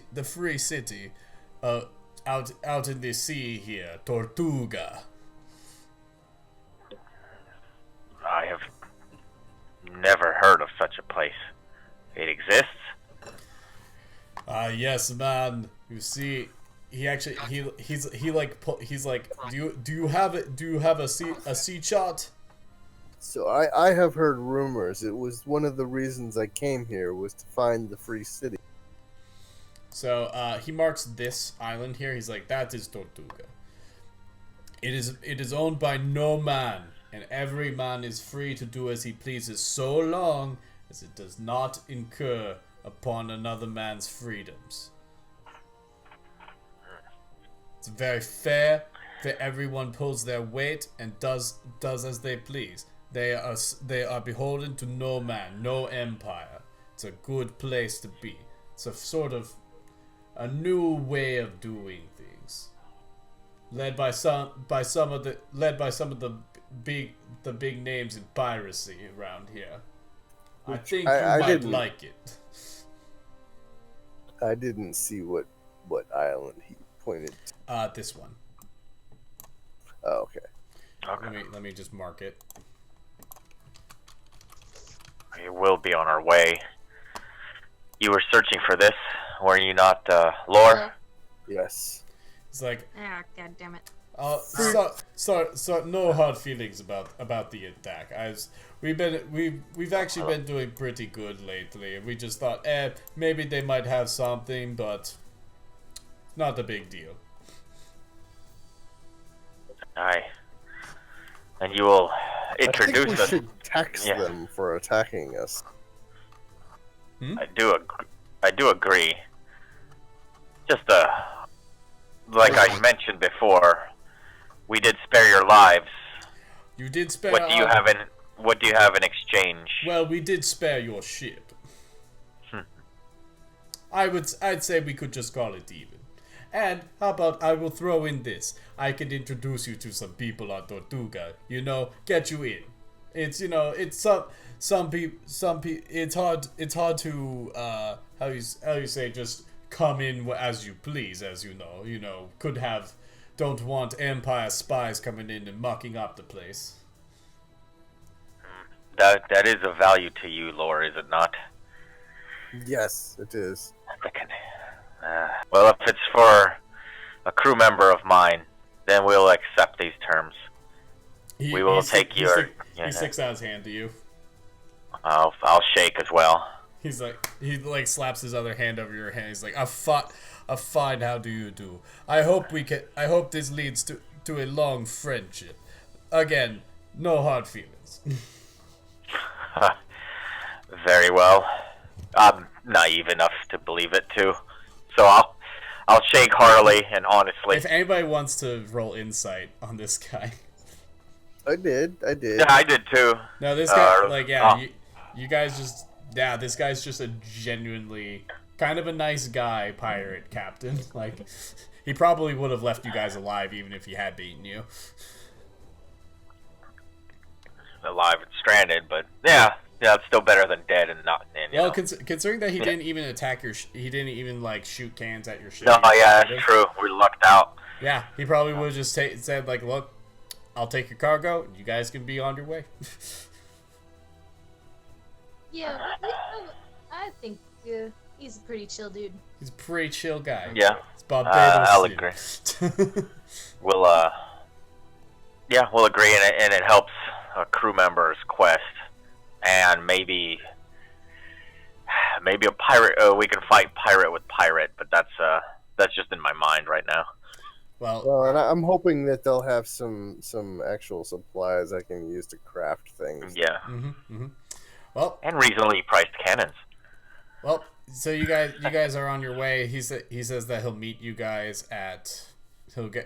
S1: out in the sea here, Tortuga?
S3: I have never heard of such a place. It exists?
S1: Yes, man. You see, he's like, do you have a sea chart?
S4: So I have heard rumors. It was one of the reasons I came here was to find the free city.
S1: So he marks this island here. He's like, that is Tortuga. It is owned by no man, and every man is free to do as he pleases, so long as it does not incur upon another man's freedoms. It's very fair. Everyone pulls their weight and does as they please. They are beholden to no man, no empire. It's a good place to be. It's a sort of a new way of doing things, led by some of the big names in piracy around here. I think you might like it.
S4: I didn't see what island he pointed to.
S1: This one.
S4: Oh, okay.
S1: Let me just mark it.
S3: We will be on our way. You were searching for this, were you not, Lore?
S4: Yes.
S1: It's like,
S2: ah, god damn it.
S1: So no hard feelings about the attack. We've actually been doing pretty good lately. We just thought, maybe they might have something, but not a big deal.
S3: Aye. And you will introduce us.
S4: I think we should tax them for attacking us.
S3: I do agree. Just like I mentioned before, we did spare your lives.
S1: You did spare.
S3: What do you have in exchange?
S1: Well, we did spare your ship. I'd say we could just call it even. And how about I will throw in this? I can introduce you to some people on Tortuga. You know, get you in. It's some people. It's hard to how you say, just come in as you please, as you know. You know, don't want Empire spies coming in and mucking up the place.
S3: That is of value to you, Lore, is it not?
S4: Yes, it is.
S3: Well, if it's for a crew member of mine, then we'll accept these terms. We will take your.
S1: He sticks out his hand to you.
S3: I'll shake as well.
S1: He's like, He like slaps his other hand over your hand. He's like, a fine. How do you do? I hope this leads to a long friendship. Again, no hard feelings.
S3: Very well. I'm naive enough to believe it too. So I'll shake heartily and honestly.
S1: If anybody wants to roll insight on this guy.
S4: I did.
S3: Yeah, I did too.
S1: No, this guy, you guys just, this guy's just a genuinely kind of a nice guy pirate captain. Like, he probably would have left you guys alive even if he had beaten you.
S3: Alive and stranded, but yeah, it's still better than dead and not. And,
S1: well, considering that he didn't even attack your, he didn't even like shoot cans at your ship.
S3: No, yeah, that's true. We lucked out.
S1: Yeah, he probably would have just said like, look, I'll take your cargo. You guys can be on your way.
S2: Yeah, I think he's a pretty chill dude.
S1: He's a pretty chill guy.
S3: Yeah,
S1: it's Barbados.
S3: I'll agree. We'll agree, and it helps a crew member's quest, and maybe a pirate. We can fight pirate with pirate, but that's just in my mind right now.
S4: Well, and I'm hoping that they'll have some actual supplies I can use to craft things.
S3: Yeah.
S1: Well,
S3: and reasonably priced cannons.
S1: Well, so you guys are on your way. He says that he'll meet you guys at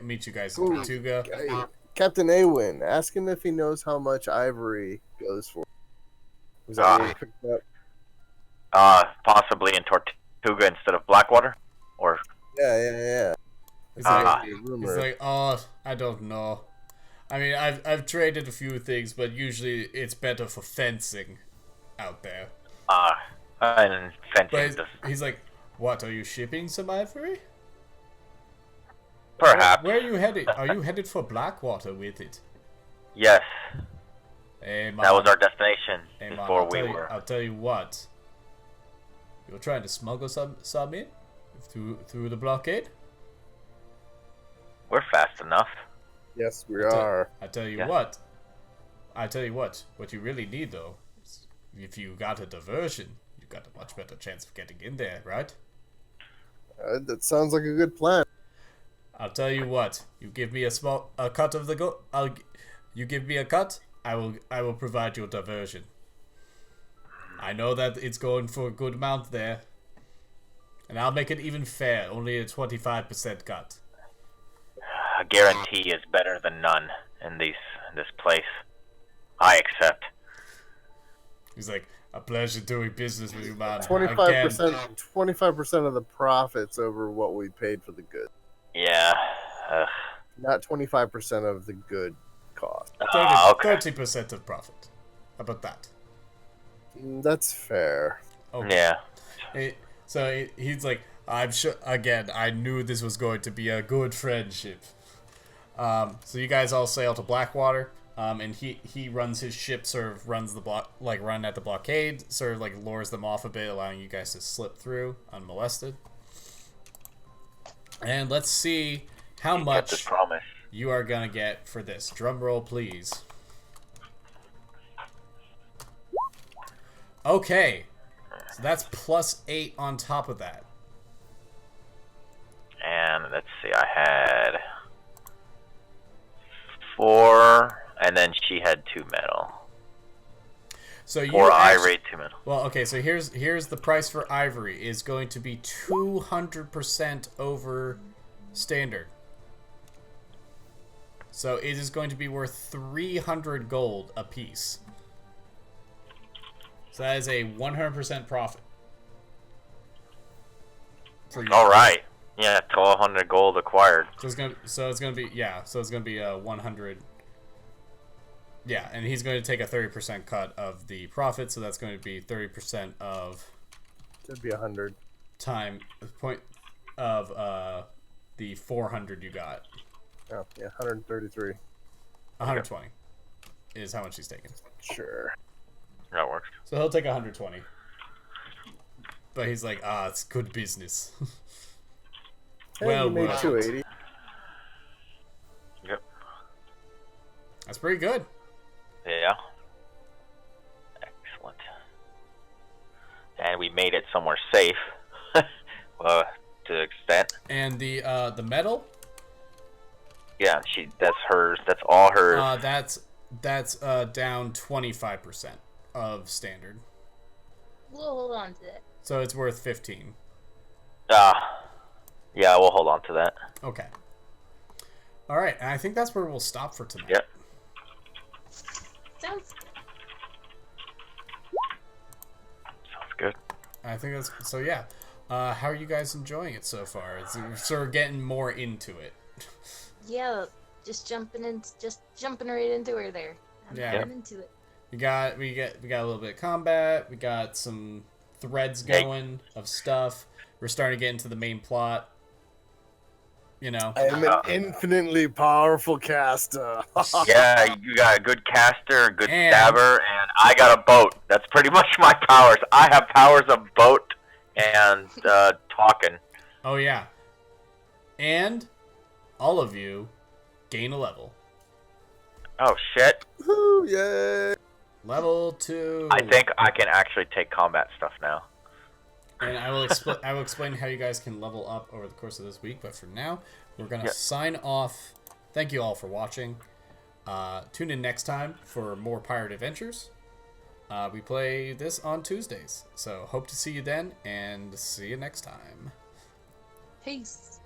S1: meet you guys in Tortuga.
S4: Captain Awin, ask him if he knows how much ivory goes for. Was that what you picked up?
S3: Possibly in Tortuga instead of Blackwater, or
S4: yeah.
S1: He's like, oh, I don't know. I mean, I've traded a few things, but usually it's better for fencing out there.
S3: And fencing.
S1: He's like, what? Are you shipping some ivory?
S3: Perhaps.
S1: Where are you headed? Are you headed for Blackwater with it?
S3: Yes.
S1: Hey, man.
S3: That was our destination before we were.
S1: I'll tell you what. You're trying to smuggle some in through the blockade.
S3: We're fast enough.
S4: Yes, we are.
S1: I tell you what. What you really need though, is if you got a diversion, you got a much better chance of getting in there, right?
S4: That sounds like a good plan.
S1: I'll tell you what. You give me a cut of the you give me a cut. I will provide you a diversion. I know that it's going for a good amount there, and I'll make it even fair. Only a 25% cut.
S3: A guarantee is better than none in this place. I accept.
S1: He's like, a pleasure doing business with you, man.
S4: 25% of the profits over what we paid for the good.
S3: Yeah.
S4: Not 25% of the good cost.
S1: 30% of profit. How about that?
S4: That's fair.
S1: Okay.
S3: Yeah.
S1: He's like, I'm sure. Again, I knew this was going to be a good friendship. So you guys all sail to Blackwater, and he runs his ship, sort of run at the blockade, sort of like lures them off a bit, allowing you guys to slip through unmolested. And let's see how much you are gonna get for this. Drum roll, please. Okay, so that's +8 on top of that.
S3: And let's see, I had 4, and then she had 2 metal.
S1: So you
S3: 4 ivory, 2 metal.
S1: Well, okay, so here's the price for ivory is going to be 200% over standard. So it is going to be worth 300 gold a piece. So that is a 100% profit.
S3: All right. Yeah, 1,200 gold acquired.
S1: So it's gonna be 100. Yeah, and he's going to take a 30% cut of the profit, so that's going to be 30% of.
S4: Should be 100.
S1: Time point of the 400 you got.
S4: Oh yeah, 133.
S1: 120 is how much he's taking.
S4: Sure.
S3: That works.
S1: So he'll take 120. But he's like, it's good business.
S4: Hey,
S1: well,
S4: you made 280.
S3: Yep.
S1: That's pretty good.
S3: Yeah. Excellent. And we made it somewhere
S1: And the medal.
S3: Yeah, that's hers. That's all hers.
S1: That's down 25% of standard.
S2: We'll hold on to that.
S1: So it's worth 15.
S3: Yeah, we'll hold on to that.
S1: Okay. All right, and I think that's where we'll stop for tonight.
S3: Yep.
S2: Sounds
S3: Good.
S1: I think that's so. Yeah. How are you guys enjoying it so far? It's sort of getting more into it.
S2: yeah, just jumping right into her there. I'm into it.
S1: We got a little bit of combat. We got some threads going of stuff. We're starting to get into the main plot. You know,
S4: I am an infinitely powerful caster.
S3: Yeah, you got a good caster, a good stabber, and I got a boat. That's pretty much my powers. I have powers of boat and talking.
S1: Oh yeah, and all of you gain a level.
S3: Oh shit!
S4: Woo, yay!
S1: Level 2.
S3: I think I can actually take combat stuff now.
S1: And I will explain how you guys can level up over the course of this week. But for now, we're gonna sign off. Thank you all for watching. Tune in next time for more pirate adventures. We play this on Tuesdays, so hope to see you then, and see you next time.
S2: Peace.